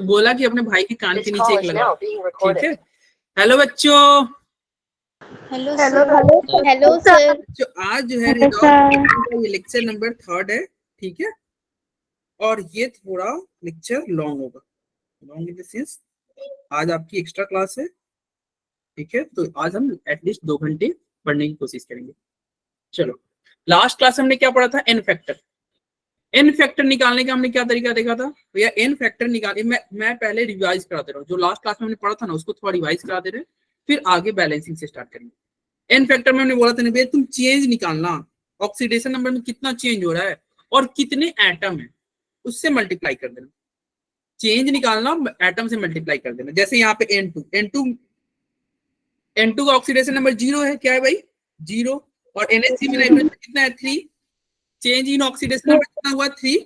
बोला कि अपने भाई के कान के नीचे एक लगा, ठीक है। हेलो बच्चों। Hello sir. Hello sir. जो आज जो है ये लेक्चर नंबर 3 है, ठीक है। और ये थोड़ा लेक्चर लॉन्ग होगा, लॉन्ग इन द सेंस आज आपकी एक्स्ट्रा क्लास है, ठीक है। तो आज हम एटलीस्ट 2 घंटे पढ़ने की कोशिश करेंगे। चलो, लास्ट क्लास हमने क्या पढ़ा था? N factor. एन फैक्टर निकालने का हमने क्या तरीका देखा था भैया? एन फैक्टर निकाले, मैं पहले रिवाइज करा दे रहा हूँ। जो लास्ट क्लास में हमने पढ़ा था ना, उसको थोड़ा रिवाइज करा दे रहे हैं, फिर आगे बैलेंसिंग से स्टार्ट करेंगे। एन फैक्टर में हमने बोला था ना भैया, तुम चेंज निकालना, ऑक्सीडेशन नंबर में कितना चेंज हो रहा है और कितने एटम है, उससे मल्टीप्लाई कर देना। चेंज निकालना, एटम से मल्टीप्लाई कर देना। जैसे यहाँ पे N2 का ऑक्सीडेशन नंबर 0 है, क्या है भाई? 0। और NH3 में नाइट्रोजन कितना है? 3। चेंज इन ऑक्सीडेशन नंबर कितना हुआ? 3।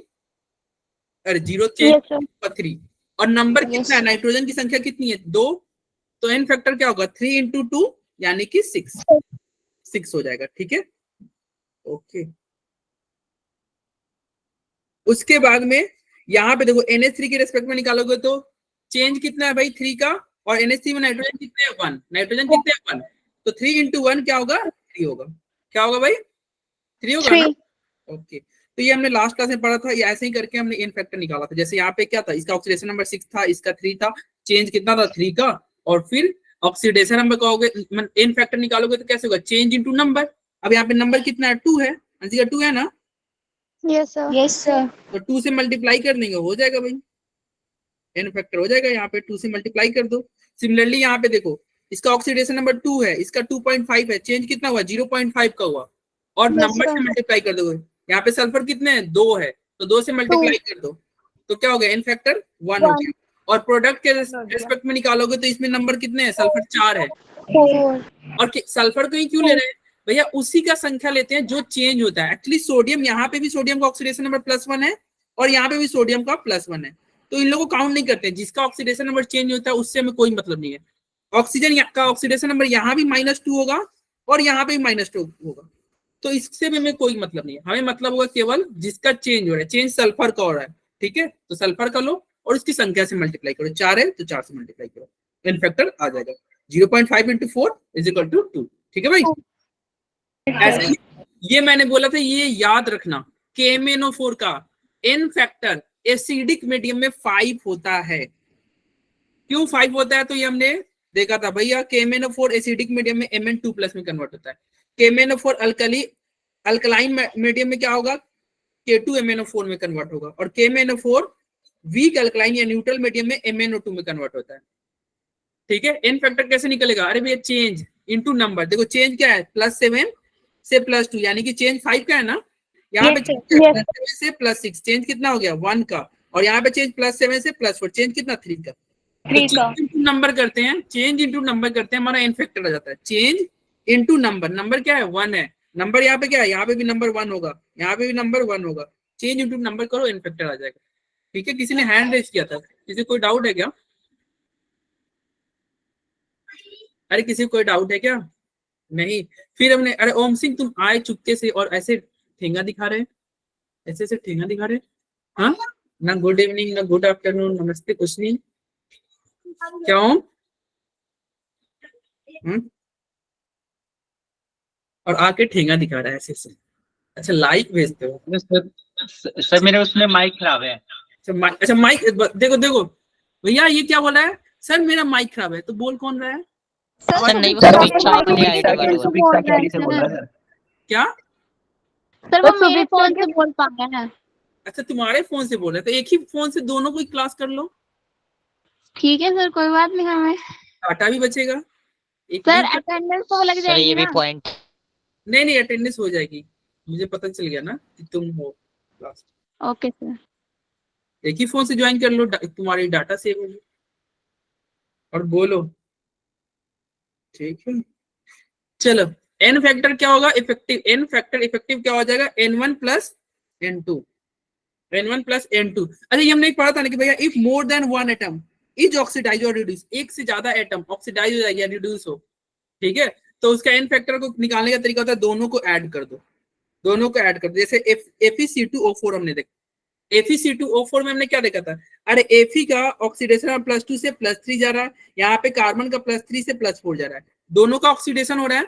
अरे 0 चेंज 3। और नंबर कितना है? नाइट्रोजन की संख्या कितनी है? 2। तो एन फैक्टर क्या होगा? 3 × 2 यानी कि 6 हो जाएगा, ठीक है। ओके, उसके बाद में यहाँ पे देखो NH3 के रेस्पेक्ट में निकालोगे तो चेंज कितना है भाई? 3 का। और NH3 में नाइट्रोजन कितने हैं? 1। नाइट्रोजन कितने हैं? 1। तो 3 × 1 क्या होगा? 3 होगा। क्या होगा भाई? 3 होगा ना। ओके, तो ये हमने लास्ट क्लास में पढ़ा था। ये ऐसे ही करके हमने एन फैक्टर निकाला था। जैसे यहाँ पे क्या था? इसका ऑक्सीडेशन नंबर 6 था, इसका 3 था, चेंज कितना था? 3 का। और फिर ऑक्सीडेशन नंबर कहोगे, एन फैक्टर निकालोगे तो कैसे होगा? Change into number. अब यहाँ पे नंबर कितना है? 2 है, आंसर का 2 है ना। Yes sir. Yes sir. तो 2 से मल्टीप्लाई कर देंगे, हो जाएगा भाई, एन फैक्टर हो जाएगा। यहाँ पे 2 से मल्टीप्लाई कर दो। सिमिलरली यहाँ पे देखो, इसका ऑक्सीडेशन नंबर 2 है, इसका 2.5 है, चेंज कितना हुआ? 0.5 का हुआ। और नंबर से मल्टीप्लाई कर दो। यहाँ पे सल्फर कितने हैं? 2 है, तो 2 से मल्टीप्लाई कर दो, तो क्या हो गया? एन फैक्टर 1 हो गया। और प्रोडक्ट के रेस्पेक्ट में निकालोगे तो इसमें नंबर कितने हैं? सल्फर 4 है। और सल्फर को ही क्यों ले रहे हैं भैया? उसी का संख्या लेते हैं जो चेंज होता है। एक्चुअली सोडियम, यहाँ पे भी सोडियम का ऑक्सीडेशन नंबर +1 है और यहाँ पे भी सोडियम का +1 है, तो इन लोगों को काउंट नहीं करते। जिसका ऑक्सीडेशन नंबर चेंज होता है उससे हमें कोई मतलब नहीं है। ऑक्सीजन का ऑक्सीडेशन नंबर यहाँ भी -2 होगा और यहाँ पे भी -2 होगा, तो इससे भी हमें कोई मतलब नहीं है। हमें मतलब होगा केवल जिसका चेंज हो रहा है। चेंज सल्फर का हो रहा है, ठीक है। तो सल्फर का लो और उसकी संख्या से मल्टीप्लाई करो। 4 है तो 4 से मल्टीप्लाई करो, एन फैक्टर आ जाएगा। 0.5 × 4 = 2, ठीक है भाई। ऐसे ही ये मैंने बोला था, ये याद रखना, KMnO4 का एन फैक्टर एसिडिक मीडियम में 5 होता है। क्यों 5 होता है? तो ये हमने देखा था भैया, KMnO4 एसिडिक मीडियम में Mn2+ में कन्वर्ट होता है। KMnO4 अल्कलाइन मीडियम में क्या होगा? K2MnO4 में कन्वर्ट होगा। और KMnO4 वीक अल्कलाइन या न्यूट्रल मीडियम में MnO2 में कन्वर्ट होता है, ठीक है। एन फैक्टर कैसे निकलेगा? अरे भैया, चेंज इनटू नंबर। देखो चेंज क्या है? +7 से +2, यानी कि चेंज 5 का है ना। यहाँ पे +7 से +6, चेंज कितना हो गया? 1 का। और यहाँ पे चेंज +7 से +4, चेंज कितना? 3 का। तो चेंज इनटू नंबर करते हैं, चेंज इनटू नंबर करते हैं, हमारा एन फैक्टर आ जाता है। चेंज इनटू नंबर, नंबर क्या है? 1 है। नंबर यहाँ पे क्या है? यहाँ पे भी नंबर 1 होगा, यहाँ पे भी नंबर 1 होगा। चेंज इनटू नंबर करो, एन फैक्टर आ जाएगा, ठीक है। किसी ने हैंड रेज किया था, किसी कोई डाउट है क्या? अरे किसी को कोई डाउट है क्या? नहीं। फिर हमने, अरे ओम सिंह तुम आए चुपके से और ऐसे ठेंगा दिखा रहे, ऐसे ऐसे ठेंगा दिखा रहे। हाँ, ना गुड इवनिंग, ना गुड आफ्टरनून, नमस्ते, कुछ नहीं। क्या ओम? और आके ठेंगा दिखा रहा है ऐसे ऐसे। अच्छा, लाइक भेजते हो? सर मेरे उसमें माइक खराब है। अच्छा माइक, देखो देखो भैया, ये क्या बोला है? सर मेरा माइक खराब है, तो बोल कौन रहा है? सर नहीं, वो क्या सर? वो मेरे फोन से बोल पा रहे हैं। अच्छा, तुम्हारे फोन से बोल रहे, तो एक ही फोन से दोनों को क्लास कर लो। ठीक है सर, कोई बात नहीं। हमें डाटा भी बचेगा। सर अटेंडेंस तो लग जाएगी ये भी ना? पॉइंट। नहीं, अटेंडेंस हो जाएगी, मुझे पता चल गया ना कि तुम हो क्लास। Okay sir. एक ही फोन से ज्वाइन कर लो, तुम्हारी डाटा सेव होगी। और बोलो, ठीक है। चलो, एन फैक्टर क्या होगा? इफेक्टिव। एन फैक्टर इफेक्टिव क्या हो जाएगा? N1 + N2। N1 + N2। अरे ये हमने पढ़ा था ना कि भैया, if more than 1 atom is oxidise और रिड्यूस, एक से ज्यादा एटम ऑक्सीडाइज हो जाए या रिड्यूस हो, ठीक है, तो उसका एन फैक्टर को निकालने का तरीका होता है, दोनों को ऐड कर दो। दोनों को ऐड कर दो। जैसे FeC2O4 हमने देखा, FeC2O4 में हमने क्या देखा था, अरे Fe का ऑक्सीडेशन +2 से +3 जा रहा है, यहाँ पे कार्बन का +3 से +4 जा रहा है, दोनों का ऑक्सीडेशन हो रहा है,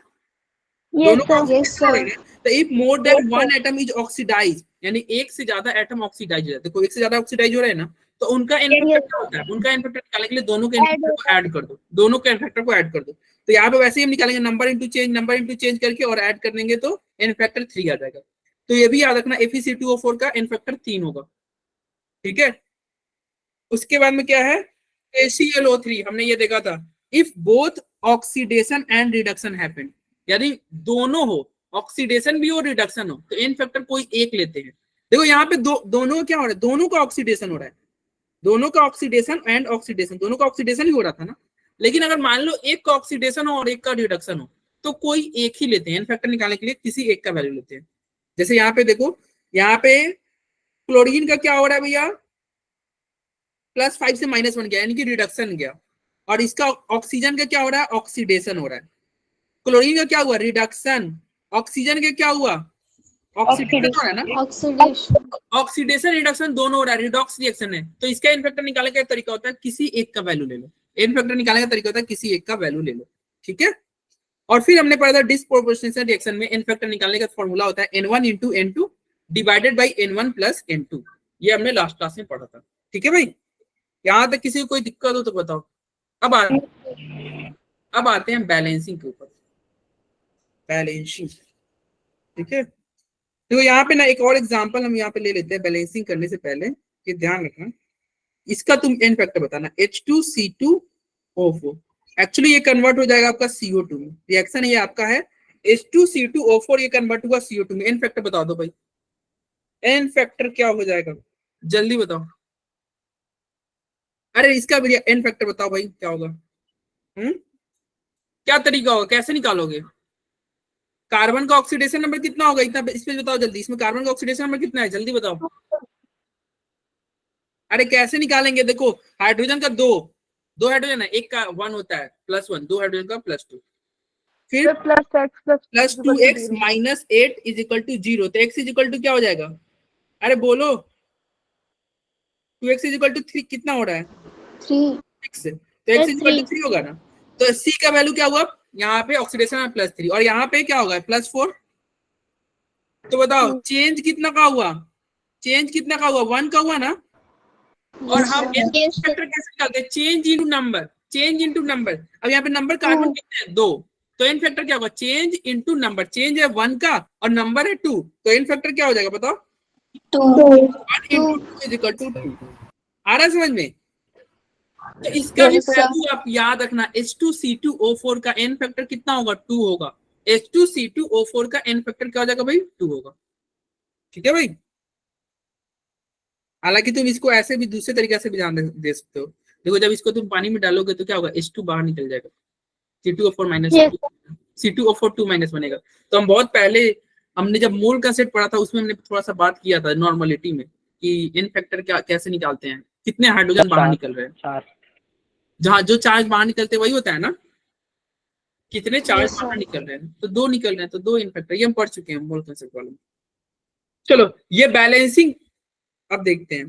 दोनों का ऑक्सीडेशन हो रहा है। तो if more than one atom is oxidise, यानी एक से ज्यादा एटम ऑक्सीडाइज हो जाता है, देखो एक से ज्यादा ऑक्सीडाइज हो रहा है ना, तो उनका एन फैक्टर क्या होता है, उनका एन फैक्टर निकालने के लिए दोनों के एन फैक्टर को ऐड कर दो, दोनों के एन फैक्टर को ऐड कर दो। तो यहाँ पे वैसे ही हम निकालेंगे नंबर इंटू चेंज करके और ऐड कर देंगे तो एन फैक्टर 3 आ जाएगा। तो ये भी याद रखना FeC2O4 का एन फैक्टर 3 होगा, ठीक है। उसके बाद में क्या है, AClO3 हमने ये देखा था, if both oxidation and reduction happen, यानी दोनों हो, ऑक्सीडेशन भी हो रिडक्शन हो, तो एन फैक्टर कोई एक लेते हैं। देखो यहाँ पे दोनों क्या हो रहा है, दोनों का ऑक्सीडेशन हो रहा है, दोनों का ऑक्सीडेशन एंड ऑक्सीडेशन, दोनों का ऑक्सीडेशन ही हो रहा था ना। लेकिन अगर मान लो एक का ऑक्सीडेशन हो और एक का रिडक्शन हो, तो कोई एक ही लेते हैं, एन फैक्टर निकालने के लिए किसी एक का वैल्यू लेते हैं। जैसे यहाँ पे देखो, यहाँ पे क्लोरीन का क्या हो रहा है भैया, +5 से -1 गया, यानी कि रिडक्शन गया, और इसका ऑक्सीजन का क्या हो रहा है, ऑक्सीडेशन हो रहा है। क्लोरीन का क्या हुआ, रिडक्शन, ऑक्सीजन का क्या हुआ, ऑक्सीडेशन हो रहा है ना, ऑक्सीडेशन रिडक्शन दोनों हो रहा है, रिडॉक्स रिएक्शन है। तो इसका एन फैक्टर निकालने का तरीका होता है किसी एक का वैल्यू ले लो, एन फैक्टर निकालने का तरीका होता है किसी एक का वैल्यू ले लो, ठीक है। और फिर हमने पढ़ा था डिस्प्रोपोर्शनल रिएक्शन में एन फैक्टर निकालने का फॉर्मूला होता है N1 × N2 divided by N1 + N2, ये हमने लास्ट क्लास में पढ़ा था, ठीक है भाई। यहाँ तक किसी को कोई दिक्कत हो तो बताओ। अब आते हैं बैलेंसिंग के ऊपर, बैलेंसिंग, ठीक है। तो यहाँ पे ना एक और एग्जांपल हम यहाँ पे ले लेते हैं बैलेंसिंग करने से पहले, ये ध्यान रखना, इसका तुम एन फैक्टर बताना, H2C2O4, एक्चुअली ये कन्वर्ट हो जाएगा आपका CO2 में, रिएक्शन ये आपका है H2C2O4, ये कन्वर्ट हुआ CO2 में, एन फैक्टर बता दो भाई, एन फैक्टर क्या हो जाएगा, जल्दी बताओ। अरे इसका भी एन फैक्टर बताओ भाई क्या होगा, क्या तरीका होगा, कैसे निकालोगे, कार्बन का ऑक्सीडेशन नंबर कितना होगा, इतना इसमें बताओ जल्दी, इसमें कार्बन का ऑक्सीडेशन नंबर कितना है, जल्दी बताओ। अरे कैसे निकालेंगे, देखो हाइड्रोजन का दो हाइड्रोजन है, एक का 1 होता है +1, 2 हाइड्रोजन का +2, फिर +2x - 8 = 0, तो x = क्या हो जाएगा, अरे बोलो, 2x = 3 कितना हो रहा है, 3 x, तो x = 3 होगा ना। तो C का वैल्यू क्या हुआ, यहाँ पे ऑक्सीडेशन है +3, और यहाँ पे क्या होगा +4, तो बताओ चेंज कितना का हुआ, चेंज कितना का हुआ, 1 का हुआ ना। और हम फैक्टर कैसे निकालते हैं, change into number, change into number. अब यहाँ पे नंबर कार्बन कितने हैं, 2, तो एन फैक्टर क्या होगा, चेंज इनटू नंबर, चेंज है 1 का और नंबर है 2, तो एन फैक्टर क्या हो जाएगा बताओ, 1 × 2 = 2। आ रहा है समझ में। तो इसका भी वैल्यू आप याद रखना, H2C2O4 का एन फैक्टर कितना होगा, 2 होगा, H2C2O4 का एन फैक्टर क्या हो जाएगा भाई, 2 होगा, ठीक है भाई। हालांकि तुम इसको ऐसे भी दूसरे तरीके से भी जान दे सकते हो, देखो जब इसको तुम पानी में डालोगे तो क्या होगा, H2 बाहर निकल जाएगा, C2O4 2 बनेगा। तो हम बहुत पहले हमने जब मोल का सेट पढ़ा था उसमें हमने थोड़ा सा बात किया था नॉर्मलिटी में कि एन फैक्टर क्या कैसे निकालते हैं, कितने हाइड्रोजन बाहर निकल रहे हैं, जहाँ जो चार्ज बाहर निकलते वही होता है ना, कितने चार्ज बाहर निकल रहे हैं, तो 2 निकल रहे हैं, तो 2 एन फैक्टर, ये हम पढ़ चुके हैं मोल कंसेप्ट वाले में। चलो ये बैलेंसिंग अब देखते हैं,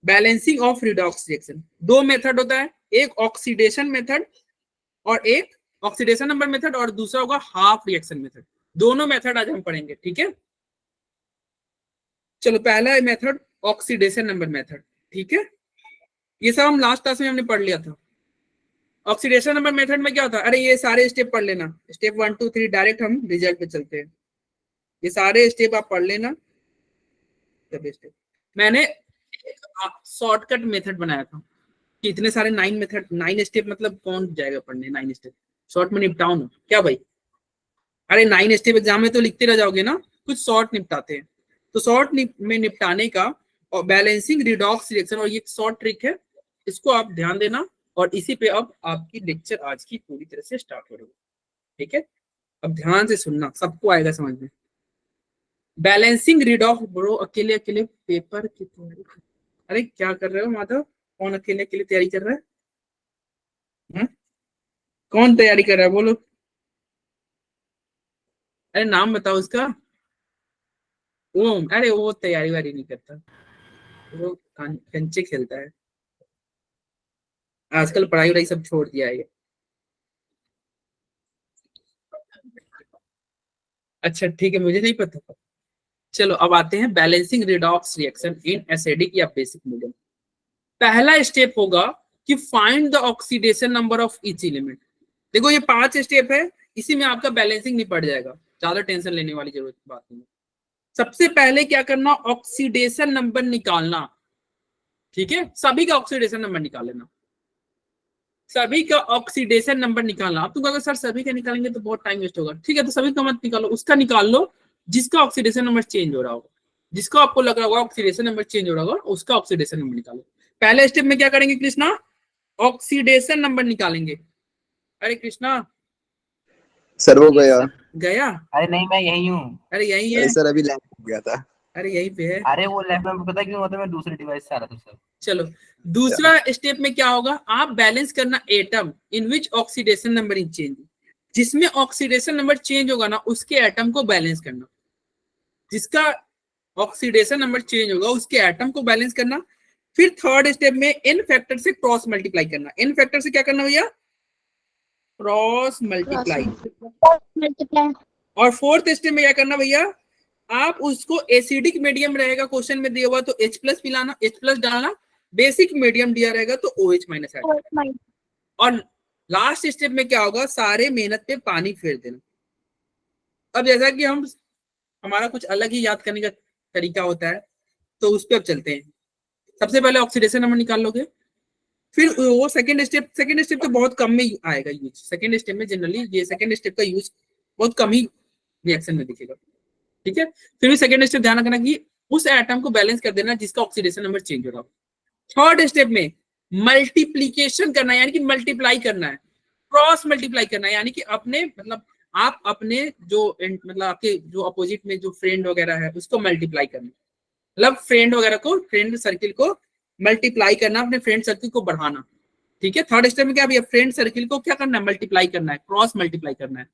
balancing of redox reaction, 2 method होता है, एक ऑक्सीडेशन मेथड और एक ऑक्सीडेशन नंबर मेथड, और दूसरा होगा हाफ रिएक्शन मेथड, दोनों मेथड आज हम पढ़ेंगे, ठीक है। चलो पहला मेथड ऑक्सीडेशन नंबर मेथड, ठीक है, ये सब हम लास्ट क्लास में हमने पढ़ लिया था। ऑक्सीडेशन नंबर मेथड में क्या होता है, अरे ये सारे स्टेप पढ़ लेना, स्टेप 1 2 3, डायरेक्ट हम रिजल्ट पे चलते हैं, ये सारे स्टेप आप पढ़ लेना। स्टेप मैंने शॉर्टकट मेथड बनाया था कि इतने सारे 9 स्टेप मतलब कौन जाएगा पढ़ने, 9 स्टेप शॉर्ट में निपटाओ ना क्या भाई, अरे 9 स्टेप एग्जाम में तो लिखते रह जाओगे ना, कुछ शॉर्ट निपटाते हैं। तो शॉर्ट में निपटाने का और बैलेंसिंग रिडॉक्स रिएक्शन, और ये शॉर्ट ट्रिक है, इसको आप ध्यान देना, और इसी पे अब आपकी लेक्चर आज की पूरी तरह से स्टार्ट हो रही है, ठीक है। अब ध्यान से सुनना, सबको आएगा समझ में। बैलेंसिंग रिडॉक्स, ब्रो अकेले अकेले पेपर की तैयारी, अरे क्या कर रहे हो माधव, कौन अकेले अकेले तैयारी कर रहा है, कौन तैयारी कर रहा है बोलो, अरे नाम बताओ उसका, ओम, अरे वो तैयारी वारी नहीं करता, वो कंचे खेलता है आजकल, पढ़ाई वढ़ाई सब छोड़ दिया है ये। अच्छा ठीक है, मुझे नहीं पता था। चलो अब आते हैं balancing redox reaction in acidic या बेसिक मीडियम। पहला स्टेप होगा कि find the oxidation number of each element. देखो ये 5 स्टेप है, इसी में आपका बैलेंसिंग निपट जाएगा, ज्यादा टेंशन लेने वाली जरूरत बात नहीं। सबसे पहले क्या करना, ऑक्सीडेशन नंबर निकालना। ठीक है, सभी का ऑक्सीडेशन नंबर निकाल लेना, सभी का ऑक्सीडेशन नंबर निकालना। अब तुम कहोगे सर सभी का निकालेंगे तो बहुत टाइम वेस्ट होगा। ठीक है, तो सभी का मत निकालो, उसका निकाल लो जिसका ऑक्सीडेशन नंबर चेंज हो रहा होगा, जिसको आपको लग रहा होगा ऑक्सीडेशन नंबर चेंज हो रहा होगा, उसका ऑक्सीडेशन नंबर निकालो। पहले स्टेप में क्या करेंगे कृष्णा, ऑक्सीडेशन नंबर निकालेंगे। अरे कृष्णा सर वो गया। गया? अरे नहीं, मैं यही हूँ। अरे यही है सर अभी लैंड हो गया था। अरे यही पे है। अरे वो लैब में पता क्यों होता है, मैं दूसरे डिवाइस से आ रहा था सर। चलो दूसरा स्टेप में क्या होगा, आप बैलेंस करना atom in which oxidation number is change. जिसमें ऑक्सीडेशन नंबर चेंज होगा ना उसके एटम को बैलेंस करना, जिसका ऑक्सीडेशन नंबर चेंज होगा उसके एटम को बैलेंस करना। फिर थर्ड स्टेप में एन फैक्टर से क्रॉस मल्टीप्लाई करना। एन फैक्टर से क्या करना भैया, क्रॉस मल्टीप्लाई। मल्टीप्लाई। और फोर्थ स्टेप में क्या करना भैया, आप उसको एसिडिक मीडियम रहेगा क्वेश्चन में दिया हुआ तो H प्लस पिलाना, H प्लस डालना। बेसिक मीडियम दिया रहेगा तो OH माइनस ऐड। और लास्ट स्टेप में क्या होगा, सारे मेहनत पे पानी फेर देना। अब जैसा कि हमारा कुछ अलग ही याद करने का तरीका होता है तो उस पर अब चलते हैं। सबसे पहले ऑक्सीडेशन नंबर निकाल लोगे, फिर वो सेकंड स्टेप तो बहुत कम में आएगा यूज। सेकंड स्टेप में जनरली ये सेकंड स्टेप का यूज बहुत कम ही रिएक्शन में दिखेगा। ठीक है, फिर भी सेकंड स्टेप ध्यान रखना कि उस एटम को बैलेंस कर देना जिसका ऑक्सीडेशन नंबर चेंज हो रहा हो। थर्ड स्टेप में मल्टीप्लीकेशन करना है, यानी कि मल्टीप्लाई करना है, क्रॉस मल्टीप्लाई करना है, यानी कि अपने मतलब आप अपने जो मतलब आपके जो अपोजिट में जो फ्रेंड वगैरह है उसको मल्टीप्लाई करना, मतलब फ्रेंड वगैरह को, फ्रेंड सर्किल को मल्टीप्लाई करना, अपने फ्रेंड सर्किल को बढ़ाना। ठीक है, थर्ड स्टेप में क्या भैया, फ्रेंड सर्किल को क्या करना है, मल्टीप्लाई करना है, क्रॉस मल्टीप्लाई करना है।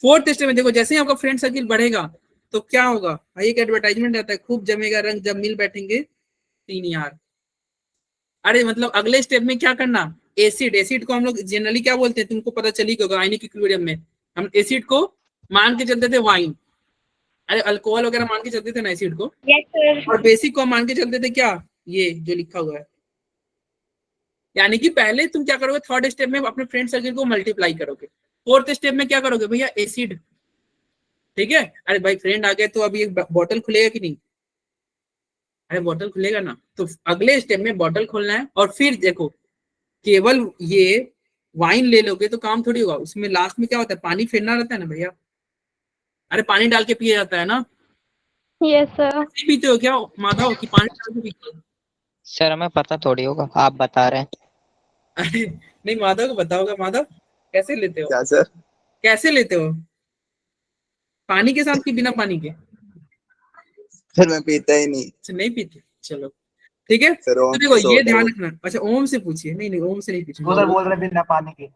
फोर्थ स्टेप में देखो जैसे ही आपका फ्रेंड सर्किल बढ़ेगा तो क्या होगा भाई, एक एडवर्टाइजमेंट आता है, खूब जमेगा रंग जब मिल बैठेंगे 3 यार। अरे मतलब अगले स्टेप में क्या करना, एसिड को हम लोग जनरली क्या बोलते हैं, तुमको पता चली होगा आयनिक इक्विलिब्रियम में हम एसिड को मान के चलते थे वाइन, अरे अल्कोहल वगैरह मान के चलते थे ना एसिड को। और बेसिक को मान के चलते थे क्या, ये जो लिखा हुआ है। यानी कि पहले तुम क्या करोगे, थर्ड स्टेप में अपने फ्रेंड सर्किल को मल्टीप्लाई करोगे। फोर्थ स्टेप में क्या करोगे भैया, एसिड। ठीक है, अरे भाई फ्रेंड आ गए तो अभी एक बॉटल खुलेगा कि नहीं, अरे बॉटल खुलेगा ना, तो अगले स्टेप में बॉटल खोलना है। और फिर देखो केवल ये वाइन ले लोगे तो काम थोड़ी होगा, उसमें लास्ट में क्या होता है, पानी फेरना रहता है ना भैया। अरे पानी डाल के पिया जाता है ना। Yes sir. पीते हो क्या माधव की पानी डाल के पीते हो? सर हमें पता थोड़ी होगा, आप बता रहे हैं। अरे नहीं, माधव को पता होगा। माधव कैसे लेते हो, क्या सर? कैसे लेते हो, पानी के साथ कि बिना पानी के? सर मैं पीता ही नहीं। अच्छा नहीं पीते, चलो ठीक है। सर तो देखो ये ध्यान रखना। अच्छा ओम से पूछिए, नहीं नहीं ओम से नहीं वो सर पूछिए, बोल रहे बिना पानी के।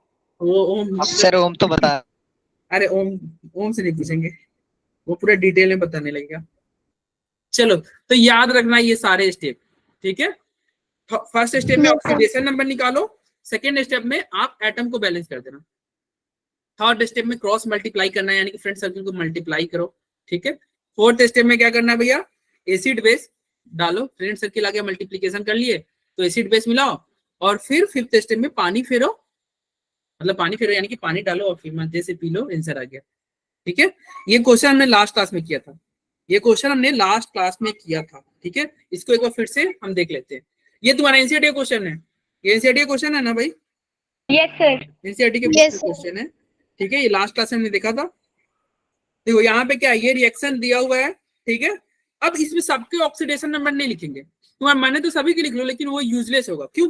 वो ओम सर ओम तो बता। अरे ओम से नहीं पूछेंगे, वो पूरा डिटेल में बताने लगेगा। चलो तो याद रखना ये सारे स्टेप। ठीक है, फर्स्ट स्टेप में ऑक्सीडेशन नंबर निकालो, सेकेंड स्टेप में आप एटम को बैलेंस कर देना, थर्ड स्टेप में क्रॉस मल्टीप्लाई करना है यानी कि फ्रेंड सर्किल को मल्टीप्लाई करो। ठीक है, फोर्थ स्टेप में क्या करना है भैया, एसिड बेस डालो, फ्रेंड सर्किल आ गया, मल्टीप्लीकेशन कर लिए तो एसिड बेस मिलाओ। और फिर फिफ्थ स्टेप में पानी फेरो, मतलब पानी फेरो यानी कि पानी डालो और फिर मजे से पी लो, आंसर आ गया। ठीक है, ये क्वेश्चन हमने लास्ट क्लास में किया था, ये क्वेश्चन हमने लास्ट क्लास में किया था। ठीक है, इसको एक बार फिर से हम देख लेते हैं। ये तुम्हारा एनसीईआरटी क्वेश्चन है, ये एनसीईआरटी क्वेश्चन है ना भाई? Yes sir. एनसीईआरटी के क्वेश्चन है। ठीक है, ये लास्ट क्लास में हमने देखा था। देखो यहाँ पे क्या है, ये रिएक्शन दिया हुआ है। ठीक है, अब इसमें सबके ऑक्सीडेशन नंबर नहीं लिखेंगे, तुम्हारा मन है तो सभी के लिख लो, लेकिन वो यूजलेस होगा। क्यों?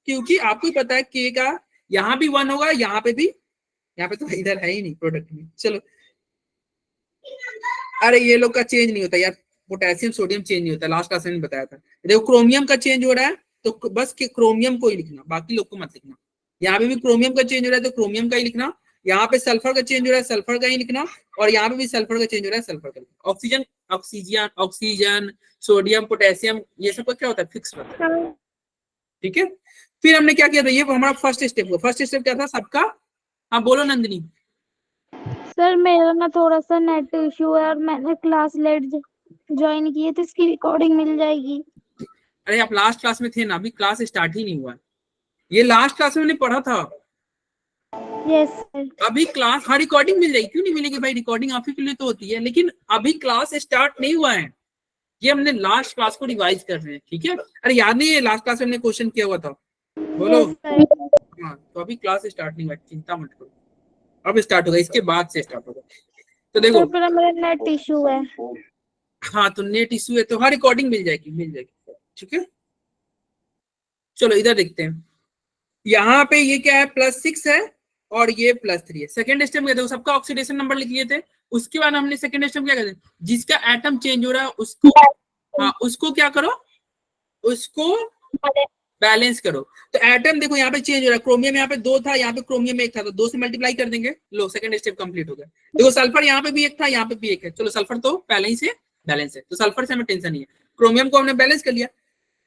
क्योंकि आपको पता है के का यहाँ भी 1 होगा, यहाँ पे भी, यहाँ पे तो इधर है ही नहीं प्रोडक्ट में। चलो अरे ये लोग का चेंज नहीं होता यार, पोटेशियम सोडियम चेंज नहीं होता, लास्ट क्लास में बताया था। देखो क्रोमियम का चेंज हो रहा है तो बस क्रोमियम को ही लिखना, बाकी लोग को मत लिखना। यहाँ पे भी क्रोमियम का चेंज हो रहा है तो क्रोमियम का ही लिखना, यहाँ पे सल्फर का चेंज हो रहा है सल्फर का ही लिखना, और यहाँ पे भी सल्फर का चेंज हो रहा है सल्फर का लिखना। Oxygen oxygen oxygen sodium potassium ये सब का क्या होता है, फिक्स होता है। ठीक है, फिर हमने क्या किया था, ये हमारा फर्स्ट स्टेप हुआ। फर्स्ट स्टेप क्या था सबका, हाँ बोलो नंदिनी। सर मेरा ना थोड़ा सा नेट इशू है और मैंने क्लास लेट ज्वाइन की है, तो इसकी रिकॉर्डिंग मिल जाएगी? अरे आप लास्ट क्लास में थे ना, अभी क्लास स्टार्ट ही नहीं हुआ। ये लास्ट क्लास में हमने पढ़ा था। Yes sir. अभी क्लास, हाँ रिकॉर्डिंग मिल जाएगी, क्यों नहीं मिलेगी भाई, रिकॉर्डिंग आप ही के लिए तो होती है, लेकिन अभी क्लास स्टार्ट नहीं हुआ है। ये हमने लास्ट क्लास को रिवाइज कर रहे हैं। ठीक है, अरे याद नहीं है लास्ट क्लास में हमने क्वेश्चन किया हुआ था, बोलो। Yes sir. हाँ तो अभी क्लास स्टार्ट नहीं हुआ, चिंता मत करो, अब स्टार्ट होगा, इसके बाद से स्टार्ट होगा। तो देखो सर पर मेरा नेट इशू है। हाँ तो नेट इशू है तो हाँ रिकॉर्डिंग मिल जाएगी, मिल जाएगी। ठीक है, चलो इधर देखते हैं। यहाँ पे ये क्या है, +6 है और ये +3 है। सेकंड स्टेप में देखो सबका ऑक्सीडेशन नंबर लिख लिए थे। उसके बाद हमने सेकंड स्टेप क्या कहते हैं, जिसका एटम चेंज हो रहा है उसको, हाँ उसको क्या करो, उसको बैलेंस करो। तो एटम देखो यहाँ पे चेंज हो रहा है, क्रोमियम यहाँ पे 2 था, यहाँ पे क्रोमियम 1 था, तो 2 से मल्टीप्लाई कर देंगे। लो सेकंड स्टेप कंप्लीट हो गया। देखो सल्फर यहाँ पे भी 1 था, यहाँ पे भी 1 है, चलो सल्फर तो पहले ही से बैलेंस है, तो सल्फर से हमें टेंशन नहीं है। क्रोमियम को हमने बैलेंस कर लिया।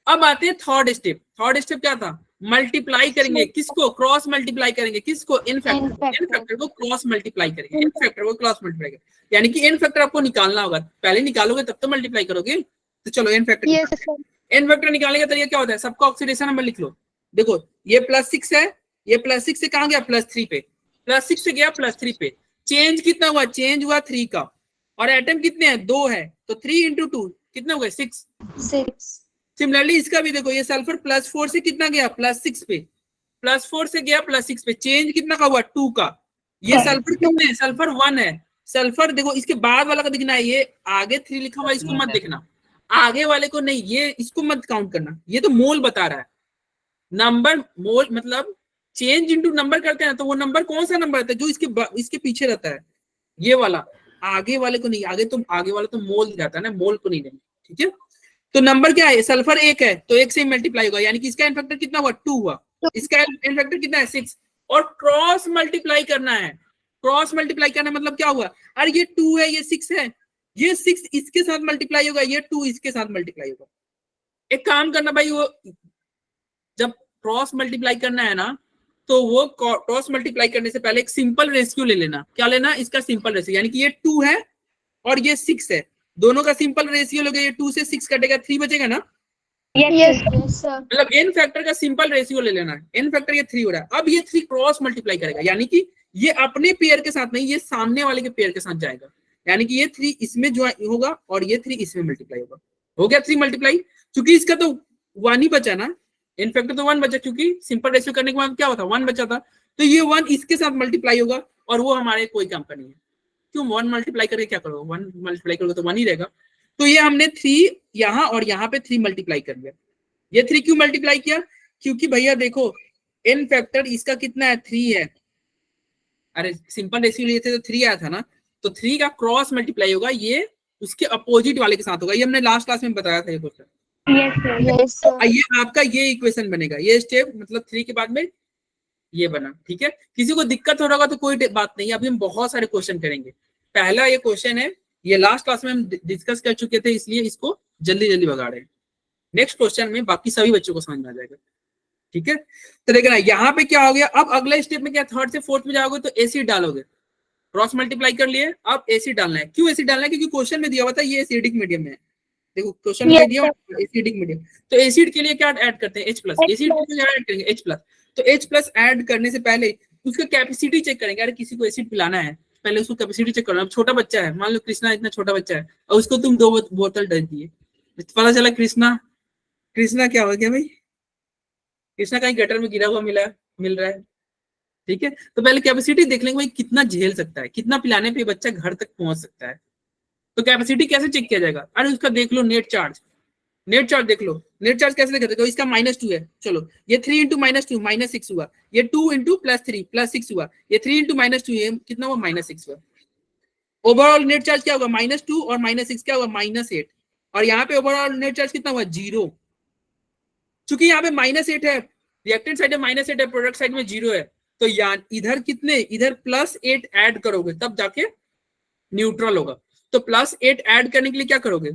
अब आते हैं थर्ड स्टेप। थर्ड स्टेप क्या था, मल्टीप्लाई करेंगे, किसको, क्रॉस मल्टीप्लाई करेंगे, किसको, इन फैक्टर को क्रॉस मल्टीप्लाई करेंगे, इन फैक्टर को क्रॉस मल्टीप्लाई करेंगे, यानी कि इन फैक्टर आपको निकालना होगा, पहले निकालोगे तब तो मल्टीप्लाई करोगे। तो चलो इन फैक्टर, इन फैक्टर निकालने का तरीका क्या होता है, सबका ऑक्सीडेशन नंबर लिख लो। देखो ये +6 है, ये +6 से कहां गया, +3 पे, +6 से गया +3 पे। चेंज कितना हुआ, चेंज हुआ 3 का, और एटम कितने हैं, 2 है, तो 3 × 2 कितना हो गया, 6। सिमिलरली इसका भी देखो, ये सल्फर +4 से कितना गया, +6 पे, +4 से गया +6 पे, चेंज कितना का हुआ, 2 का। ये सल्फर कितने है, सल्फर 1 है। सल्फर देखो इसके बाद वाला का दिखना है, ये आगे 3 लिखा हुआ इसको मत देखना, आगे वाले को नहीं, ये इसको मत काउंट करना, ये तो मोल बता रहा है। नंबर मोल मतलब चेंज इनटू नंबर करते हैं ना, तो वो नंबर कौन सा नंबर रहता है, जो इसके पीछे रहता है, ये वाला, आगे वाले को नहीं, आगे वाला तो मोल जाता है ना, मोल को नहीं लेंगे। ठीक है, तो नंबर क्या है, सल्फर 1 है तो 1 से मल्टीप्लाई होगा, यानी कि इसका इनफैक्टर कितना हुआ, 2 हुआ, इसका इनफैक्टर कितना है, 6, और क्रॉस मल्टीप्लाई करना है। क्रॉस मल्टीप्लाई करना मतलब क्या हुआ, अरे ये 2 है, ये 6 है, ये 6 इसके साथ मल्टीप्लाई होगा, ये 2 इसके साथ मल्टीप्लाई होगा। एक काम करना भाई, वो जब क्रॉस मल्टीप्लाई करना है ना, तो वो क्रॉस मल्टीप्लाई करने से पहले एक सिंपल रेशियो ले लेना। क्या लेना, इसका सिंपल रेशियो, यानी कि ये 2 है और ये 6 है, दोनों का सिंपल रेशियो लोगे, ये 2 से 6 कटेगा, 3 बचेगा ना। Yes sir. मतलब n फैक्टर का सिंपल रेशियो ले लेना है, n फैक्टर ये 3 हो रहा है। अब ये 3 क्रॉस मल्टीप्लाई करेगा, यानी कि ये अपने पेयर के साथ नहीं, ये सामने वाले के पेयर के साथ जाएगा, यानी कि ये 3 इसमें जो होगा और ये 3 इसमें मल्टीप्लाई होगा। हो गया 3 मल्टीप्लाई, क्योंकि इसका तो 1 ही बचा ना, इन फैक्टर तो 1 बचा, क्योंकि सिंपल रेशियो करने के बाद क्या होता, 1 बचा था, तो ये 1 इसके साथ मल्टीप्लाई होगा, और वो हमारे कोई काम का नहीं है। क्यों, 1 मल्टीप्लाई करके क्या करोगे, 1 मल्टीप्लाई करोगे तो 1 ही रहेगा। तो ये हमने 3 यहाँ और यहाँ पे 3 मल्टीप्लाई कर दिया। ये 3 क्यों मल्टीप्लाई किया, क्योंकि भैया देखो n फैक्टर इसका कितना है, 3 है, अरे सिंपल रेशियो लिए थे तो 3 आया था ना, तो 3 का क्रॉस मल्टीप्लाई होगा, ये उसके अपोजिट वाले के साथ होगा। ये हमने लास्ट क्लास में बताया था ये क्वेश्चन। Yes sir. ये आपका ये इक्वेशन बनेगा, ये स्टेप मतलब 3 के बाद में ये बना। ठीक है, किसी को दिक्कत हो रहा होगा तो कोई बात नहीं, अभी हम बहुत सारे क्वेश्चन करेंगे। पहला ये क्वेश्चन है, ये लास्ट क्लास में हम डिस्कस कर चुके थे, इसलिए इसको जल्दी जल्दी भगा रहे हैं। नेक्स्ट क्वेश्चन में बाकी सभी बच्चों को समझ में आ जाएगा। ठीक है, तो देखना यहाँ पे क्या हो गया। अब अगला स्टेप में क्या, 3rd से 4th में जाओगे तो एसिड डालोगे, क्रॉस मल्टीप्लाई कर लिए, अब एसिड डालना है। क्यों एसिड डालना है, क्योंकि क्वेश्चन में दिया हुआ था ये एसिडिक मीडियम है। देखो क्वेश्चन में दिया एसिडिक मीडियम, तो एसिड के लिए क्या ऐड करते हैं, H+। एसिड के लिए ऐड करेंगे H+। तो H+ ऐड करने से पहले उसका कैपेसिटी चेक करेंगे। अरे किसी को एसिड पिलाना है, पहले उसको कैपेसिटी चेक करना। छोटा बच्चा है, मान लो कृष्णा इतना छोटा बच्चा है, और उसको तुम 2 बोतल दे दिए, पता चला कृष्णा क्या हो गया भाई, कृष्णा कहीं गटर में गिरा हुआ मिल रहा है। ठीक है, तो पहले कैपेसिटी देख लेंगे भाई कितना झेल सकता है, कितना पिलाने पे बच्चा घर तक पहुंच सकता है। तो कैपेसिटी कैसे चेक किया जाएगा, अरे उसका देख लो नेट चार्ज देख लो। नेट चार्ज कैसे देखते हो, इसका -2 है, चलो ये 3 × -2 -6 हुआ, ये 2 × +3 +6 हुआ, ये 3 × -2 ये कितना हुआ, -6 हुआ। ओवरऑल नेट चार्ज क्या होगा, -2 और -6 क्या होगा, -8, और यहाँ पे ओवरऑल नेट चार्ज कितना हुआ, 0। चूंकि यहाँ पे -8 है, रिएक्टेंट साइड में -8 है, प्रोडक्ट साइड में 0 है, तो इधर कितने, इधर +8 ऐड करोगे तब जाके न्यूट्रल होगा। तो +8 ऐड करने के लिए क्या करोगे,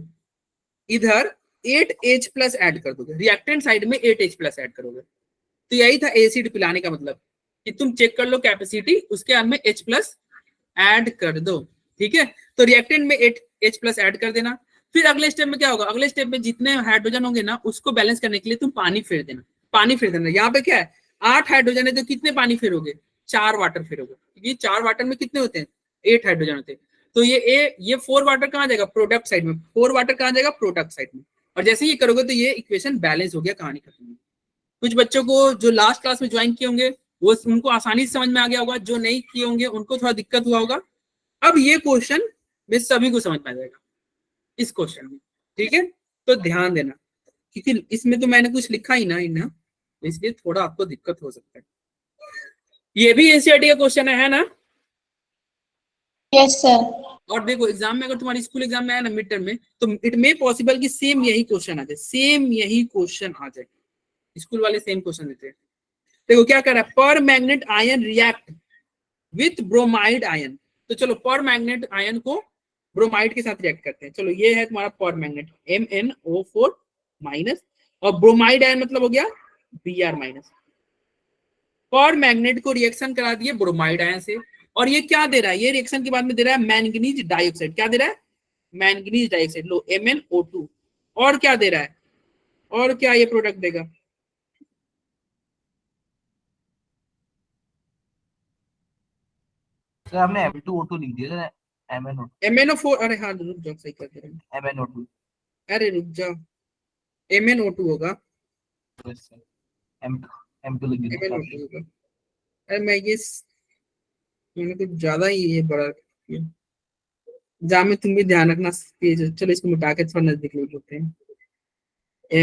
इधर 8H प्लस ऐड कर दोगे, रिएक्टेंट साइड में 8H प्लस ऐड करोगे। तो यही था एसिड पिलाने का मतलब, कि तुम चेक कर लो कैपेसिटी, उसके अंदर में H प्लस ऐड कर दो, ठीक है। तो रिएक्टेंट में 8H प्लस ऐड कर देना। फिर अगले स्टेप में क्या होगा, अगले स्टेप में जितने हाइड्रोजन होंगे ना, उसको बैलेंस करने के लिए तुम पानी फेर देना, पानी फेर देना। यहाँ पे क्या है, 8 हाइड्रोजन है तो कितने पानी फेरोगे, 4 वाटर फेरोगे, क्योंकि 4 वाटर में कितने होते हैं, 8 हाइड्रोजन होते हैं। तो ये 4 वाटर कहाँ जाएगा, प्रोडक्ट साइड में, 4 वाटर कहाँ जाएगा, प्रोडक्ट साइड में। और जैसे ये करोगे तो ये इक्वेशन बैलेंस हो गया, कहानी खत्म। कुछ बच्चों को जो लास्ट क्लास में ज्वाइन किए होंगे वो उनको आसानी से समझ में आ गया होगा, जो नहीं किए होंगे उनको थोड़ा दिक्कत हुआ होगा। अब ये क्वेश्चन में सभी को समझ में आ जाएगा इस क्वेश्चन में, ठीक है। तो ध्यान देना, क्योंकि इसमें तो मैंने कुछ लिखा ही ना, इसलिए थोड़ा आपको दिक्कत हो सकता है। ये भी एनसीईआरटी का क्वेश्चन है ना? Yes sir. और देखो एग्जाम में, अगर तुम्हारी स्कूल एग्जाम में आया ना मिड टर्म में, तो इट मे पॉसिबल कि सेम यही क्वेश्चन आ जाए, सेम यही क्वेश्चन आ जाए, स्कूल वाले सेम क्वेश्चन देते हैं। देखो क्या कर रहा है, पर manganate ion react with bromide ion. तो चलो पर मैग्नेट आयन को ब्रोमाइड के साथ रिएक्ट करते हैं। चलो ये है तुम्हारा पर मैग्नेट MnO4 माइनस, और ब्रोमाइड आयन मतलब हो गया Br माइनस। पर मैग्नेट को रिएक्शन करा दिए ब्रोमाइड आयन से, और ये क्या दे रहा है, ये रिएक्शन के बाद में दे रहा है मैंगनीज डाइऑक्साइड। क्या दे रहा है, मैंगनीज डाइऑक्साइड, लो MnO2। और क्या दे रहा है, और क्या ये प्रोडक्ट देगा, सर हमने M2O2 लिख दिया था, MnO4। अरे हाँ रुक जाओ, सही कर दे रहे हैं, MnO2। अरे रुक जाओ, MnO2 होगा, M2 लिख दिया। MnO2 होगा। अरे मैंने कुछ ज्यादा ही ये बड़ा किया, जहाँ में तुम भी ध्यान रखना पेज। चलो इसको मिटा के थोड़ा नजदीक ले लेते हैं।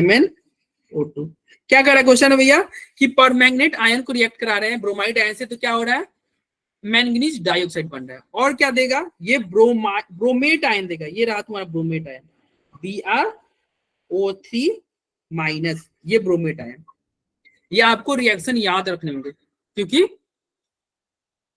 MnO2 क्या कर रहा है क्वेश्चन है भैया, कि पर मैग्नेट आयन को रिएक्ट करा रहे हैं ब्रोमाइड आयन से, तो क्या हो रहा है, मैंगनीज डाइऑक्साइड बन रहा है। और क्या देगा, ये ब्रोमेट आयन देगा, ये रहा तुम्हारा ब्रोमेट आयन BrO3 माइनस, ये ब्रोमेट आयन। ये आपको रिएक्शन याद रखने होंगे, क्योंकि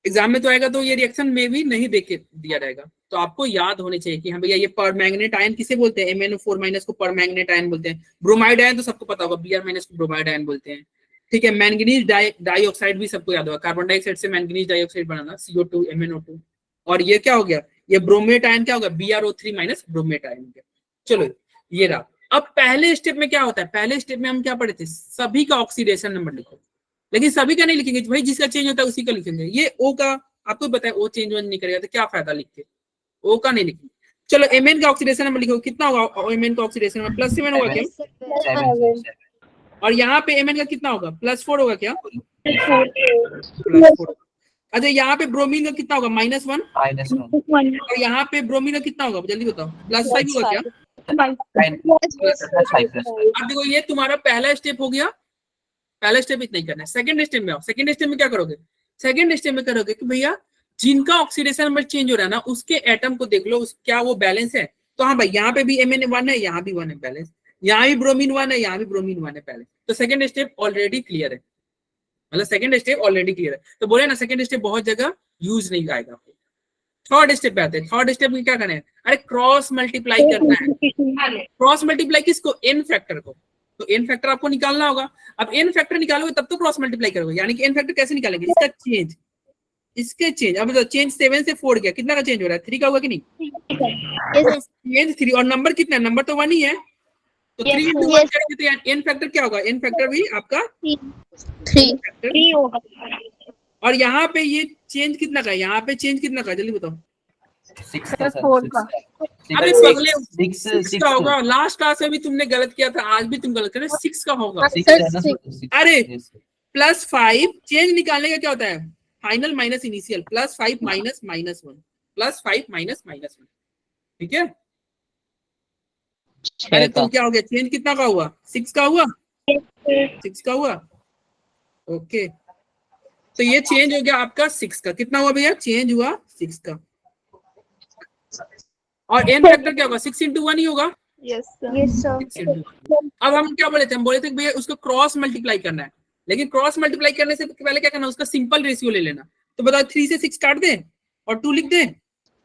एग्जाम में तो आएगा तो ये रिएक्शन में भी नहीं देके दिया जाएगा, तो आपको याद होने चाहिए कि हाँ भैया ये पर मैग्नेट आयन किसे बोलते हैं, MnO4 माइनस को पर मैग्नेट आयन बोलते हैं। ब्रोमाइड आयन तो सबको पता होगा, Br माइनस को ब्रोमाइड आयन बोलते हैं, ठीक है। मैंगनीज डाइऑक्साइड भी सबको याद होगा, कार्बन डाइऑक्साइड से मैंगनीज डाइऑक्साइड बनाना CO2 MnO2। और ये क्या हो गया, ये ब्रोमेट आयन क्या होगा, BrO3 माइनस ब्रोमेट आयन हो गया। चलो ये रहा। अब पहले स्टेप में क्या होता है, पहले स्टेप में हम क्या पढ़े थे, सभी का ऑक्सीडेशन नंबर लिखो, लेकिन सभी का नहीं लिखेंगे भाई, जिसका चेंज होता है उसी का लिखेंगे। ये O का आपको बताया, O चेंज नहीं करेगा तो क्या फायदा लिख के, O का नहीं लिखेंगे। चलो Mn का ऑक्सीडेशन नंबर लिखो, कितना होगा Mn का ऑक्सीडेशन नंबर, +7 होगा क्या, और यहाँ पे Mn का कितना होगा, +4 होगा क्या, +4। अच्छा यहाँ पे ब्रोमीन का कितना होगा, -1, और यहाँ पे ब्रोमीन का कितना होगा, जल्दी बताओ, +5 होगा क्या। अब देखो ये तुम्हारा पहला स्टेप हो गया, पहला स्टेप इतना ही करना है। सेकंड स्टेप में आओ, सेकंड स्टेप में क्या करोगे, सेकंड स्टेप में करोगे कि भैया जिनका ऑक्सीडेशन नंबर चेंज हो रहा है ना, उसके एटम को देख लो क्या वो बैलेंस है। तो हाँ भाई यहाँ पे भी Mn 1 है, यहाँ भी 1 है बैलेंस, यहाँ भी ब्रोमीन 1 है, यहाँ भी ब्रोमीन 1 है बैलेंस। तो सेकंड स्टेप ऑलरेडी क्लियर है, मतलब सेकंड स्टेप ऑलरेडी क्लियर है। तो बोले ना सेकंड स्टेप बहुत जगह यूज नहीं आएगा। थर्ड स्टेप पे आते हैं, थर्ड स्टेप में क्या करना है, अरे क्रॉस मल्टीप्लाई करना है। क्रॉस मल्टीप्लाई किसको, एन फैक्टर को। तो एन फैक्टर आपको निकालना होगा। अब एन फैक्टर निकालोगे तब तो क्रॉस मल्टीप्लाई करोगे, यानी कि एन फैक्टर कैसे निकालेंगे, इसका चेंज, इसके चेंज। अब तो चेंज 7 से 4 गया, कितना का चेंज हो रहा है, 3 का होगा कि नहीं, चेंज 3, और नंबर कितना है, नंबर तो 1 ही है, तो 3 × 1 करेंगे तो एन फैक्टर क्या होगा, एन फैक्टर भी आपका 3 होगा। और यहाँ पे ये चेंज कितना का है, यहाँ पे चेंज कितना का, जल्दी बताओ। 6 का सर, 6 का। अरे पगले 6 का होगा, लास्ट क्लास में भी तुमने गलत किया था, आज भी तुम गलत कर रहे हो, 6 का होगा। अरे +5 चेंज निकालने का क्या होता है, final minus initial, +5 minus -1, +5 minus -1, ठीक है। अरे तो क्या हो गया, चेंज कितना का हुआ, 6 का हुआ, 6 का हुआ, ओके। तो ये चेंज हो गया आपका 6 का, कितना हुआ भैया, चेंज हुआ 6 का। और एन फैक्टर क्या होगा, 6 × 1 ही होगा। Yes sir. अब हम क्या बोले थे, हम बोले थे भैया उसको क्रॉस मल्टीप्लाई करना है, लेकिन क्रॉस मल्टीप्लाई करने से पहले क्या करना, उसका सिंपल रेशियो ले लेना। तो बताओ 3 से 6 काट दें और 2 लिख दें,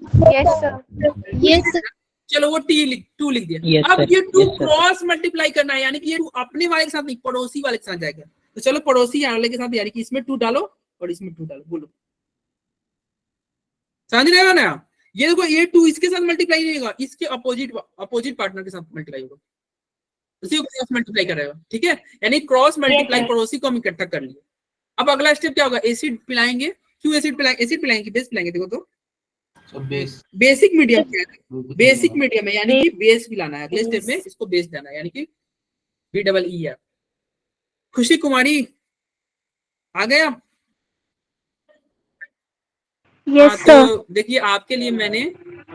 यस सर। यस चलो वो टू लिख दिया। Yes, अब sir. ये 2 Yes, sir. क्रॉस मल्टीप्लाई करना है, यानी कि ये 2 अपने वाले के साथ नहीं, पड़ोसी वाले के साथ जाएगा। तो चलो पड़ोसी वाले के साथ, यानी कि इसमें 2 डालो और इसमें 2 डालो, बोलो समझ रहे हो ना आप? ये देखो ये 2 इसके साथ मल्टीप्लाई नहीं होगा, इसके अपोजिट पार्टनर के साथ मल्टीप्लाई होगा, उसी को क्रॉस मल्टीप्लाई करेगा, ठीक है? यानी क्रॉस मल्टीप्लाई पड़ोसी को हम इकट्ठा कर लिए। अब अगला स्टेप क्या होगा? एसिड पिलाएंगे। क्यों एसिड पिलाएंगे कि बेस पिलाएंगे? देखो तो So base. बेसिक मीडियम क्या है? बेसिक मीडियम है, यानी कि बेस पिलाना है। अगले स्टेप में इसको बेस देना है, यानी कि BEE है। खुशी कुमारी आ गए आप? Yes sir. तो देखिए आपके लिए मैंने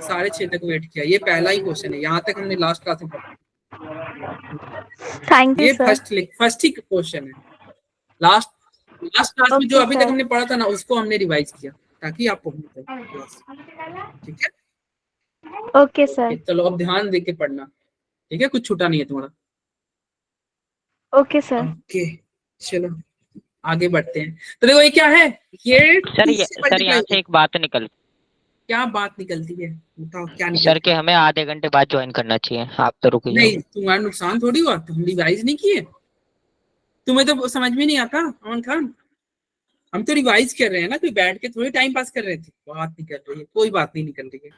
6:30 तक वेट किया। ये पहला ही क्वेश्चन है, यहाँ तक हमने लास्ट क्लास में पढ़ा। थैंक ये you sir. First he question है। लास्ट क्लास में जो Okay, अभी sir. तक हमने पढ़ा था ना, उसको हमने रिवाइज किया ताकि आप पढ़ पाए। ठीक है, ओके सर। चलो अब ध्यान दे के पढ़ना, ठीक है? कुछ छूटा नहीं है तुम्हारा। Okay sir. ओके चलो आगे बढ़ते हैं। तो देखो ये क्या है? ये सर यहाँ से एक बात निकल, क्या बात निकलती है? बताओ क्या सर निकलती के हमें आधे घंटे बाद ज्वाइन करना चाहिए, आप तो रुक है? जाओ। नहीं, तुम्हारा नुकसान थोड़ी हुआ, तुम रिवाइज नहीं किए, तुम्हें तो समझ में नहीं आता अमन खान। हम तो रिवाइज कर रहे हैं ना, कोई बैठ के थोड़ी टाइम पास कर रहे थे। बात नहीं कर रही है, कोई बात नहीं निकल रही है,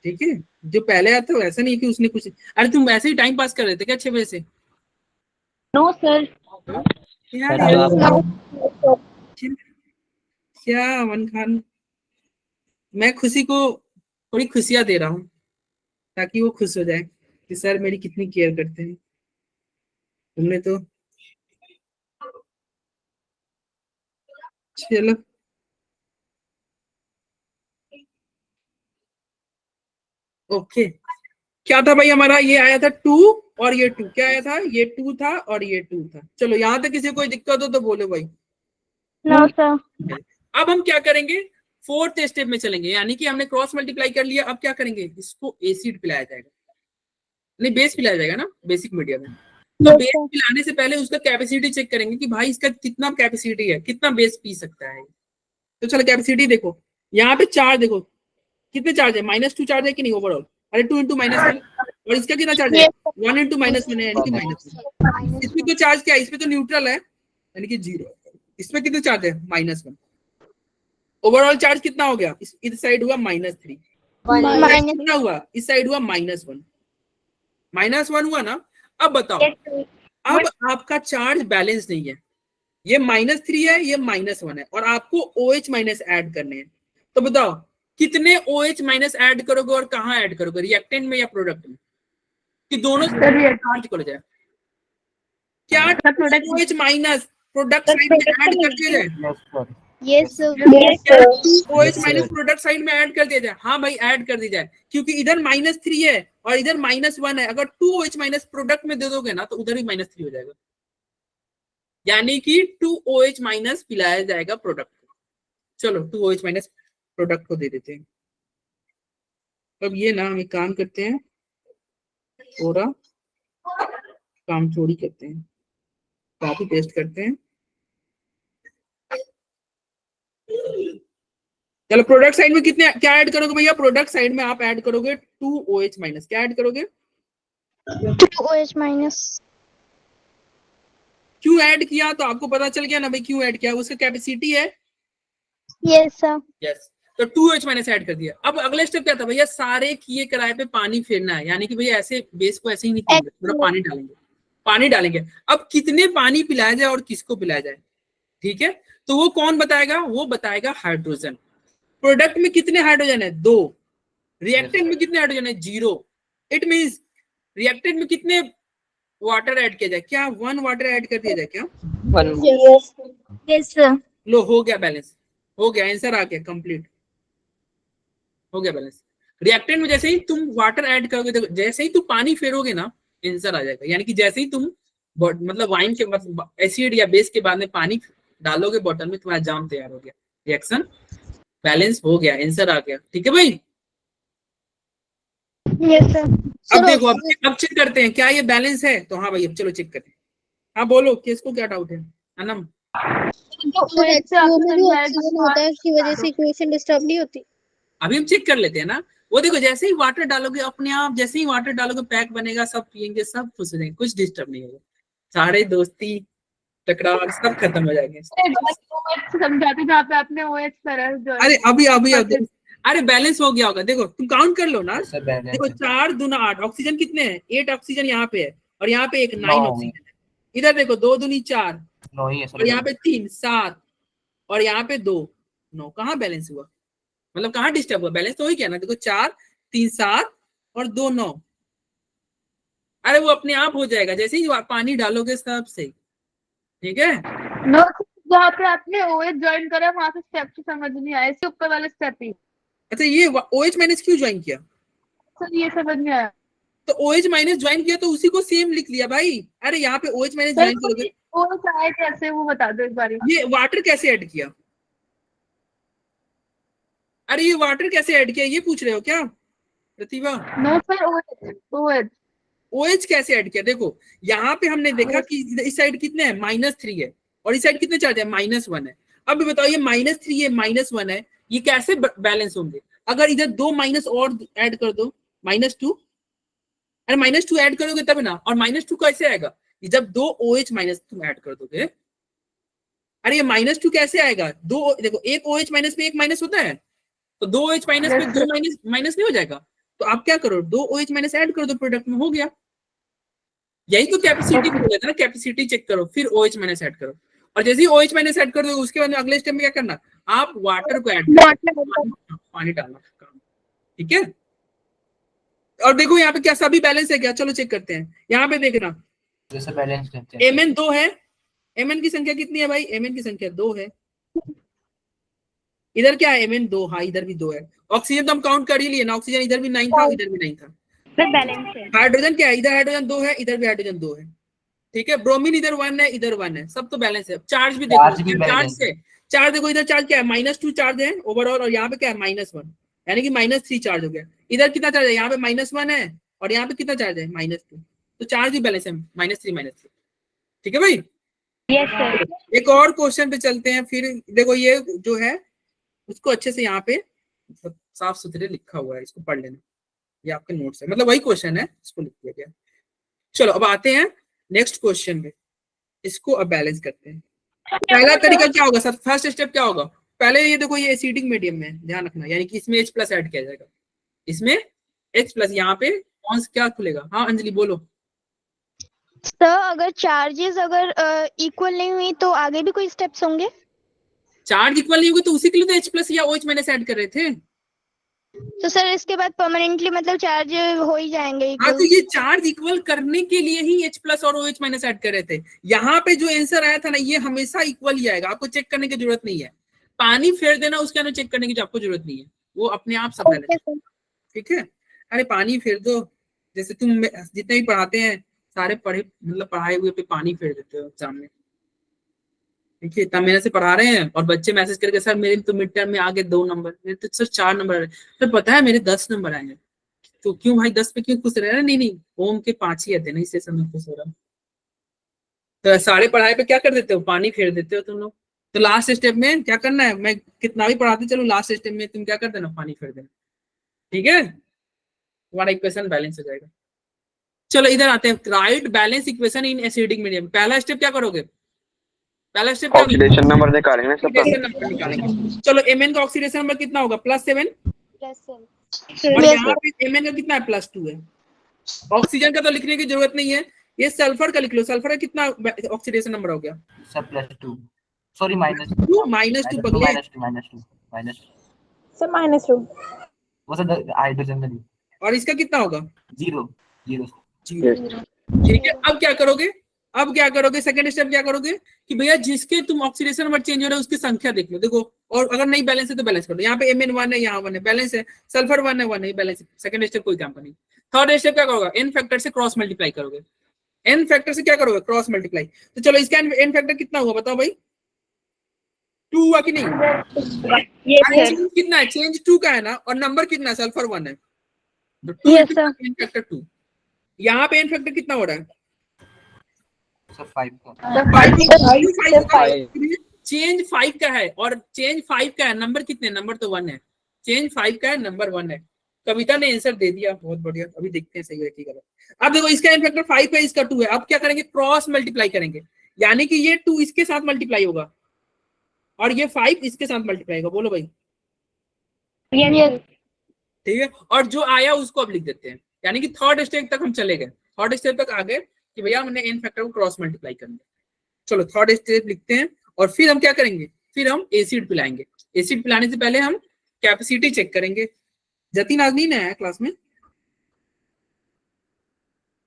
ठीक है? जो पहले आता है ऐसा नहीं कि उसने कुछ, अरे तुम ऐसे ही टाइम पास कर रहे थे क्या 6 बजे से? No sir. यार सर, क्या अमन खान, मैं खुशी को थोड़ी खुशियां दे रहा हूँ ताकि वो खुश हो जाए कि सर मेरी कितनी केयर करते हैं। तुमने तो चलो ओके। क्या था भाई हमारा? ये आया था 2 और ये 2, क्या आया था? ये 2 था और ये 2 था। चलो यहाँ तक किसी को कोई दिक्कत हो तो बोलो भाई। No sir. अब हम क्या करेंगे? 4th स्टेप में चलेंगे, यानी कि हमने क्रॉस मल्टीप्लाई कर लिया। अब क्या करेंगे? इसको एसिड पिलाया जाएगा, नहीं बेस पिलाया जाएगा ना, बेसिक मीडियम में। तो बेस पिलाने से पहले उसका कैपेसिटी चेक करेंगे कि भाई इसका कितना कैपेसिटी है, कितना बेस पी सकता है। तो चलो कैपेसिटी देखो, यहाँ पे चार्ज देखो कितने चार्ज है? -2 चार्ज है कि नहीं ओवरऑल? अरे 2 × -1, और इसका कितना चार्ज है? 1 × -1 है, यानी कि -1। इसमें तो चार्ज क्या है? इसमें तो न्यूट्रल है, यानी कि 0। इसमें कितना चार्ज है? -1। ओवरऑल चार्ज कितना हो गया? इस साइड हुआ -3, कितना हुआ? इस साइड हुआ -1, -1 हुआ ना। अब बताओ, अब आपका चार्ज बैलेंस नहीं है, ये -3 है, ये -1 है, और आपको OH- ऐड करने हैं। तो बताओ कितने OH- ऐड करोगे और कहाँ ऐड करोगे? रिएक्टेंट में या प्रोडक्ट में? कि दोनों चार्ज कर जाए। क्या OH- प्रोडक्ट साइड में ऐड कर दिया जाए? Yes, sir. Yes sir. OH- product side में ऐड कर दिया जाए? हाँ भाई ऐड कर दी जाए, क्योंकि इधर -3 है और इधर -1 है। अगर 2 OH- प्रोडक्ट में दे दोगे ना, तो उधर भी -3 हो जाएगा, यानी कि 2 OH- पिलाया जाएगा प्रोडक्ट को। चलो 2 OH- प्रोडक्ट को दे देते हैं। अब ये ना हम एक काम करते हैं, थोड़ा काम चोरी करते हैं, कॉपी पेस्ट करते हैं। चलो प्रोडक्ट साइड में कितने क्या ऐड करोगे भैया? प्रोडक्ट साइड में आप ऐड करोगे 2 OH-, क्या ऐड करोगे? 2 OH-। क्यों ऐड किया? तो आपको पता चल गया ना भाई क्यों ऐड किया, उसका कैपेसिटी है। Yes sir. यस, तो 2 OH- ऐड कर दिया। अब अगले स्टेप क्या था भैया? सारे किए कराए पे पानी फेरना है, यानी कि भैया ऐसे बेस को ऐसे ही नहीं फेरेंगे, थोड़ा पानी डालेंगे। अब कितने पानी पिलाया जाए और किसको पिलाया जाए, ठीक है? तो वो कौन बताएगा? वो बताएगा हाइड्रोजन। प्रोडक्ट में कितने हाइड्रोजन है? 2। रिएक्टेंट में कितने हाइड्रोजन है? 0। इट मींस रिएक्टेंट में कितने वाटर ऐड किया जाए? क्या 1 वाटर ऐड कर दिया जाए क्या? Yes sir. लो हो गया बैलेंस, हो गया, आंसर आ गया, कंप्लीट हो गया बैलेंस। रिएक्टेंट में जैसे ही तुम वाटर ऐड करोगे, देखो जैसे ही तुम पानी फेरोगे ना, आंसर आ जाएगा। यानी कि जैसे ही तुम मतलब वाइन के मतलब एसिड या बेस के बाद में पानी डालोगे बॉटल में, तुम्हारा जाम तैयार हो गया, रिएक्शन बैलेंस हो गया, आंसर आ गया। ठीक है भाई? Yes sir. अब देखो, अब चेक करते हैं क्या ये बैलेंस है। तो हाँ भाई अब चलो चेक करते हैं। हाँ बोलो, किसको क्या डाउट है? अनम सर एक्चुअली में भी ऑक्सीजन होता है, उसकी वजह से इक्वेशन डिस्टर्ब नहीं होती। अभी हम चेक कर लेते हैं ना। वो देखो जैसे ही वाटर डालोगे अपने आप, जैसे ही वाटर डालोगे पैक बनेगा, सब पियेंगे, सब खुश हो जाएंगे, कुछ डिस्टर्ब नहीं होगा, सारे दोस्ती टकरार सब खत्म हो जाएंगे। समझाते जहाँ पे आपने OH करा अरे अभी अरे बैलेंस हो गया होगा, देखो तुम काउंट कर लो ना। देखो 4 दूना 8, ऑक्सीजन कितने हैं? 8 ऑक्सीजन यहाँ पे है, और यहाँ पे एक 9 ऑक्सीजन है। इधर देखो 2 दूनी 4, और यहाँ पे 3 7, और यहाँ पे 2 9। कहाँ बैलेंस हुआ? मतलब कहाँ डिस्टर्ब हुआ? बैलेंस तो वही क्या ना, देखो 4 3 7 और 2 9। अरे वो अपने आप हो जाएगा जैसे ही पानी डालोगे सब सही, ठीक है। नो, जहाँ पे आपने OH ज्वाइन करा वहां से स्टेप समझ नहीं आया, इसके ऊपर वाला स्टेप ही। अच्छा ये OH माइनस क्यों ज्वाइन किया? सर ये समझ नहीं आया। तो OH माइनस ज्वाइन किया तो उसी को सेम लिख लिया भाई। अरे यहाँ पे OH माइनस ज्वाइन करोगे, OH आया कैसे वो बता दो एक बार। ये वाटर कैसे ऐड किया? अरे ये वाटर कैसे ऐड किया ये पूछ रहे हो क्या प्रतिभा? नो सर, OH OH कैसे ऐड किया? देखो यहाँ पे हमने देखा कि इस साइड कितने हैं? -3 है, और इस साइड कितने चार्ज है? -1 है। अब बताओ ये -3 है -1 है, ये कैसे बैलेंस होंगे? अगर इधर 2 माइनस और ऐड कर दो, -2। अरे -2 ऐड करोगे तब ना, और -2 कैसे आएगा? जब 2 OH माइनस तुम ऐड कर दोगे। अरे ये -2 कैसे आएगा? दो देखो, एक OH माइनस पे एक माइनस होता है, तो 2 OH माइनस पे 2 माइनस नहीं हो जाएगा? तो आप क्या करो, 2 OH माइनस ऐड कर दो प्रोडक्ट में, हो गया। यही तो कैपेसिटी बोला था ना, कैपेसिटी चेक करो फिर OH माइनस ऐड करो, और जैसे ही OH माइनस ऐड कर दो उसके बाद अगले स्टेप में क्या करना, आप वाटर को ऐड करो, पानी डालना, ठीक है। और देखो यहाँ पे क्या सभी बैलेंस है क्या? चलो चेक करते हैं। यहाँ पे देखना जैसे बैलेंस करते हैं। Mn 2 है, Mn की संख्या कितनी है भाई? Mn की संख्या 2 है। इधर क्या है? Mn 2, हाँ इधर भी 2 है। ऑक्सीजन तो हम काउंट कर ही लिए ना, ऑक्सीजन इधर भी 9 था, इधर भी 9 था। बैलेंस है। हाइड्रोजन क्या है? इधर हाइड्रोजन 2 है, इधर भी हाइड्रोजन 2 है, ठीक है। ब्रोमीन इधर 1 है, इधर 1 है, सब तो बैलेंस है। चार्ज भी देखो, चार्ज से चार्ज देखो, इधर चार्ज क्या है? -2 चार्ज है ओवरऑल, और यहाँ पे क्या है? -1, यानी कि -3 चार्ज हो गया। इधर कितना चार्ज है? यहाँ पे -1 है, और यहाँ पे कितना चार्ज है? -2। तो चार्ज भी बैलेंस है, -3 ठीक है भाई। Yes sir. एक और क्वेश्चन पे चलते हैं फिर। देखो ये जो है उसको अच्छे से यहाँ पे साफ सुथरे लिखा हुआ है, इसको पढ़ लेना, ये आपके नोट्स है, मतलब वही क्वेश्चन है, इसको लिख दिया गया। चलो अब आते हैं नेक्स्ट क्वेश्चन पे, इसको अब बैलेंस करते हैं। पहला तरीका क्या होगा सर? फर्स्ट स्टेप क्या होगा? पहले ये देखो, ये एसिडिक मीडियम में ध्यान रखना, यानी कि इसमें H+ ऐड किया जाएगा, इसमें H+, यहाँ पे कौन क्या खुलेगा? हाँ अंजलि बोलो। सर अगर चार्जेस अगर इक्वल नहीं हुई तो आगे भी कोई स्टेप्स होंगे? चार्ज इक्वल नहीं होगी तो उसी के लिए तो H+ या OH माइनस ऐड कर रहे थे। तो सर इसके बाद परमानेंटली मतलब चार्ज हो ही जाएंगे हाँ, equal? तो ये चार्ज इक्वल करने के लिए ही H+ और OH माइनस ऐड कर रहे थे। यहाँ पे जो आंसर आया था ना, ये हमेशा इक्वल ही आएगा, आपको चेक करने की जरूरत नहीं है। पानी फेर देना, उसके अंदर चेक करने की आपको जरूरत नहीं है, वो अपने आप सब बैलेंस, Okay, sir. ठीक है। अरे पानी फेर दो, जैसे तुम जितने भी पढ़ाते हैं सारे पढ़े, मतलब पढ़ाए हुए पे पानी फेर देते हो एग्जाम में, देखिए इतना मेहनत से पढ़ा रहे हैं, और बच्चे मैसेज करके सर मेरे तो मिड टर्म में आ गए 2 नंबर, मेरे तो सर 4 नंबर आ रहे, सर पता है मेरे 10 नंबर आएंगे। तो क्यों भाई 10 पे क्यों खुश रह रहे हैं? नहीं होम के 5 ही आते, नहीं से समय खुश हो रहा हूं। तो सारे पढ़ाई पे क्या कर देते हो? पानी फेर देते हो तुम लोग। तो लास्ट स्टेप में क्या करना है? मैं कितना भी पढ़ाते चलो, लास्ट स्टेप में तुम क्या कर देना? पानी फेर देना, ठीक है, तुम्हारा इक्वेशन बैलेंस हो जाएगा। चलो इधर आते हैं, right balance equation in acidic medium. पहला स्टेप क्या करोगे? पहला स्टेप क्या ऑक्सीडेशन नंबर निकालेंगे सब। ऑक्सीडेशन नंबर निकालेंगे। चलो Mn का ऑक्सीडेशन नंबर कितना होगा? +7, और Yes, यहाँ पे Mn का कितना है? +2 है। ऑक्सीजन का तो लिखने की जरूरत नहीं है, ये सल्फर का लिख लो। सल्फर का कितना ऑक्सीडेशन नंबर हो गया? सब +2, सॉरी -2 -2 पगले। -2 सर -2 वो सब हाइड्रोजन में और इसका कितना होगा? 0 ठीक है। अब क्या करोगे? सेकंड स्टेप क्या करोगे कि भैया जिसके तुम ऑक्सीडेशन नंबर चेंज हो रहा है उसकी संख्या देख लो। देखो, और अगर नहीं बैलेंस है तो बैलेंस कर दो। यहाँ पे Mn 1 है, यहाँ 1 है, बैलेंस है। सल्फर 1 है, 1 है, बैलेंस है। सेकंड स्टेप कोई काम का नहीं। थर्ड स्टेप क्या करोगे? n फैक्टर से क्रॉस मल्टीप्लाई करोगे। n फैक्टर से क्या करोगे? Cross multiply. तो चलो इसका n फैक्टर कितना हुआ बताओ भाई? 2 हुआ कि नहीं? चेंज कितना है? चेंज 2 का है ना, और नंबर कितना है? सल्फर 1 है, तो 2 Yes, sir. n factor 2। यहाँ पे n फैक्टर कितना हो रहा है? सब 5 का। चेंज 5 का है, और चेंज 5 का है, नंबर कितने? नंबर तो 1 है, चेंज 5 का है, नंबर 1 है। कविता ने आंसर दे दिया, बहुत बढ़िया। अभी देखते हैं सही है कि गलत। अब देखो इसका n फैक्टर 5 है, इसका 2 है। अब क्या करेंगे, क्रॉस मल्टीप्लाई करेंगे, यानी कि ये 2 इसके साथ मल्टीप्लाई होगा और ये 5 इसके साथ मल्टीप्लाई होगा। बोलो भाई, Yes. ठीक है। और जो आया उसको अब लिख देते हैं, यानी कि थर्ड स्टेप तक हम चले गए। थर्ड स्टेप तक आ गए कि भैया हमने n फैक्टर को क्रॉस मल्टीप्लाई करना है। चलो थर्ड स्टेप लिखते हैं और फिर हम क्या करेंगे, फिर हम एसिड पिलाएंगे। एसिड पिलाने से पहले हम कैपेसिटी चेक करेंगे। जतिन आज नहीं है क्लास में?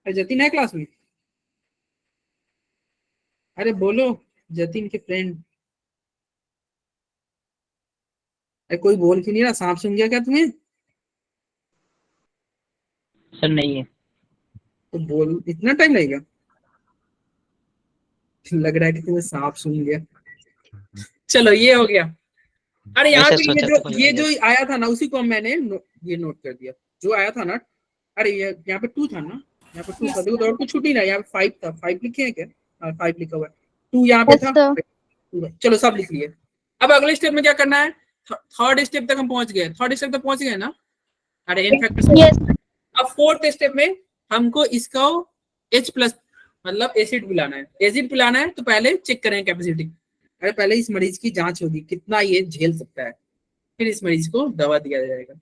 अरे जतिन है क्लास में? अरे बोलो जतिन के फ्रेंड। अरे कोई बोल क्यों नहीं रहा? सांप सुन गया क्या तुम्हें? सर नहीं है। तो बोल, इतना टाइम लगेगा? लग रहा है कि तुम्हें सांप सुन गया। चलो ये हो गया। अरे यार ऐसे ये सोचा जो तो कोई ये और जो आया था ना उसी को मैंने ये नोट कर दिया, जो आया था ना। अरे ये यहाँ पे 2 था ना, यहाँ पे 2 था। देखो और कुछ छूटी ना, यहाँ पे 5 था। 5 लिखे हैं क्या? हाँ 5 लिखा हुआ है। 2 यहाँ पे Yes, था। sir. 2 चलो सब लिख लिए। अब अगले स्टेप में क्या करना है, थर्ड स्टेप तक हम पहुंच गए। थर्ड स्टेप तक पहुंच गए ना? अरे इनफैक्ट Yes. अब फोर्थ स्टेप में हमको इसका H प्लस मतलब एसिड पिलाना है। एसिड पिलाना है तो पहले चेक करें कैपेसिटी। अरे पहले इस मरीज की जांच होगी कितना ये झेल सकता है, फिर इस मरीज को दवा दिया जाएगा।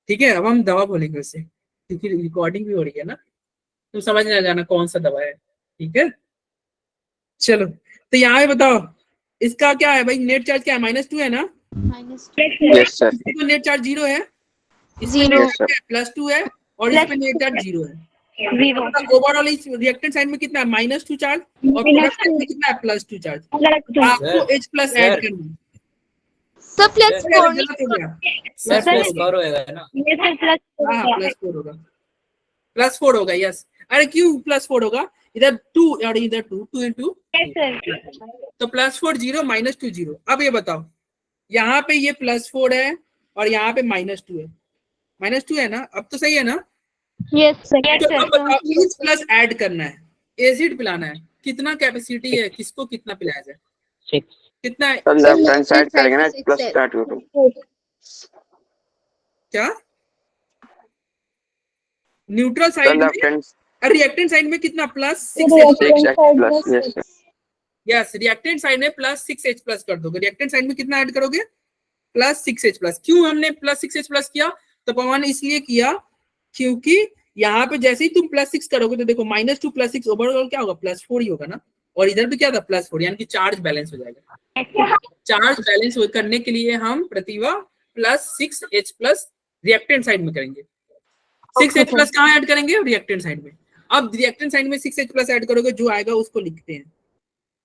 ठीक है, अब हम दवा बोलेंगे उससे, क्योंकि रिकॉर्डिंग भी हो रही है ना, तो समझ ना जाना कौन सा दवा है। ठीक है, चलो तो यहाँ पे बताओ इसका क्या है भाई, नेट चार्ज क्या है? -2 है ना? Yes sir. इसमें नेट चार्ज 0 है, Zero. +2 है और इसमें नेट चार्ज 0 है। Zero. ओवरऑल इस रिएक्टेंट साइड में कितना है? -2 चार्ज और प्रोडक्ट साइड में कितना है? +2 चार्ज। आपको H प्लस ऐड करना है। So plus अरे 4. गलत हो गया, सर +4 प्लस होगा। 4 होएगा ना? Yes, sir, plus four. हाँ +4 होगा, +4 होगा। यस, अरे क्यों +4 होगा? इधर 2 और इधर 2, 2 into Yes, sir. तो +4 0 -2 0। अब ये बताओ यहाँ पे ये +4 है और यहाँ पे -2 है। -2 है ना? अब तो सही है ना? Yes, sir. Yes, तो sir. अब बताओ H प्लस ऐड करना है, एसिड पिलाना है। कितना कैपेसिटी है, किसको कितना पिलाया जाए? 6। कितना है? सर लेफ्ट हैंड साइड करेंगे ना, प्लस स्टार्ट हो तो क्या न्यूट्रल सर साइड लेफ्ट में, हैंड रिएक्टेंट साइड में कितना? +6 6 plus. Yes sir. Yes, reactant side में +6 H प्लस कर दोगे। रिएक्टेंट साइड में कितना ऐड करोगे? +6 H प्लस। क्यों हमने +6 H प्लस किया? तो पवन इसलिए किया क्योंकि यहाँ पे जैसे ही तुम +6 करोगे तो देखो -2 + 6 ओवरऑल क्या होगा? +4 ही होगा ना। और इधर भी क्या था? +4, यानी कि चार्ज बैलेंस हो जाएगा। चार्ज बैलेंस करने के लिए हम प्रतिभा +6 H प्लस रिएक्टेंट साइड में करेंगे। 6 H प्लस कहाँ ऐड करेंगे? रिएक्टेंट साइड में। अब रिएक्टेंट साइड में 6 H प्लस ऐड करोगे, जो आएगा उसको लिखते हैं,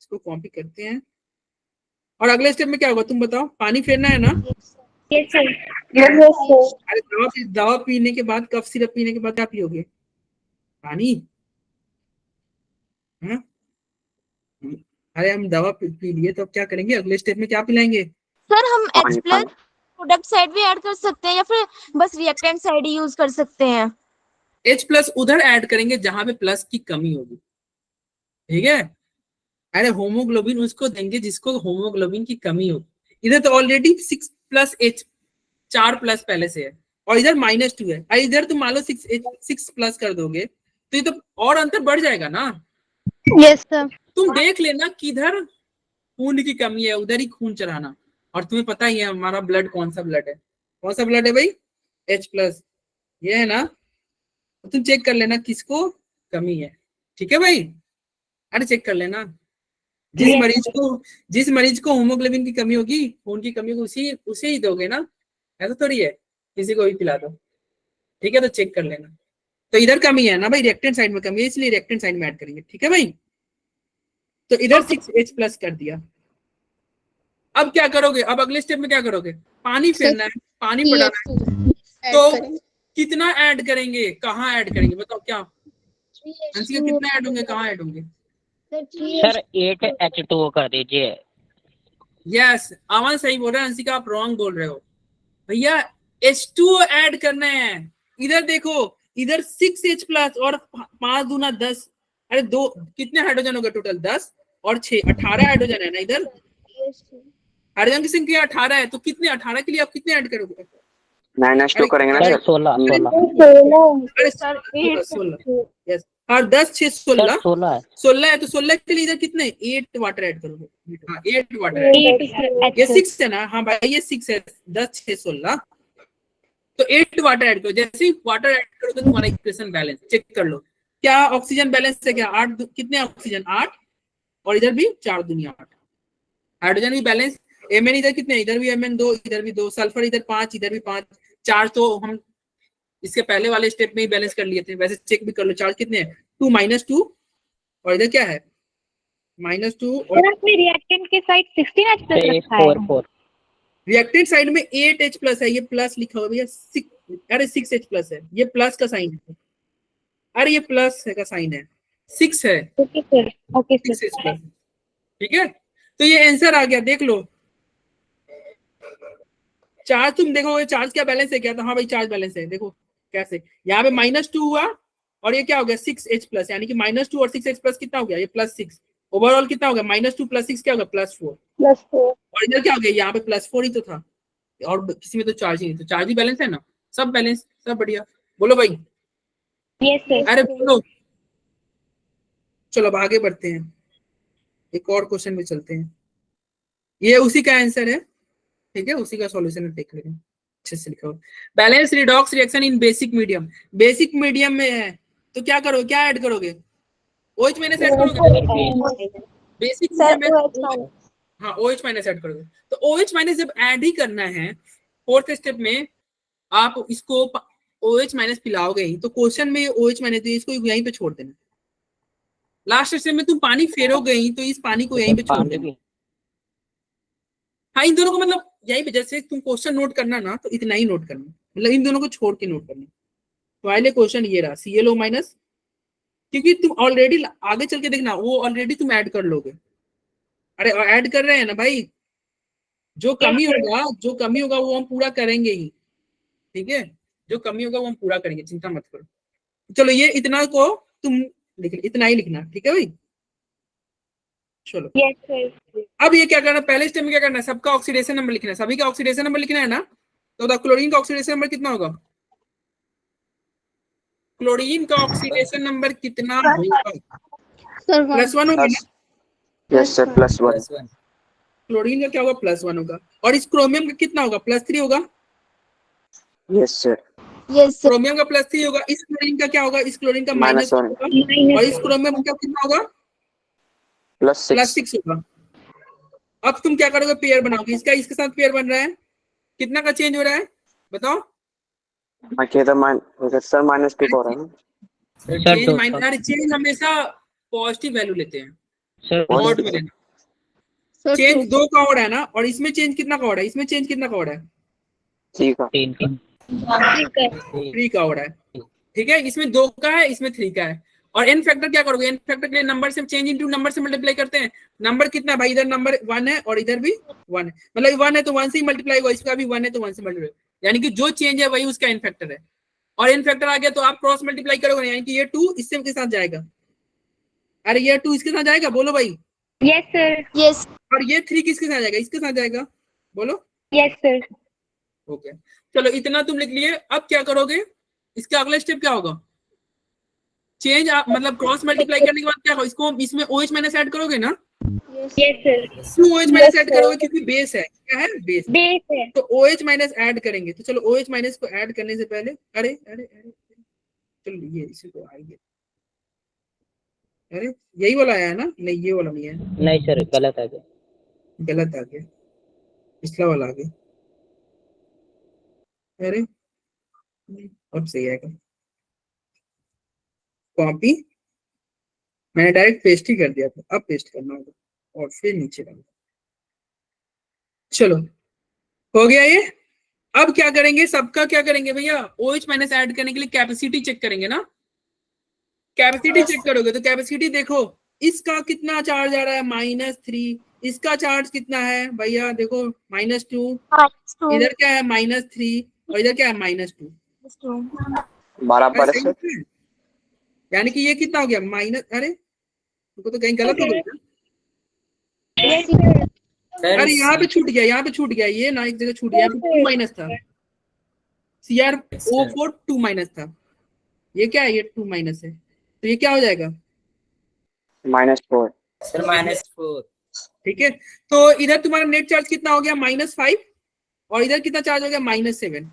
इसको कॉपी करते हैं। और अगले स्टेप में क्या होगा तुम बताओ? पानी फेरना है ना? Yes, sir. Yes, sir. अरे दवा पीने के बाद, कफ सिरप पीने के बाद क्या पियोगे? पानी। हाँ? अरे हम दवा पी लिए तो अब क्या करेंगे? अगले स्टेप में क्या पिलाएंगे? सर हम H प्लस प्रोडक्ट साइड भी ऐड कर सकते हैं या फिर बस रिएक्टेंट साइड ही यूज कर सकते हैं? H प्लस उधर ऐड करेंगे जहां पे प्लस की कमी होगी। ठीक है, अरे होमोग्लोबिन उसको देंगे जिसको होमोग्लोबिन की कमी होगी। इधर तो ऑलरेडी 6 + H 4 प्लस पहले से है और इधर -2 है। अरे इधर तुम मान लो 6 प्लस कर दोगे तो ये तो और अंतर बढ़ जाएगा ना। Yes, sir. तुम देख लेना किधर खून की कमी है, उधर ही खून चढ़ाना। और तुम्हें पता ही है हमारा ब्लड कौन सा ब्लड है? कौन सा ब्लड है भाई? H प्लस, ये है ना। तो तुम चेक कर लेना किसको कमी है। ठीक है भाई, अरे चेक कर लेना। जिस मरीज को होमोग्लोबिन की कमी होगी, खून की कमी होगी, उसे ही दोगे ना। ऐसा थोड़ी है किसी को भी पिला दो। ठीक है, तो चेक कर लेना। तो इधर कमी है ना भाई, रिएक्टेंट साइड में कमी है, इसलिए रिएक्टेंट साइड में ऐड करेंगे। ठीक है भाई, तो इधर 6 H प्लस कर दिया। अब क्या करोगे? अब अगले स्टेप में क्या करोगे? पानी फेरना है, पानी बढ़ाना है। तो कितना ऐड करेंगे, कहाँ ऐड करेंगे बताओ? क्या अंशिका कितना ऐड होंगे, कहाँ ऐड होंगे? सर 8 H2O कर दीजिए। यस, अमन सही बोल रहे हैं, अंशिका आप रॉन्ग बोल रहे हो भैया। H2O ऐड करना है। इधर देखो, इधर 6 H प्लस और 5 दूना 10। अरे दो कितने हाइड्रोजन हो गए टोटल? 10 और 6 18 हाइड्रोजन है ना इधर। हाइड्रोजन की संख्या 18 है, तो कितने 18 के लिए आप कितने ऐड करोगे? -2 करेंगे ना सर सर? 16 अरे सर 16 यस, और 10 6 सर 16 16 है 16 है, तो 16 के लिए इधर कितने 8 वाटर ऐड करोगे? हाँ 8 वाटर ऐड, ये 6 है ना? हाँ भाई ये 6 है, 10 6 16, तो 8 वाटर ऐड करो। जैसे ही वाटर ऐड करो तो तुम्हारा इक्वेशन बैलेंस चेक कर लो। क्या ऑक्सीजन बैलेंस है? क्या 8 कितने ऑक्सीजन 8, और इधर भी 4 दुनिया 8। हाइड्रोजन भी बैलेंस, Mn इधर कितने, इधर भी Mn 2, इधर भी 2, सल्फर इधर 5, इधर भी 5, चार्ज तो हम इसके पहले वाले स्टेप में ही बैलेंस कर लिए थे, वैसे चेक भी कर लो चार्ज कितने हैं, 2 -2, और इधर क्या है -2, और आपने रिएक्टेंट के साइड 16H प्लस सर रखा है 4 रिएक्टेंट साइड में 8H प्लस है, ये प्लस लिखा हुआ भैया, 6 अरे 6H प्लस है, ये प्लस का साइन है, अरे ये प्लस है का साइन है, 6 है, ओके सर 6H प्लस, ठीक है। तो ये आंसर आ गया, देख लो चार्ज, तुम देखो चार्ज क्या बैलेंस है क्या, तो हाँ भाई चार्ज बैलेंस है, देखो कैसे यहाँ पे -2 हुआ और ये क्या हो गया 6H प्लस, यानी कि -2 और 6H प्लस कितना हो गया, ये +6, ओवरऑल कितना हो गया -2 + 6 क्या हो गया +4, और इधर क्या हो गया यहाँ पे +4 ही तो था, और किसी में तो चार्ज ही नहीं, तो चार्ज ही बैलेंस है ना, सब बैलेंस, सब बढ़िया। बोलो भाई, यस सर अरे बोलो, चलो अब आगे बढ़ते हैं, एक और क्वेश्चन में चलते हैं, ये उसी का आंसर है, ठीक है, उसी का सॉल्यूशन देख लेंगे, अच्छे से लिखा हुआ, balance redox reaction in basic medium, basic medium में है तो क्या करोगे, क्या ऐड करोगे, OH माइनस ऐड करोगे, बेसिक मीडियम में हाँ OH माइनस ऐड करोगे, तो OH माइनस जब ऐड ही करना है फोर्थ स्टेप में, आप इसको OH माइनस पिलाओगे ही, तो क्वेश्चन में OH माइनस इसको यहीं पे छोड़ देना, लास्ट स्टेप में तुम पानी फेरोगे ही, तो इस पानी को यहीं पे छोड़ देना, हाँ इन दोनों को मतलब यहीं पे, जैसे तुम क्वेश्चन नोट करना ना तो इतना ही नोट करना, मतलब इन दोनों को छोड़ के नोट करना। तो पहले क्वेश्चन ये रहा ClO माइनस, क्योंकि तुम ऑलरेडी आगे चल के देखना वो ऑलरेडी तुम ऐड कर लोगे, अरे ऐड कर रहे हैं ना भाई, जो कमी होगा वो हम पूरा करेंगे ही, ठीक है, जो कमी होगा वो हम पूरा करेंगे, चिंता मत करो। चलो ये इतना को तुम लिख, इतना ही लिखना, ठीक है भाई। चलो यस सर अब ये क्या करना, पहले स्टेप में क्या करना है, सबका ऑक्सीडेशन नंबर लिखना है, सभी का ऑक्सीडेशन नंबर लिखना है ना, तो क्लोरीन का ऑक्सीडेशन नंबर कितना होगा, क्लोरीन का ऑक्सीडेशन नंबर कितना होगा, +1 होगा ना, यस सर +1। क्लोरीन का क्या होगा +1 होगा, और इस क्रोमियम का कितना होगा +3 होगा, यस सर क्रोमियम का +3 होगा, इस क्लोरीन का क्या होगा, इस क्लोरीन का -1 होगा, और इस क्रोमियम का कितना होगा +6 होगा। अब तुम क्या करोगे, पेयर बनाओगे, इसका इसके साथ पेयर बन रहा है, कितना का चेंज हो रहा है बताओ, सर -2 का हो रहा है ना चेंज माइनस, अरे चेंज हमेशा पॉजिटिव वैल्यू लेते हैं, सर मॉड में लेना, चेंज 2 का हो रहा है ना, और इसमें चेंज कितना का हो रहा है, इसमें चेंज कितना का हो रहा है, 3 का 3 3 का हो रहा है, ठीक है, इसमें 2 का है, इसमें 3 का है, और n फैक्टर क्या करोगे, n फैक्टर के लिए नंबर से चेंज इनटू नंबर से मल्टीप्लाई करते हैं, नंबर कितना भाई, इधर नंबर 1 है और इधर भी 1 है, मतलब 1 है तो 1 से ही मल्टीप्लाई होगा, इसका भी 1 है तो 1 से मल्टीप्लाई, यानी कि जो चेंज है वही उसका n फैक्टर है, और n फैक्टर आ गया तो आप क्रॉस मल्टीप्लाई करोगे, यानी कि ये 2 इससे के साथ जाएगा, अरे ये 2 इसके साथ जाएगा, बोलो भाई, यस सर और ये 3 किसके साथ जाएगा, इसके साथ जाएगा, बोलो, यस सर ओके। चलो इतना तुम लिख लिए, अब क्या करोगे, इसका अगला स्टेप क्या होगा, चेंज मतलब क्रॉस मल्टीप्लाई करने के बाद क्या होगा, इसको इसमें OH माइनस ऐड करोगे ना, यस सर क्यों OH माइनस ऐड करोगे, क्योंकि बेस है, क्या है बेस, बेस है तो OH माइनस ऐड करेंगे, तो चलो OH माइनस को ऐड करने से पहले, अरे अरे अरे चलो ये इसी को आएंगे, अरे यही वाला आया है ना, नहीं ये वाला नहीं है, नहीं सर गलत आ गया, गलत आ गया, पिछला वाला आ गया, अरे अब सही आएगा, कॉपी मैंने डायरेक्ट पेस्ट ही कर दिया था, अब पेस्ट करना होगा और फिर नीचे डालना, चलो हो गया ये। अब क्या करेंगे, सबका क्या करेंगे भैया, OH माइनस ऐड करने के लिए कैपेसिटी चेक करेंगे ना, कैपेसिटी चेक करोगे तो कैपेसिटी देखो, इसका कितना चार्ज आ रहा है -3, इसका चार्ज कितना है भैया देखो -2, इधर क्या है -3, और इधर क्या है -2, बराबर है ऐसे ही, यानी कि ये कितना हो गया माइनस, अरे तो कहीं गलत हो गया, अरे यहाँ पे छूट गया, यहाँ पे छूट गया, ये ना एक जगह छूट गया, यहाँ पे 2 माइनस था, CrO4 2 माइनस था, ये क्या है, ये 2 माइनस है, तो ये क्या हो जाएगा, -4। सर -4। ठीक है, तो इधर तुम्हारा नेट चार्ज कितना हो गया, -5, और इधर कितना चार्ज हो गया, -7।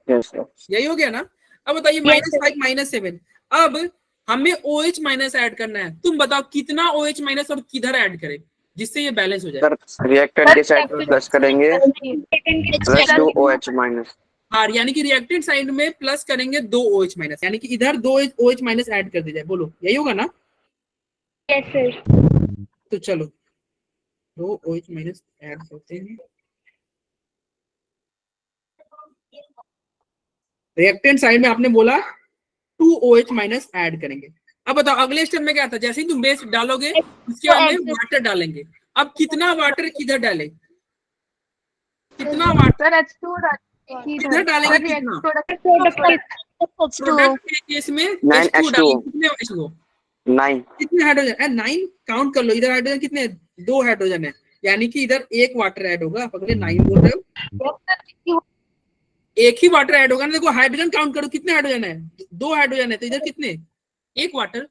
Yes sir. यही हो गया ना। अब बताइए -5 -7, अब हमें OH माइनस ऐड करना है, तुम बताओ कितना OH माइनस और किधर ऐड करें जिससे ये बैलेंस हो जाए। सर रिएक्टेंट के साइड पे प्लस करेंगे, +2 OH माइनस। हाँ, यानी कि रिएक्टेंट साइड में प्लस करेंगे 2 OH माइनस, यानी कि इधर 2 OH माइनस ऐड कर दिया जाए, बोलो यही होगा ना। Yes sir. तो चलो 2 OH माइनस ऐड करते हैं, रिएक्टेंट साइड में आपने बोला 2 OH माइनस ऐड करेंगे। अब बताओ अगले स्टेप में क्या था, जैसे ही तुम बेस डालोगे उसके बाद में वाटर डालेंगे। अब कितना वाटर किधर डालें, कितना वाटर सर H2 किधर डालेंगे, कितना प्रोडक्ट के केस में 9 H2 H2 डालेंगे, कितने H2, 9। कितने हाइड्रोजन है, 9 काउंट कर लो, इधर हाइड्रोजन कितने, 2 हाइड्रोजन है, यानी कि इधर 1 वाटर ऐड होगा, अगले 9 बोल रहे हो, एक ही वाटर ऐड होगा ना। देखो हाइड्रोजन काउंट करो, कितने हाइड्रोजन है, 2 हाइड्रोजन है, तो इधर कितने, 1 वाटर।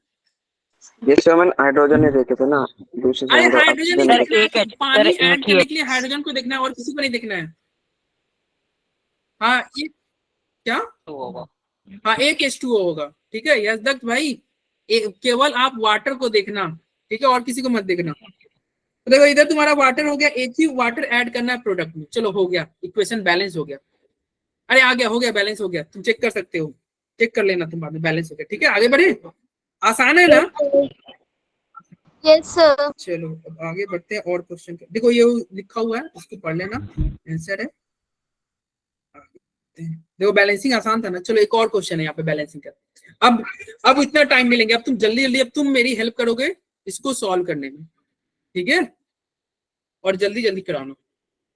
ये सर मैंने हाइड्रोजन ही देखे थे ना, दूसरे से अरे हम हाइड्रोजन ही ऑक्सीजन देखना है, एक है, पानी सर, ऐड एक ही करने है। के लिए हाइड्रोजन को देखना है और किसी को नहीं देखना है। हाँ ये क्या, तो होगा। हाँ एक H2O होगा, ठीक है यस दत्त भाई, केवल आप वाटर को देखना, ठीक है, और किसी को मत देखना। तो देखो इधर तुम्हारा वाटर हो गया, एक ही वाटर ऐड करना है प्रोडक्ट में, चलो हो गया, इक्वेशन बैलेंस हो गया। अरे आ गया, हो गया, बैलेंस हो गया, तुम चेक कर सकते हो, चेक कर लेना तुम बाद में, बैलेंस हो गया। ठीक है आगे बढ़े, आसान है ना। Yes sir. चलो अब आगे बढ़ते हैं और क्वेश्चन। देखो ये लिखा हुआ है, उसको पढ़ लेना, आंसर है। देखो बैलेंसिंग आसान था ना। चलो एक और क्वेश्चन है यहाँ पे बैलेंसिंग का। अब इतना टाइम मिलेंगे, अब तुम जल्दी जल्दी, अब तुम मेरी हेल्प करोगे इसको सॉल्व करने में, ठीक है, और जल्दी जल्दी कराना,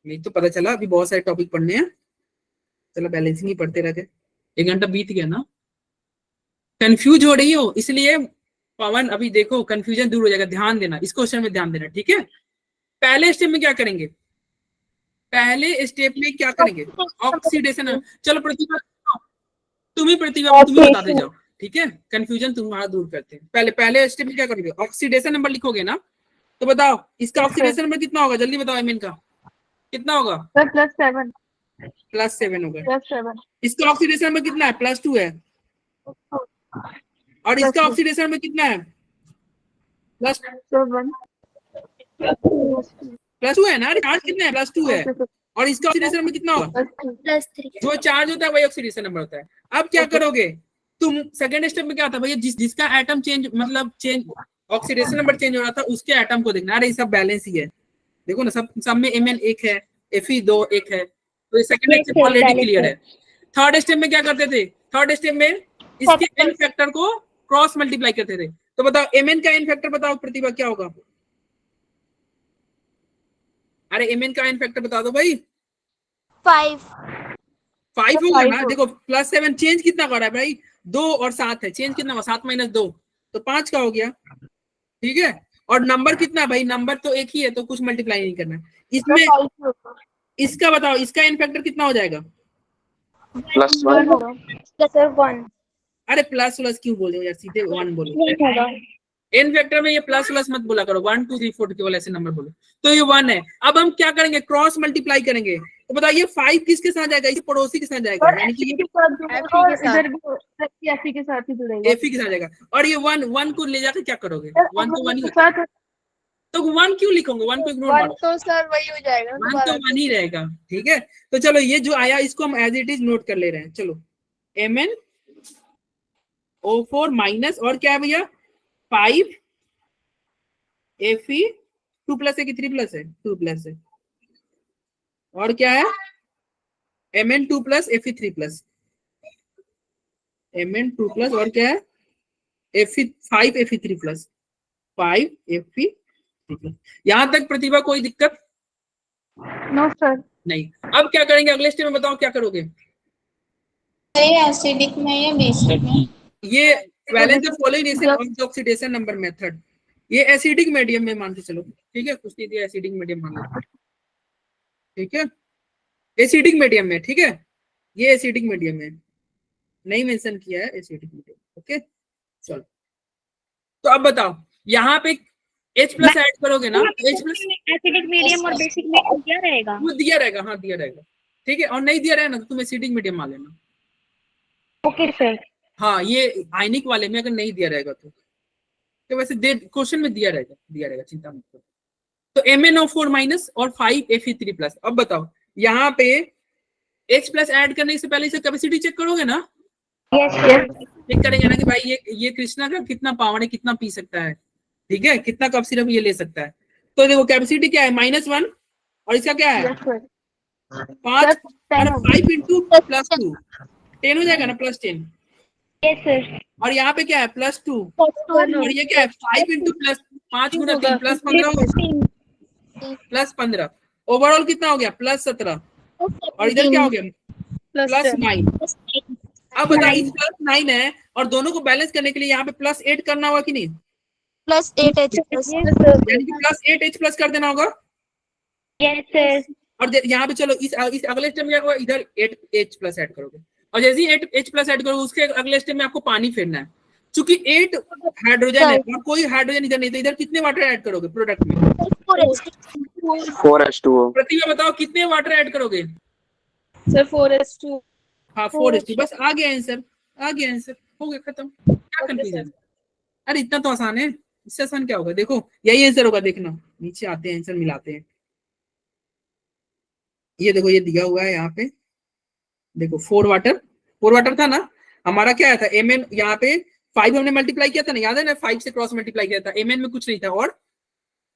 नहीं तो पता चला अभी बहुत सारे टॉपिक पढ़ने हैं। चलो बैलेंसिंग ही पढ़ते रहते, 1 घंटा बीत गया ना। कंफ्यूज हो रही हो इसलिए पवन, अभी देखो कंफ्यूजन दूर हो जाएगा, ध्यान देना इस क्वेश्चन में, ध्यान देना, ठीक है। पहले स्टेप में क्या करेंगे, पहले स्टेप में क्या करेंगे, ऑक्सीडेशन। चलो प्रतिभा, तुम्ही प्रतिभा तुम्हें बताते जाओ, ठीक है, कंफ्यूजन तुम्हारा दूर करते हैं। पहले स्टेप में क्या करोगे, ऑक्सीडेशन नंबर लिखोगे ना, तो बताओ इसका ऑक्सीडेशन नंबर कितना होगा, जल्दी बताओ एमिन का कितना होगा, सर +7 +7 होगा। +7 इसका ऑक्सीडेशन नंबर कितना है, +2 है, और इसका ऑक्सीडेशन नंबर कितना है, +1 +2 है ना, चार्ज कितना है, +2 है, और इसका ऑक्सीडेशन नंबर कितना होगा, +3। जो चार्ज होता है वही ऑक्सीडेशन नंबर होता है। अब क्या करोगे तुम, सेकंड स्टेप में क्या था भैया, जिसका एटम चेंज, मतलब चेंज ऑक्सीडेशन नंबर चेंज हो रहा था उसके एटम को देखना। अरे ये सब बैलेंस ही है, देखो ना, सब में Mn 1 है, Fe 2 1 है, तो सेकंड स्टेप ऑलरेडी क्लियर है। थर्ड स्टेप में क्या करते थे, थर्ड स्टेप में इसके n फैक्टर को क्रॉस मल्टीप्लाई करते थे। तो बताओ Mn का n फैक्टर बताओ प्रतिभा क्या होगा, अरे Mn का n फैक्टर बता दो भाई, 5 होगा ना। देखो +7 चेंज कितना कर रहा है भाई, 2 और 7 है, चेंज कितना हुआ, 7 - 2 तो 5 का हो गया, ठीक है। और नंबर कितना है भाई, नंबर तो एक ही है, तो कुछ मल्टीप्लाई नहीं करना है इसमें। इसका बताओ, इसका n फैक्टर कितना हो जाएगा, +1। सर 1 अरे प्लस क्यों बोल रहे हो यार, सीधे 1 बोलो। n फैक्टर में ये प्लस मत बोला करो, 1 2 3 4 केवल ऐसे नंबर बोलो, तो ये 1 है। अब हम क्या करेंगे, क्रॉस मल्टीप्लाई करेंगे, तो बताइए 5 किसके साथ जाएगा, इस पड़ोसी के साथ जाएगा, यानी कि ये इधर भी एफी के साथ ही जुड़ेगा, Fe के साथ जाएगा। और ये 1 को ले जाकर क्या करोगे, 1 तो 1 ही के होता है, साथ तो 1 क्यों लिखोगे, 1 को इग्नोर मारो, तो सर वही हो जाएगा 1 तो 1 ही रहेगा, ठीक है। तो चलो ये जो आया इसको हम एज इट इज नोट कर ले रहे हैं। चलो MnO4 माइनस, और क्या है भैया 5 Fe 2+ है कि 3+ है, 2+ है, और क्या है Mn2 + Fe3+, Mn2+, और क्या है 5 Fe3+, 5 Fe3+। यहां तक प्रतिभा कोई दिक्कत नो सर। नहीं। अब क्या करेंगे अगले स्टेप में, बताओ क्या करोगे, एसिडिक में या बेसिक में, ये balance the following of oxidation number method, ये एसिडिक मीडियम में मान के चलो, ठीक है, कुछ नहीं दिया, एसिडिक मीडियम मान लो, ठीक है, एसिडिक मीडियम में, ठीक है। ये एसिडिक मीडियम है, नहीं मेंशन किया है एसिडिक मीडियम। ओके चलो, तो अब बताओ यहाँ पे H प्लस ऐड करोगे ना, H प्लस एसिडिक मीडियम और बेसिक मीडियम क्या रहेगा? वो दिया रहेगा, हाँ दिया रहेगा, ठीक है। और नहीं दिया रहेगा ना तो तुम एसिडिक मीडियम मान लेना। Okay sir. हाँ ये आयनिक वाले में अगर नहीं दिया रहेगा तो वैसे दे क्वेश्चन में दिया रहेगा, चिंता मत करो। तो MnO4 माइनस और 5 Fe3 प्लस। अब बताओ यहाँ पे H प्लस ऐड करने से पहले इसे कैपेसिटी चेक करोगे ना? Yes sir. चेक करेंगे ना कि भाई ये कृष्णा का कितना पावर है, कितना पी सकता है, ठीक है, कितना कप सिरप ये ले सकता है। तो देखो कैपेसिटी क्या है -1 और इसका क्या है 5 और 5 इंटू +2 10 हो जाएगा ना, +10। Yes sir. और यहाँ पे क्या है +2 और ये क्या है 5 इंटू +5 गुना 3 +15 होगा, +15 ओवरऑल कितना हो गया +17 और इधर क्या हो गया +9। अब बताओ इस +9 है और दोनों को बैलेंस करने के लिए यहाँ पे +8 करना होगा कि नहीं? +8 H यानी कि +8 H प्लस कर देना होगा। Yes sir. और यहाँ पे चलो इस अगले स्टेप में क्या होगा, इधर 8 H प्लस ऐड करोगे और जैसे ही 8 H प्लस ऐड करोगे उसके अगले स्टेप में आपको पानी फेरना है। चूंकि 8 हाइड्रोजन है और कोई हाइड्रोजन इधर नहीं, तो इधर कितने वाटर ऐड करोगे प्रोडक्ट में? 4H2O। प्रतिभा बताओ कितने वाटर ऐड करोगे? Sir 4H2। हाँ 4H2, बस आ गया आंसर, हो गया खत्म। क्या कंफ्यूजन? अरे इतना तो आसान है, इससे आसान क्या होगा? देखो यही आंसर होगा, देखना नीचे आते हैं आंसर मिलाते हैं। ये देखो ये दिया हुआ है यहाँ पे, देखो 4 वाटर था ना हमारा, क्या आया था Mn, यहाँ पे 5 हमने मल्टीप्लाई किया था ना, याद है ना, 5 से क्रॉस मल्टीप्लाई किया था, Mn में कुछ नहीं था और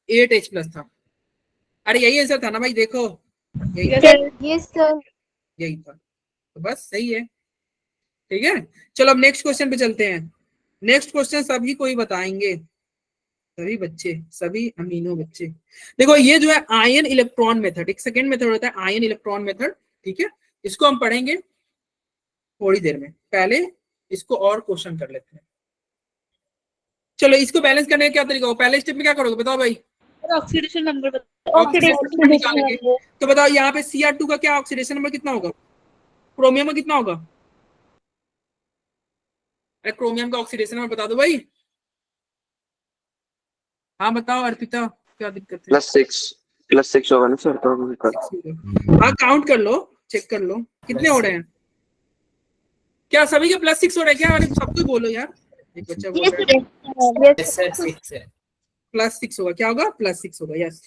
8 H प्लस था। अरे यही आंसर था ना भाई, देखो यस सर। यही था, तो बस सही है, ठीक है। चलो अब नेक्स्ट क्वेश्चन पे चलते हैं। नेक्स्ट क्वेश्चन सभी को ही बताएंगे, सभी बच्चे, सभी अमीनो बच्चे। देखो ये जो है आयन इलेक्ट्रॉन मेथड, एक सेकेंड मेथड होता है आयन इलेक्ट्रॉन मेथड, ठीक है, इसको हम पढ़ेंगे थोड़ी देर में। पहले इसको और क्वेश्चन कर लेते हैं। चलो इसको बैलेंस करने का क्या तरीका होगा? पहले स्टेप में क्या करोगे बताओ भाई? ऑक्सीडेशन नंबर ऑक्सीडेशन निकालेंगे। तो बताओ यहाँ पे Cr2 का क्या ऑक्सीडेशन नंबर कितना होगा? क्रोमियम में कितना होगा? अरे क्रोमियम का ऑक्सीडेशन नंबर बता दो भाई। हाँ बताओ अर्पिता, क्या दिक्कत है? +6 होगा ना सर? तो हाँ काउंट कर लो, चेक कर लो कितने हो रहे हैं। क्या सभी के +6 हो रहे हैं क्या? अरे सबको बोलो यार, एक बच्चा बोल रहा है +6 होगा। क्या होगा? +6 होगा। यस,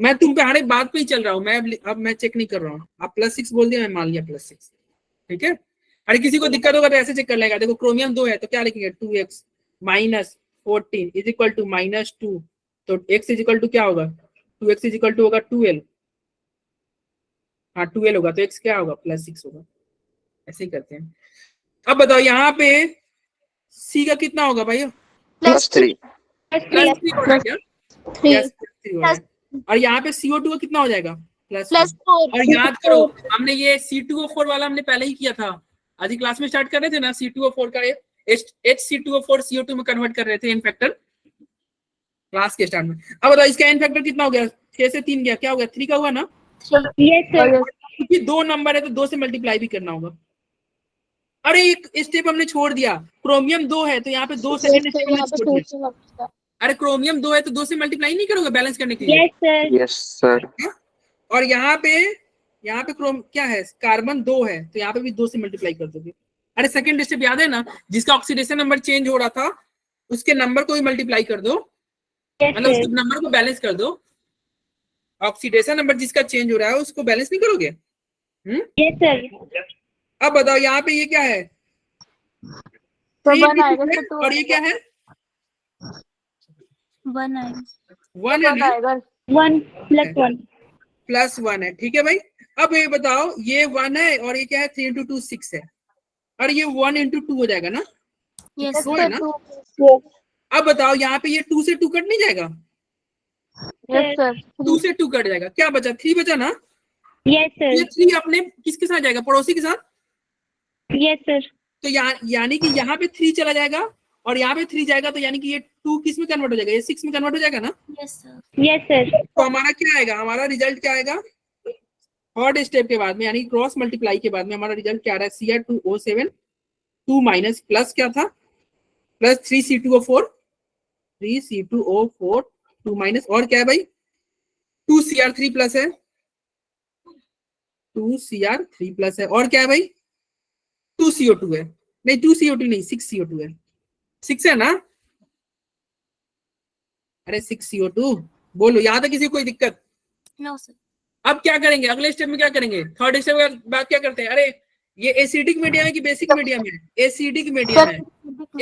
मैं तुम पे हर एक बात पे ही चल रहा हूँ, मैं चेक नहीं कर रहा हूँ। आप +6 बोल दिया, मैं मान लिया +6, ठीक है। अरे किसी को दिक्कत होगा तो ऐसे चेक कर लेगा। देखो क्रोमियम 2 है तो क्या लिखेंगे 2x -14 इज इक्वल टू -2, तो x इज इक्वल टू क्या होगा 2x इज इक्वल टू होगा 2l। हाँ 2l होगा तो x क्या होगा +6 होगा। ऐसे ही करते हैं। अब बताओ यहाँ पे C का कितना होगा भाई? +3 +3 हो रहा है क्या? Yes, +3 हो रहा है। और यहाँ पे CO2 का कितना हो जाएगा? +4। और याद करो हमने ये C2O4 वाला हमने पहले ही किया था, आज ही क्लास में स्टार्ट कर रहे थे ना। C2O4 का HC2O4 CO2 में कन्वर्ट कर रहे थे इन फैक्टर क्लास के स्टार्ट में। अब बताओ इसका इन फैक्टर कितना हो गया? 6 से 3 गया, क्या हो गया 3 का हुआ ना? Yes sir. क्योंकि 2 नंबर है तो 2 से मल्टीप्लाई भी करना होगा। अरे एक स्टेप हमने छोड़ दिया, क्रोमियम 2 है तो यहाँ पे 2 सेकंड स्टेप हमने छोड़ दिया। अरे क्रोमियम 2 है तो 2 से मल्टीप्लाई नहीं करोगे बैलेंस करने के लिए? Yes sir. Yes sir. और यहाँ पे क्रोम क्या है, कार्बन 2 है तो यहाँ पे भी 2 से मल्टीप्लाई कर दोगे। अरे सेकंड स्टेप याद है ना, जिसका ऑक्सीडेशन नंबर चेंज हो रहा था उसके नंबर को भी मल्टीप्लाई कर दो, मतलब उसके नंबर को बैलेंस कर दो। ऑक्सीडेशन नंबर जिसका चेंज हो रहा है उसको बैलेंस नहीं करोगे? Yes sir. अब बताओ यहाँ पे ये क्या है? तो 3 1 आएगा है, तो और ये क्या है? 1 आएगा। 1 है ना? 1 + 1 +1 है, ठीक है भाई। अब ये बताओ ये 1 है और ये क्या है 3 × 2 6 है, और ये 1 × 2 हो जाएगा ना? यस दो है ना? अब बताओ यहाँ पे ये 2 से 2 कट नहीं जाएगा? Yes sir. 2 से 2 कट जाएगा, क्या बचा 3 बचा ना? यस ये सर। 3 अपने किसके साथ जाएगा? पड़ोसी के साथ। Yes sir. तो यानी कि यहाँ पे 3 चला जाएगा और यहाँ पे 3 जाएगा, तो यानी कि ये 2 किस में कन्वर्ट हो जाएगा? ये 6 में कन्वर्ट हो जाएगा ना? Yes sir. Yes sir. तो हमारा क्या आएगा? हमारा रिजल्ट क्या आएगा? थर्ड स्टेप के बाद में यानी क्रॉस मल्टीप्लाई के बाद में हमारा रिजल्ट क्या आ रहा है, Cr2O7 2 माइनस प्लस क्या था, प्लस 3C2O4 2 माइनस और क्या है भाई 2Cr3 प्लस है 2Cr3 प्लस है और क्या है भाई 2CO2 है, नहीं 2CO2 नहीं 6CO2 है, 6 है ना, अरे 6CO2 बोलो, याद है किसी को कोई दिक्कत? No sir. अब क्या करेंगे अगले स्टेप में, क्या करेंगे थर्ड स्टेप के बाद क्या करते हैं, अरे ये एसिडिक मीडियम है कि बेसिक मीडियम है, एसिडिक मीडियम है,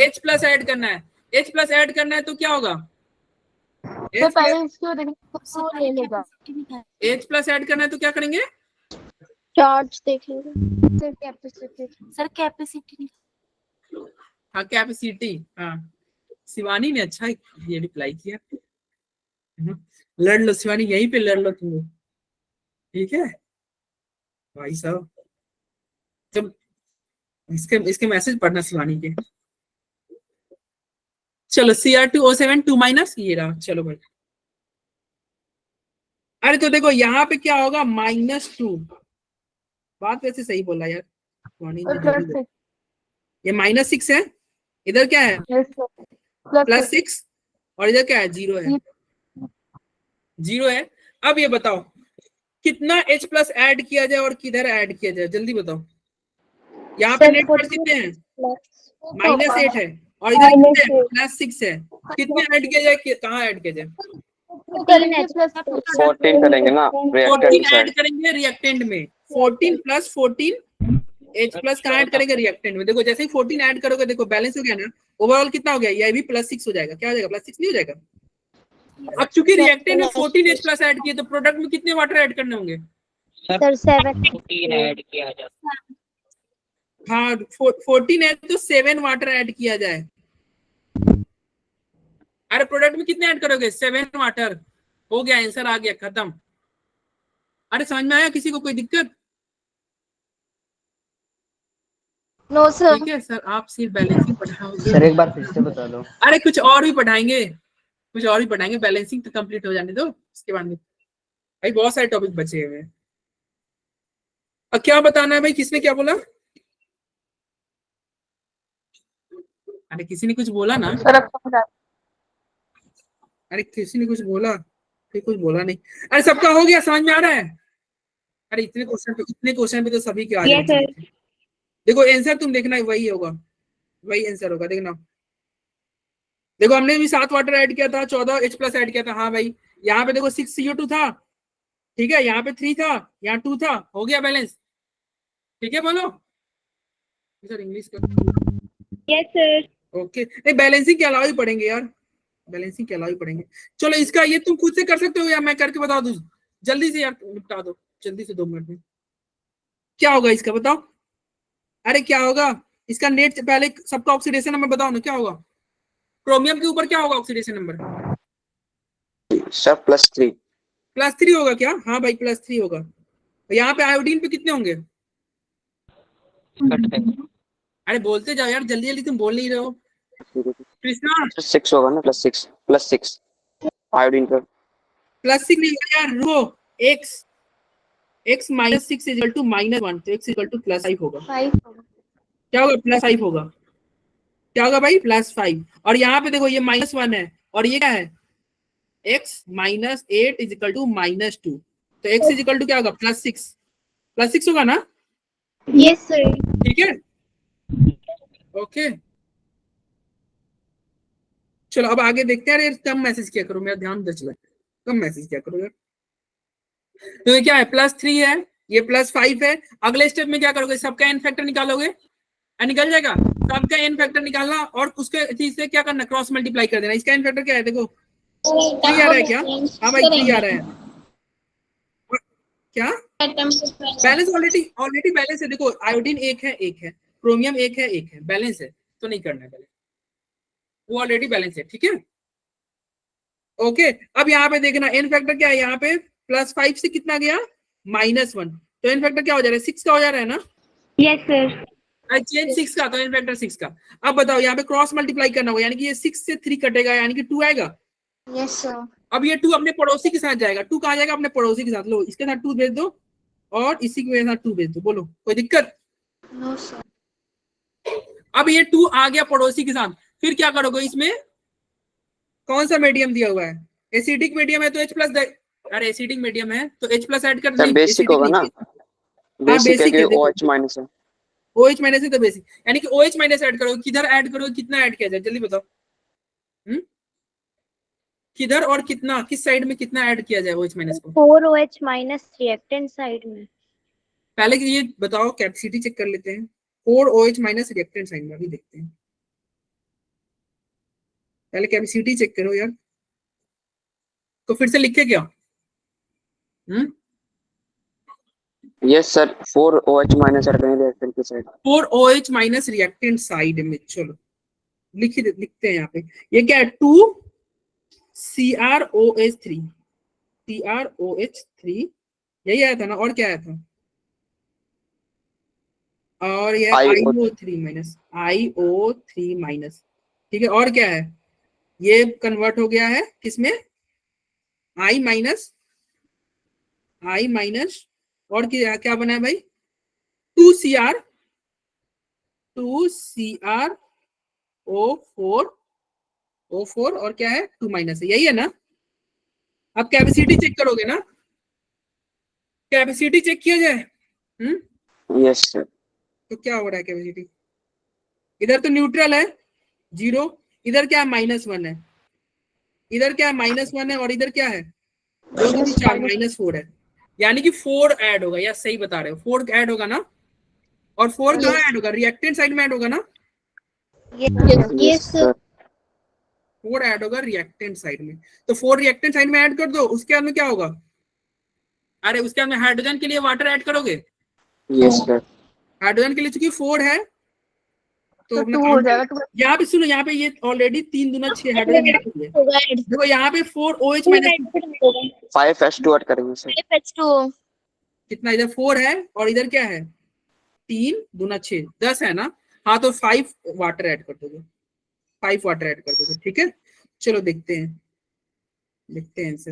H प्लस ऐड करना है, H प्लस ऐड करना है तो क्या होगा, तो पहले इसको देखो ले लेगा, H प्लस ऐड करना है तो क्या करेंगे, चार्ज देख लीजिए। सर कैपेसिटी, सर कैपेसिटी हाँ कैपेसिटी, हाँ शिवानी ने अच्छा ये रिप्लाई किया, लड़ लो शिवानी, यहीं पे लड़ लो तुम लोग, ठीक है भाई साहब, जब इसके मैसेज पढ़ना शिवानी के। चलो Cr2O7 2 माइनस ये रहा, चलो भाई, अरे तो देखो यहाँ पे क्या होगा -2, बात वैसे सही बोला यार शिवानी ने, जल्दी बोला। ये -6 है, इधर क्या है +6 और इधर क्या है 0 है, 0 है। अब ये बताओ कितना H प्लस ऐड किया जाए और किधर ऐड किया जाए, जल्दी बताओ। यहाँ पे नेट पर कितने हैं, -8 है और इधर कितने +6 है, कितने ऐड किया जाए, कहाँ ऐड किया जाए, 14 करेंगे ना 14 ऐड करेंगे रिएक्टेंट में, 14 प्लस 14 H प्लस कहाँ ऐड करेंगे रिएक्टेंट में, देखो जैसे ही 14 ऐड करोगे देखो बैलेंस हो गया ना, ओवरऑल कितना हो गया, ये भी +6 हो जाएगा, क्या हो जाएगा +6 नहीं हो जाएगा। अब चूंकि रिएक्टेंट में 14 H प्लस ऐड किए तो प्रोडक्ट में कितने वाटर ऐड करने होंगे, सर 7 14 ऐड किया जाता है। हाँ 14 है तो 7 वाटर ऐड किया जाए, अरे प्रोडक्ट में कितने ऐड करोगे 7 वाटर, हो गया आंसर आ गया खत्म। अरे समझ में आया किसी को कोई दिक्कत? नो सर, ठीक है सर, आप सिर्फ बैलेंसिंग पढ़ाओगे सर एक बार फिर से बता दो। अरे कुछ और भी पढ़ाएंगे, कुछ और भी पढ़ाएंगे, बैलेंसिंग तो कंप्लीट हो जाने दो, उसके बाद में भाई बहुत सारे टॉपिक बचे हुए हैं। अब क्या बताना है भाई, किसने क्या बोला, अरे किसी ने कुछ बोला ना, सर आपको अरे किसी ने कुछ बोला, फिर कुछ बोला नहीं, अरे सबका हो गया, समझ में आ रहा है, अरे इतने क्वेश्चन पे तो सभी के आ Yes, जाएंगे। sir. देखो आंसर तुम देखना वही होगा, वही आंसर होगा, देखना देखो हमने भी 7 वाटर ऐड किया था, 14 H प्लस ऐड किया था, हाँ भाई यहाँ पे देखो 6 CO2 था, ठीक है, यहाँ पे 3 था, यहाँ 2 था, हो गया बैलेंस, ठीक है बोलो सर इंग्लिश का, यस सर। ओके नहीं बैलेंसिंग के अलावा ही पढ़ेंगे यार, बैलेंसिंग के अलावा ही पढ़ेंगे। चलो इसका ये तुम खुद से कर सकते हो या मैं करके बता दूं, जल्दी से यार निपटा दो जल्दी से, 2 मिनट में क्या होगा इसका बताओ, अरे क्या होगा इसका नेट, पहले सबका ऑक्सीडेशन नंबर बताओ ना, क्या होगा क्रोमियम के ऊपर क्या होगा ऑक्सीडेशन नंबर, सर +3 +3 होगा क्या, हाँ भाई +3 होगा। यहाँ पे आयोडीन पे कितने होंगे, अरे बोलते जाओ यार जल्दी जल्दी, तुम बोल नहीं रहे हो कृष्णा, 6 होगा ना, +6 आयोडीन पर +6 नहीं होगा यार, रुको x -6 इक्वल टू -1, तो x इक्वल टू +5 होगा, क्या होगा +5 होगा, क्या होगा भाई +5, और यहाँ पे देखो ये -1 है और ये क्या है x -8 इज इक्वल टू -2, तो x इज इक्वल टू क्या होगा +6 होगा ना, यस सर। ठीक है ओके। चलो अब आगे देखते हैं, यार कम मैसेज किया करो, मेरा ध्यान उधर चला, कम मैसेज किया करो यार। तो ये क्या है +3 है, ये +5 है, अगले स्टेप में क्या करोगे, सबका एन फैक्टर निकालोगे, निकल जाएगा, सबका एन फैक्टर निकालना और उसके चीज से क्या करना, क्रॉस मल्टीप्लाई कर देना। इसका एन फैक्टर क्या है, देखो 3 आ रहा है क्या, हाँ भाई 3 आ रहा है, क्या बैलेंस ऑलरेडी बैलेंस है, देखो आयोडीन 1 है, क्रोमियम 1 है, बैलेंस है, तो नहीं करना है बैलेंस, वो ऑलरेडी बैलेंस है, ठीक है ओके। अब यहाँ पे देखना एन फैक्टर क्या है, यहाँ पे +5 से कितना गया -1, तो एन फैक्टर क्या हो जा रहा है 6 का हो जा रहा है ना, यस सर। चेंज 6 का, तो एन फैक्टर 6 का। अब बताओ यहाँ पे क्रॉस मल्टीप्लाई करना होगा, यानी कि ये 6 से 3 कटेगा, यानी कि 2 आएगा, यस सर। अब ये 2 अपने पड़ोसी के साथ जाएगा, 2 कहाँ जाएगा अपने पड़ोसी के साथ, लो इसके साथ 2 भेज दो और इसी की वजह से 2 भेज दो। बोलो कोई दिक्कत? No sir. अब ये 2 आ गया पड़ोसी के साथ, फिर क्या करोगे? इसमें कौन सा मीडियम दिया हुआ है? एसिडिक मीडियम है तो H प्लस, अरे एसिडिक मीडियम है तो H प्लस ऐड कर, सर नहीं बेसिक एसिडिक होगा नहीं, ना, बेसिक है बेसिक कि है, देखो OH माइनस है। OH माइनस है तो बेसिक, यानी कि OH माइनस ऐड करोगे, किधर ऐड करोगे, कितना ऐड किया जाए जल्दी बताओ। किधर और कितना, किस साइड में कितना ऐड किया जाए OH माइनस को? 4OH माइनस रिएक्टेंट साइड में। पहले कि ये बताओ, कैपेसिटी चेक कर लेते हैं। 4OH माइनस रिएक्टेंट साइड में अभी देखते हैं, पहले कैपेसिटी चेक करो यार। तो फिर से लिखे क्या? Yes sir, 4OH minus add करेंगे रिएक्टेंट की side. 4OH minus reactant side में, चलो लिखते हैं यहाँ पे। ये क्या है? 2CrOH3, CrOH3 यही आया था ना, और क्या आया था? और ये IO3 माइनस, ठीक है। और क्या है? ये कन्वर्ट हो गया है किसमें? I माइनस, और क्या बना है भाई? 2CrO4 और क्या है? 2 माइनस है, यही है ना? अब कैपेसिटी चेक करोगे ना, कैपेसिटी चेक किया जाए। Yes sir. तो क्या हो रहा है कैपेसिटी? इधर तो न्यूट्रल है 0, इधर क्या है? -1 है, इधर क्या है? -1 है, और इधर क्या है? 2 2 4 -4 है, यानी कि 4 ऐड होगा। या सही बता रहे हो, 4 ऐड होगा ना? और 4 कहाँ ऐड होगा? रिएक्टेंट साइड में ऐड होगा ना? Yes sir. 4 ऐड होगा रिएक्टेंट साइड में, तो 4 रिएक्टेंट साइड में ऐड कर दो। उसके बाद में क्या होगा? अरे उसके बाद में हाइड्रोजन के लिए वाटर ऐड करोगे। Yes sir. हाइड्रोजन के लिए चूंकि 4 है तो अपना 2 काम हो जाएगा। यहाँ पे सुनो, यहाँ पे ये ऑलरेडी 3 दूना 6 हाइड्रोजन ऐड हो गया। देखो यहाँ पे 4OH माइनस 5H2 ऐड करेंगे सर। कितना, इधर 4 है और इधर क्या है? 3 दूना 6, 10 है ना? हाँ तो 5 वाटर ऐड कर दोगे, 5 वाटर ऐड कर दोगे, ठीक है। चलो देखते हैं आंसर।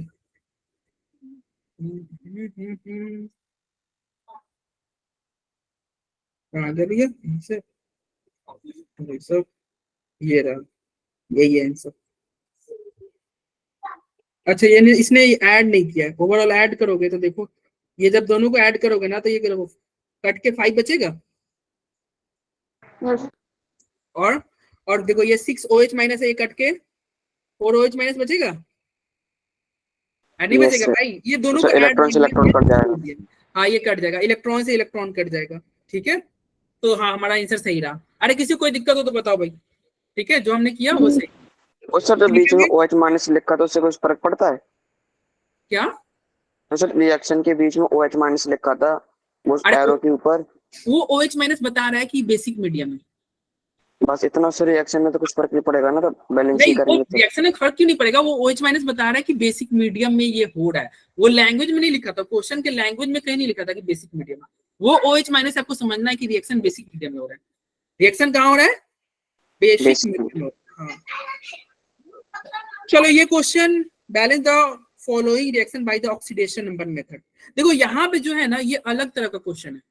आंसर ये रहा, यही है आंसर। अच्छा ये इसने ऐड नहीं किया है, ओवरऑल ऐड करोगे तो देखो, ये जब दोनों को ऐड करोगे ना तो ये करोगे, कट के 5 बचेगा। Yes. और देखो ये 6OH माइनस है, ये कट के 4OH माइनस बचेगा, नहीं Yes, बचेगा sir. भाई, ये दोनों तो को इलेक्ट्रॉन से इलेक्ट्रॉन कट जाएगा। हाँ ये कट जाएगा, इलेक्ट्रॉन से इलेक्ट्रॉन कट जाएगा, ठीक है। तो हाँ हमारा आंसर सही रहा। अरे किसी को कोई दिक्कत हो तो बताओ भाई, ठीक है, जो हमने किया वो सही। और सर जो बीच में OH माइनस लिखा था उससे कुछ फर्क पड़ता है क्या? तो सर रिएक्शन के बीच में OH माइनस लिखा था वो एरो के ऊपर, वो OH माइनस बता रहा है कि बेसिक मीडियम है, बस इतना। सर रिएक्शन में तो कुछ फर्क नहीं पड़ेगा ना, तो बैलेंसिंग नहीं वो करेंगे तो रिएक्शन में फर्क क्यों नहीं पड़ेगा? वो OH माइनस बता रहा है कि बेसिक मीडियम में ये हो रहा है, वो लैंग्वेज में नहीं लिखा था, क्वेश्चन के लैंग्वेज में कहीं नहीं लिखा था कि बेसिक मीडियम है। वो OH माइनस आपको समझना है कि रिएक्शन बेसिक मीडियम में हो रहा है। रिएक्शन कहाँ हो रहा है? Basic medium. हाँ चलो ये question, balance the following reaction by the oxidation number method. देखो यहाँ पे जो है ना, ये अलग तरह का क्वेश्चन है,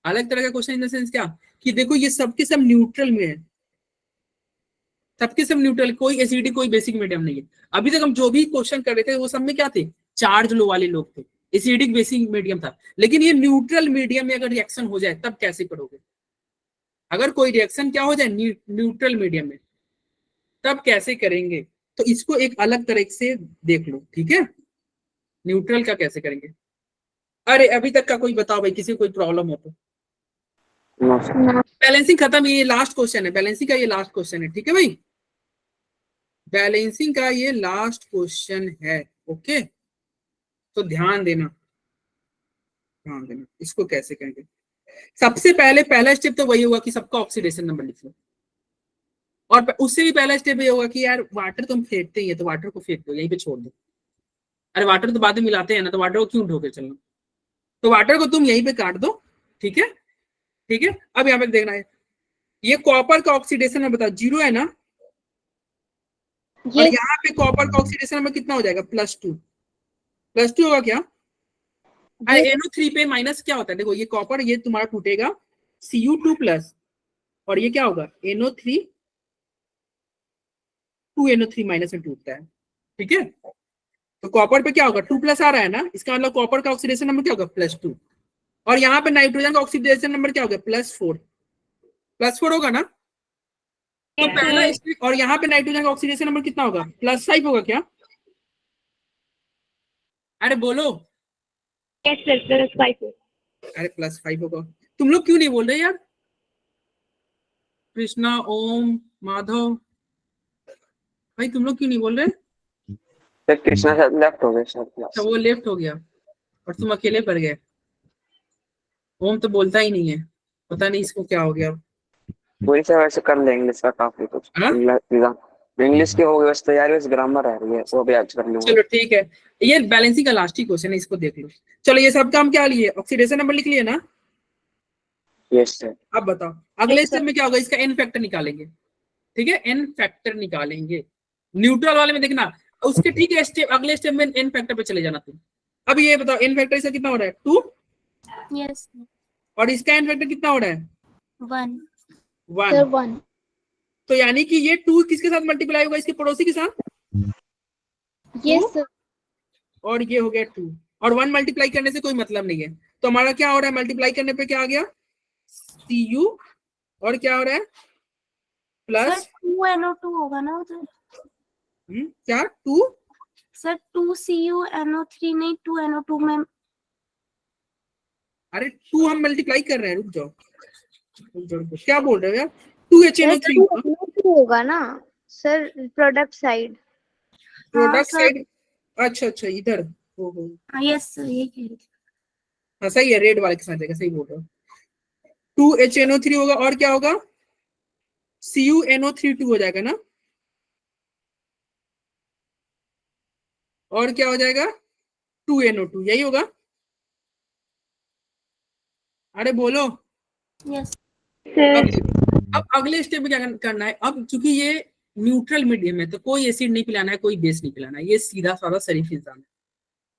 अलग तरह का क्वेश्चन इन द सेंस क्या कि देखो ये सबके सब न्यूट्रल में है, सबके सब न्यूट्रल, कोई एसिडिक कोई बेसिक मीडियम नहीं है। अभी तक हम जो भी क्वेश्चन कर रहे थे वो सब में क्या थे? चार्ज लो वाले लोग थे, एसिडिक बेसिक मीडियम था। लेकिन ये न्यूट्रल मीडियम में अगर रिएक्शन हो जाए तब कैसे करोगे? अगर कोई रिएक्शन क्या हो जाए न्यूट्रल मीडियम में तब कैसे करेंगे? तो इसको एक अलग तरह से देख लो, ठीक है। न्यूट्रल का कैसे करेंगे? अरे अभी तक का कोई बताओ भाई, किसी को कोई प्रॉब्लम हो तो। बैलेंसिंग खत्म, ये लास्ट क्वेश्चन है, बैलेंसिंग का ये लास्ट क्वेश्चन है, ठीक है भाई, बैलेंसिंग का ये लास्ट क्वेश्चन है, ओके। तो ध्यान देना इसको कैसे करेंगे। सबसे पहले पहला स्टेप तो वही होगा कि सबका ऑक्सीडेशन नंबर लिख लो, और उससे भी पहला स्टेप ये होगा कि यार वाटर तुम फेंकते ही है तो वाटर को फेंक दो, यहीं पे छोड़ दो। अरे वाटर तो बाद में मिलाते हैं ना, तो वाटर को क्यों ढोके चलना, तो वाटर को तुम यहीं पे काट दो, ठीक है, ठीक है। अब यहाँ पे देखना है, ये कॉपर का ऑक्सीडेशन नंबर बताओ 0 है ना, और यहाँ पे कॉपर का ऑक्सीडेशन नंबर कितना हो जाएगा? +2 होगा क्या? NO3 पे माइनस क्या होता है, देखो ये कॉपर, ये तुम्हारा टूटेगा Cu2 प्लस, और ये क्या होगा NO3 2NO3 माइनस में टूटता है, ठीक है। तो कॉपर पे क्या होगा 2 प्लस आ रहा है ना, इसका मतलब कॉपर का ऑक्सीडेशन नंबर क्या होगा +2, और यहाँ पे नाइट्रोजन का ऑक्सीडेशन नंबर क्या होगा +4 होगा ना। तो पहला और यहाँ पे नाइट्रोजन का ऑक्सीडेशन नंबर कितना होगा +5 होगा क्या, अरे बोलो। Yes sir +5। अरे +5 होगा, तुम लोग क्यों नहीं बोल रहे यार। कृष्णा, ओम, माधव, भाई तुम लोग क्यों नहीं बोल रहे। सर कृष्णा सर लेफ्ट हो गए सर अच्छा क्लास। वो लेफ्ट हो गया और तुम अकेले पड़ गए। ओम तो बोलता ही नहीं है, पता नहीं इसको क्या हो गया। वही से वैसे कर लेंगे इंग्लिश का काफी कुछ, हाँ? इंग्लिश की हो गई बस तैयारी, बस ग्रामर रह रही है वो भी आज कर लूंगा। चलो ठीक है, ये बैलेंसिंग का लास्ट ही क्वेश्चन है, इसको देख लो। चलो ये सब काम क्या लिए, ऑक्सीडेशन नंबर लिख लिए ना। Yes sir. अब बताओ अगले Yes, sir. स्टेप में क्या होगा, इसका एन फैक्टर निकालेंगे, ठीक है, एन फैक्टर निकालेंगे। न्यूट्रल वाले में देखना, उसके ठीक है स्टेप, अगले स्टेप में एन फैक्टर पे चले जाना तुम। अब ये बताओ एन फैक्टर इसका कितना हो रहा है 2, यस और इसका एन फैक्टर कितना हो रहा है 1 Sir, 1। 1. तो यानी कि ये 2 किसके साथ मल्टीप्लाई होगा, इसके पड़ोसी के साथ, Yes, sir. और ये हो गया 2, और 1 मल्टीप्लाई करने से कोई मतलब नहीं है। तो हमारा क्या हो रहा है, मल्टीप्लाई करने पे क्या आ गया Cu, और क्या हो रहा है प्लस 2NO2 होगा ना उधर। क्या 2, सर 2CuNO3 नहीं 2NO2 में। अरे 2 हम मल्टीप्लाई कर रहे हैं, रुक जाओ क्या बोल रहे हो यार, 2HNO3 होगा ना sir, product side. Product sir. Side. अच्छा इधर, ओहो यस सर ये कह रही थी। हाँ सही है, रेड वाले के साथ जाएगा, सही बोल रहे हो। 2HNO3 होगा, और क्या होगा CuNO3 2 हो जाएगा ना, और क्या हो जाएगा 2NO2, यही होगा। अरे बोलो। यस अब अगले स्टेप में क्या करना है, अब चूंकि ये न्यूट्रल मीडियम है तो कोई एसिड नहीं पिलाना है, कोई बेस नहीं पिलाना है, ये सीधा साधा शरीफ इंसान है,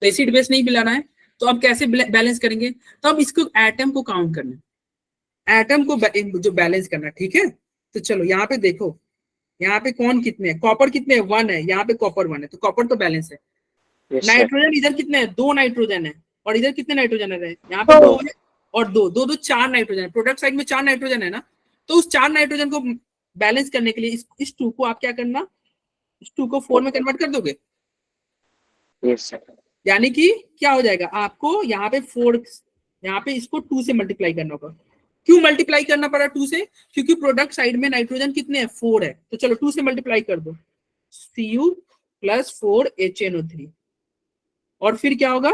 तो एसिड बेस नहीं पिलाना है। तो अब कैसे बैलेंस करेंगे, तो अब इसको एटम को काउंट करना है, एटम को जो बैलेंस करना है, ठीक है। तो चलो यहाँ पे देखो, यहाँ पे कौन कितने हैं, कॉपर कितने हैं 1 है, यहाँ पे कॉपर 1 है, तो कॉपर तो बैलेंस है। Yes sir. नाइट्रोजन इधर कितने हैं 2 नाइट्रोजन है, और इधर कितने नाइट्रोजन है, यहाँ पे 2 है और 2 4 नाइट्रोजन है, प्रोडक्ट साइड में 4 नाइट्रोजन है ना। तो उस 4 नाइट्रोजन को बैलेंस करने के लिए इस 2 को आप क्या करना, इस 2 को 4 में कन्वर्ट कर दोगे, यस सर। यानी कि क्या हो जाएगा आपको यहाँ पे 4, यहाँ पे इसको 2 से मल्टीप्लाई करना होगा। क्यों मल्टीप्लाई करना पड़ा 2 से, क्योंकि प्रोडक्ट साइड में नाइट्रोजन कितने हैं 4 है, तो चलो 2 से मल्टीप्लाई कर दो, Cu + 4HNO3, और फिर क्या होगा,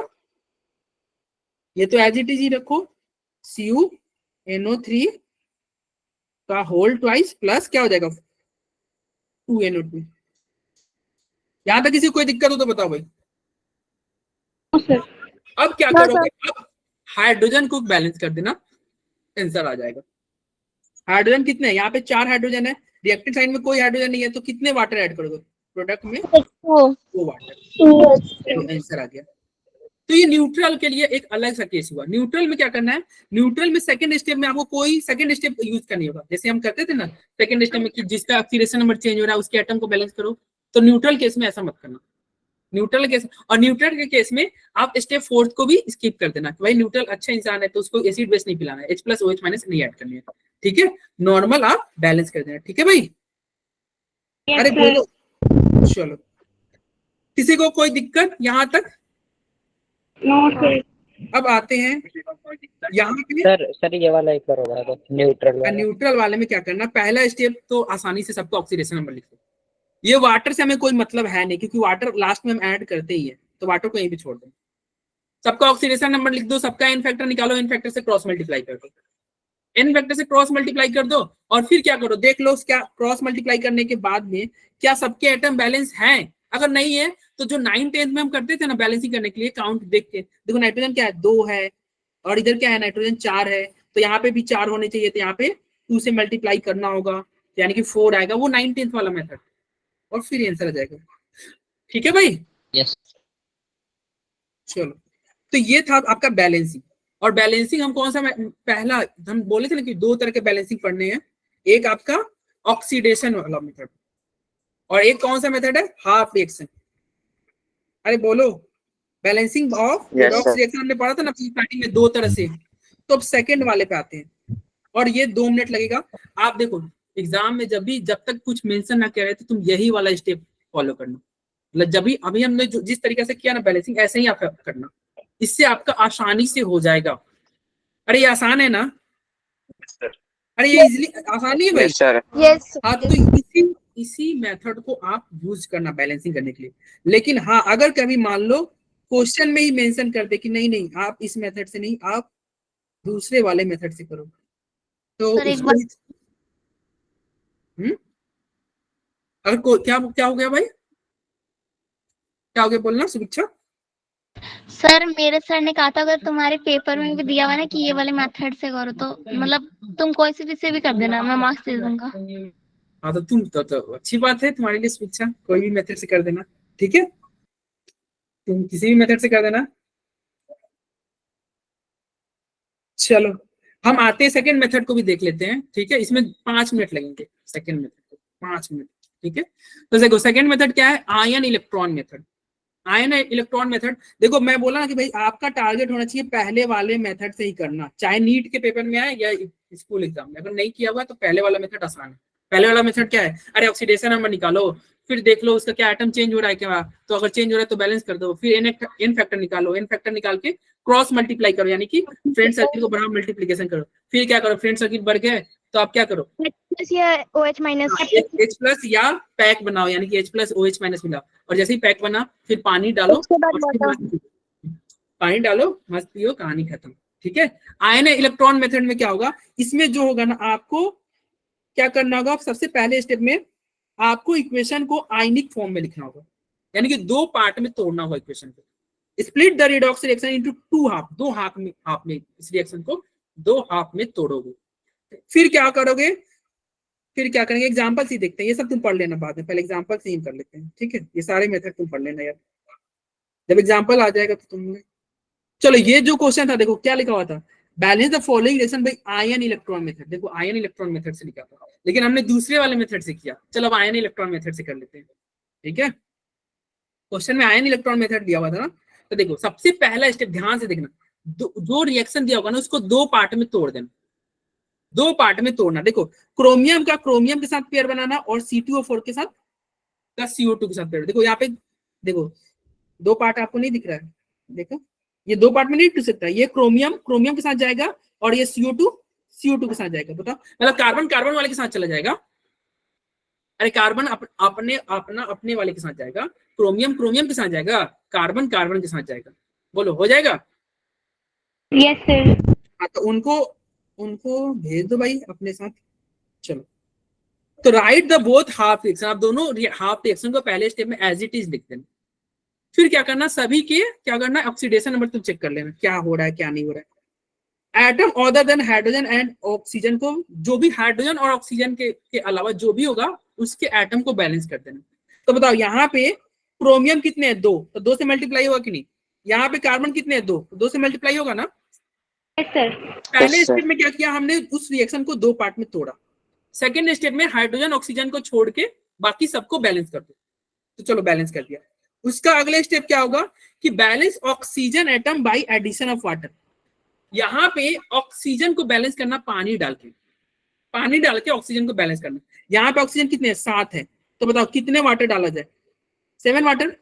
ये तो एज इट इज ही रखो, CuNO3 का होल ट्वाइस प्लस क्या हो जाएगा 2NO2। यहां तक किसी को कोई दिक्कत हो तो बताओ भाई। अब क्या करोगे, अब हाइड्रोजन को बैलेंस कर देना, आंसर आ जाएगा। हाइड्रोजन कितने हैं, यहाँ पे 4 हाइड्रोजन है, रिएक्टेंट साइड में कोई हाइड्रोजन नहीं है, तो कितने वाटर ऐड करोगे प्रोडक्ट में, 2 वाटर, आंसर आ गया। तो ये न्यूट्रल के लिए एक अलग सा केस हुआ। न्यूट्रल में क्या करना है, न्यूट्रल में सेकंड स्टेप में आपको कोई सेकंड स्टेप यूज करनी होगा, जैसे हम करते थे ना सेकंड स्टेप में कि जिसका ऑक्सीडेशन नंबर चेंज हो रहा है उसके एटम को बैलेंस करो, तो न्यूट्रल केस में ऐसा मत करना। न्यूट्रल केस, और न्यूट्रल के केस में आप स्टेप 4 को भी स्किप कर देना कि भाई न्यूट्रल अच्छा इंसान है तो उसको एसिड बेस नहीं पिलाना है, H+OH- नहीं ऐड करनी है, ठीक है, नॉर्मल आप बैलेंस कर देना, ठीक है भाई। अरे बोलो, चलो किसी को कोई दिक्कत यहाँ तक। अब आते हैं यहाँ पे सर ये वाला एक बार होगा तो न्यूट्रल वाला। न्यूट्रल वाले में क्या करना, पहला स्टेप तो आसानी से सबको ऑक्सीडेशन नंबर लिख दो। ये वाटर से हमें कोई मतलब है नहीं, क्योंकि वाटर लास्ट में हम ऐड करते ही है, तो वाटर को यहीं भी छोड़ दो। सबका ऑक्सीडेशन नंबर लिख दो, सबका एन फैक्टर निकालो, एन फैक्टर से क्रॉस मल्टीप्लाई कर दो, एन फैक्टर से क्रॉस मल्टीप्लाई कर दो, और फिर क्या करो देख लो क्या क्रॉस मल्टीप्लाई करने के बाद में क्या सबके एटम बैलेंस हैं। अगर नहीं है तो जो 9th 10th में हम करते थे ना बैलेंसिंग करने के लिए, काउंट देख के देखो, नाइट्रोजन क्या है 2 है, और इधर क्या है नाइट्रोजन 4 है, तो यहाँ पे भी 4 होने चाहिए, तो यहाँ पे 2 से मल्टीप्लाई करना होगा, यानी कि 4 आएगा, वो 9th 10th वाला मेथड, और फिर आंसर आ जाएगा, ठीक है भाई। यस चलो तो ये था आपका बैलेंसिंग। और बैलेंसिंग हम कौन सा पहला हम बोले थे ना कि दो तरह के बैलेंसिंग पढ़ने हैं, एक आपका ऑक्सीडेशन वाला मेथड और एक कौन सा मेथड है, हाफ रिएक्शन। अरे बोलो, बैलेंसिंग ऑफ रिडॉक्स रिएक्शन हमने पढ़ा था ना स्टार्टिंग में दो तरह से। तो अब सेकंड वाले पे आते हैं और ये 2 मिनट लगेगा। आप देखो एग्जाम में जब तक कुछ मेंशन ना करे तो तुम यही वाला स्टेप फॉलो करना, मतलब जब भी अभी हमने जिस तरीके से किया ना बैलेंसिंग, ऐसे ही आप करना, इससे आपका आसानी से हो जाएगा। अरे ये आसान है ना, अरे ये इजीली आसान ही है भाई। Yes. हाँ, तो इसी मेथड को आप यूज करना बैलेंसिंग करने के लिए। लेकिन हाँ, अगर कभी मान लो क्वेश्चन में ही मेंशन कर दे कि नहीं नहीं आप इस मेथड से नहीं, आप दूसरे वाले मेथड से करो, तो सर, एक उसको अगर क्या हो गया भाई, क्या हो गया बोलना सुभिक्षा। सर मेरे सर ने कहा था अगर तुम्हारे पेपर में भी दिया हुआ ना कि ये वाले मेथड से करो तो मतलब तुम कोई से भी कर देना, मैं मार्क्स दे दूंगा। हाँ तो तुम तो अच्छी बात है तुम्हारे लिए सुभिक्षा, कोई भी मेथड से कर देना, ठीक है, तुम किसी भी मेथड से कर देना। चलो हम आते हैं सेकंड मेथड को भी देख लेते हैं, ठीक है, इसमें 5 मिनट लगेंगे सेकंड मेथड को, 5 मिनट, ठीक है। तो देखो सेकंड मेथड क्या है, ion electron method. Ion electron method, देखो मैं बोला ना कि भाई आपका टारगेट होना चाहिए पहले वाले मेथड से ही करना, चाहे नीट के पेपर में आए या स्कूल एग्जाम में। अगर नहीं किया हुआ तो पहले वाला मेथड आसान है। पहले वाला मेथड क्या है, अरे ऑक्सीडेशन नंबर निकालो, फिर देख लो उसका क्या एटम चेंज हो रहा है क्या, तो अगर चेंज हो रहा है तो बैलेंस कर दो, फिर एन फैक्टर निकालो, एन फैक्टर निकाल के क्रॉस मल्टीप्लाई करो, यानी कि फ्रेंड सर्किल को बढ़ाओ, मल्टीप्लिकेशन करो, फिर क्या करो, फ्रेंड सर्किल बढ़ गए तो आप क्या करो, OH माइनस H प्लस या पैक बनाओ, यानी कि H प्लस OH माइनस मिलाओ, और जैसे ही पैक बना फिर पानी डालो, पानी डालो, मस्त पियो, कहानी खत्म, ठीक है। आयन इलेक्ट्रॉन मेथड में क्या होगा, इसमें जो होगा ना आपको क्या करना होगा, सबसे पहले स्टेप में आपको इक्वेशन को आयनिक फॉर्म में लिखना होगा, यानी कि 2 पार्ट में तोड़ना होगा इक्वेशन को। Split the redox reaction into 2 half, 2 half में इस रिएक्शन को 2 हाफ में तोड़ोगे। फिर क्या करोगे, फिर क्या करेंगे, एग्जांपल ही देखते हैं, ये सब तुम पढ़ लेना बाद में, पहले एग्जांपल से ही कर लेते हैं, ठीक है। ये सारे मेथड तुम पढ़ लेना यार, जब एग्जांपल आ जाएगा तो तुम। चलो ये जो क्वेश्चन था देखो क्या लिखा हुआ था, balance the following reaction by ion electron method. देखो आयन इलेक्ट्रॉन मेथड से लिखा था, लेकिन हमने दूसरे वाले मेथड से किया। चलो अब आयन इलेक्ट्रॉन मेथड से कर लेते हैं, ठीक है। क्वेश्चन में आयन इलेक्ट्रॉन मेथड दिया हुआ था ना, तो देखो सबसे पहला स्टेप ध्यान से देखना, जो रिएक्शन दिया होगा ना उसको 2 पार्ट में तोड़ देना, 2 पार्ट में तोड़ना। देखो क्रोमियम का क्रोमियम के साथ पेयर बनाना और C2O4 के साथ CO2 के साथ पेयर। देखो यहाँ पे देखो 2 पार्ट आपको नहीं दिख रहा है, देखो ये 2 पार्ट में नहीं टूट सकता, ये क्रोमियम क्रोमियम के साथ जाएगा और ये CO2 के साथ जाएगा। बताओ, मतलब कार्बन कार्बन वाले के साथ चला जाएगा, अरे कार्बन अपने वाले के साथ जाएगा, क्रोमियम क्रोमियम के साथ जाएगा, कार्बन कार्बन के साथ जाएगा। बोलो हो जाएगा? Yes sir. हाँ तो उनको भेज दो भाई अपने साथ। चलो तो right the both half reaction, आप दोनों हाफ रिएक्शन को पहले स्टेप में एज इट इज लिख देना। फिर क्या करना, सभी के क्या करना, ऑक्सीडेशन नंबर तुम चेक कर लेना क्या हो रहा है क्या नहीं हो रहा है। Atom other than hydrogen and oxygen को, जो भी हाइड्रोजन और ऑक्सीजन के अलावा जो भी होगा उसके एटम को बैलेंस कर देना। तो बताओ यहाँ पे क्रोमियम कितने हैं, 2, तो 2 से मल्टीप्लाई होगा कि नहीं। यहाँ पे कार्बन कितने हैं, 2, तो 2 से मल्टीप्लाई होगा ना। Yes sir. पहले स्टेप में क्या किया हमने, उस रिएक्शन को 2 पार्ट में तोड़ा। सेकेंड स्टेप में हाइड्रोजन ऑक्सीजन को छोड़ के बाकी सबको बैलेंस कर दो। तो चलो बैलेंस कर दिया। उसका अगले स्टेप क्या होगा कि balance oxygen atom by addition of water. यहाँ पे ऑक्सीजन को बैलेंस करना पानी डाल के ऑक्सीजन को बैलेंस करना। यहाँ पे ऑक्सीजन कितने हैं, 7 है, तो बताओ कितने वाटर डाला जाए, 7 वाटर।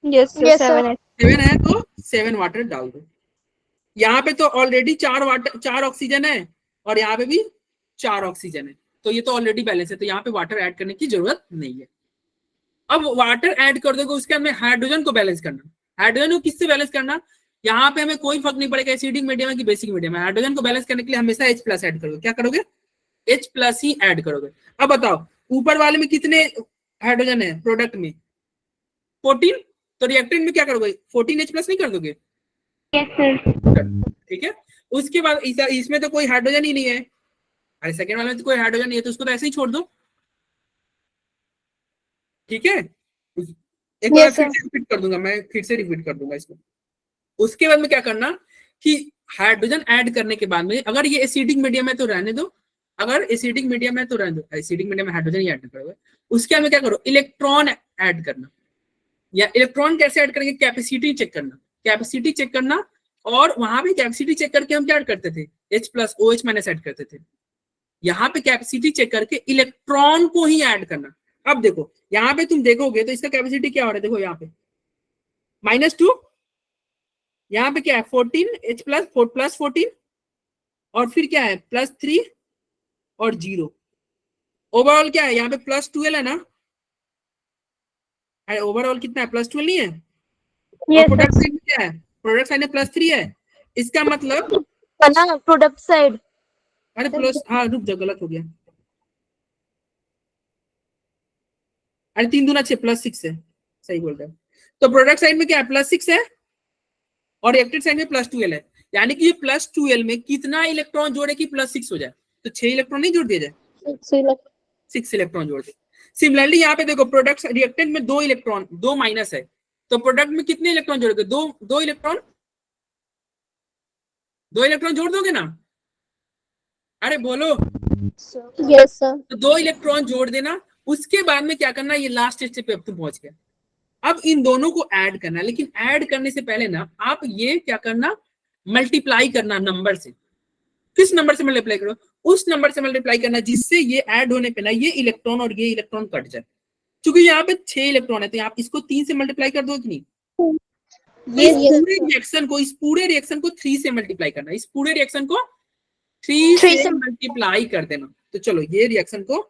यस सर 7 है तो 7 वाटर डाल दो। यहाँ पे तो ऑलरेडी 4 ऑक्सीजन है और यहाँ पे भी 4 ऑक्सीजन है, तो ये तो ऑलरेडी बैलेंस है, तो यहाँ पे वाटर ऐड करने की जरूरत नहीं है। अब वाटर ऐड कर दोगे, उसके अंदर हाइड्रोजन को बैलेंस करना। हाइड्रोजन को किससे बैलेंस करना, यहाँ पे हमें कोई फर्क नहीं पड़ेगा एसिडिक मीडियम है कि बेसिक मीडियम है। हाइड्रोजन को बैलेंस करने के लिए हमेशा H+ ऐड करोगे। क्या करोगे, H+ ही ऐड करोगे। अब बताओ ऊपर वाले में कितने हाइड्रोजन है प्रोडक्ट में, 14, तो रिएक्टेंट में क्या करोगे, 14 H+ नहीं कर दोगे। Yes sir. ठीक है, उसके बाद इसमें तो कोई हाइड्रोजन ही नहीं है, अरे सेकेंड वाले में तो कोई हाइड्रोजन नहीं है, तो उसको तो ऐसे ही छोड़ दो। ठीक है, एक बार फिर से रिपीट कर दूंगा, मैं फिर से रिपीट कर दूंगा इसको। उसके बाद में क्या करना कि हाइड्रोजन ऐड करने के बाद में, अगर ये एसिडिक मीडियम है तो रहने दो, अगर एसिडिक मीडियम है तो रहने दो, एसिडिक मीडियम में हाइड्रोजन ही ऐड करोगे। उसके बाद में क्या करो, इलेक्ट्रॉन ऐड करना, या इलेक्ट्रॉन कैसे ऐड करेंगे, कैपेसिटी चेक करना, कैपेसिटी चेक करना, और वहां पे कैपेसिटी चेक करके हम क्या ऐड करते थे, H+OH- ऐड करते थे। यहाँ पे कैपेसिटी चेक करके इलेक्ट्रॉन को ही ऐड करना। अब देखो यहाँ पे तुम देखोगे तो इसका कैपेसिटी क्या हो रहा है, देखो यहाँ पे -2, यहाँ पे क्या है 14, H+14, और फिर क्या है +3 और 0। ओवरऑल क्या है यहाँ पे +12 है ना, अरे ओवरऑल कितना है, +12 नहीं है। और प्रोडक्ट साइड में क्या है, प्रोडक्ट साइड में +3 है। इसका मतलब ना प्रोडक्ट साइड, अरे प्लस, हाँ रुक जा, गलत हो गया, अरे 3 दूना 6 +6 है, सही बोल रहा है। तो प्रोडक्ट साइड में क्या है +6 है, और रिएक्टेड साइड में +12 है, यानी कि ये +12 में कितना इलेक्ट्रॉन जोड़े कि +6 हो जाए, तो 6 इलेक्ट्रॉन नहीं जोड़ दिया जाए, 6 इलेक्ट्रॉन जोड़ दे। सिमिलरली यहाँ पे देखो प्रोडक्ट रिएक्टेंट में 2 इलेक्ट्रॉन, 2 माइनस है, तो प्रोडक्ट में कितने इलेक्ट्रॉन जोड़ोगे, 2 इलेक्ट्रॉन, 2 इलेक्ट्रॉन जोड़ दोगे ना, अरे बोलो, यस सर। तो 2 इलेक्ट्रॉन जोड़ देना। उसके बाद में क्या करना, ये लास्ट स्टेप पे अब तुम पहुंच गए। अब इन दोनों को ऐड करना, लेकिन ऐड करने से पहले ना आप ये क्या करना, मल्टीप्लाई करना नंबर से। किस नंबर से मल्टीप्लाई करो, उस नंबर से मल्टीप्लाई करना जिससे ये ऐड होने पे ना ये इलेक्ट्रॉन और ये इलेक्ट्रॉन कट जाए। क्योंकि यहाँ पे 6 इलेक्ट्रॉन है, तो आप इसको 3 से मल्टीप्लाई कर दो कि नहीं, तो इस पूरे रिएक्शन को 3 से मल्टीप्लाई करना, इस पूरे रिएक्शन को 3 से मल्टीप्लाई कर देना। तो चलो ये रिएक्शन को,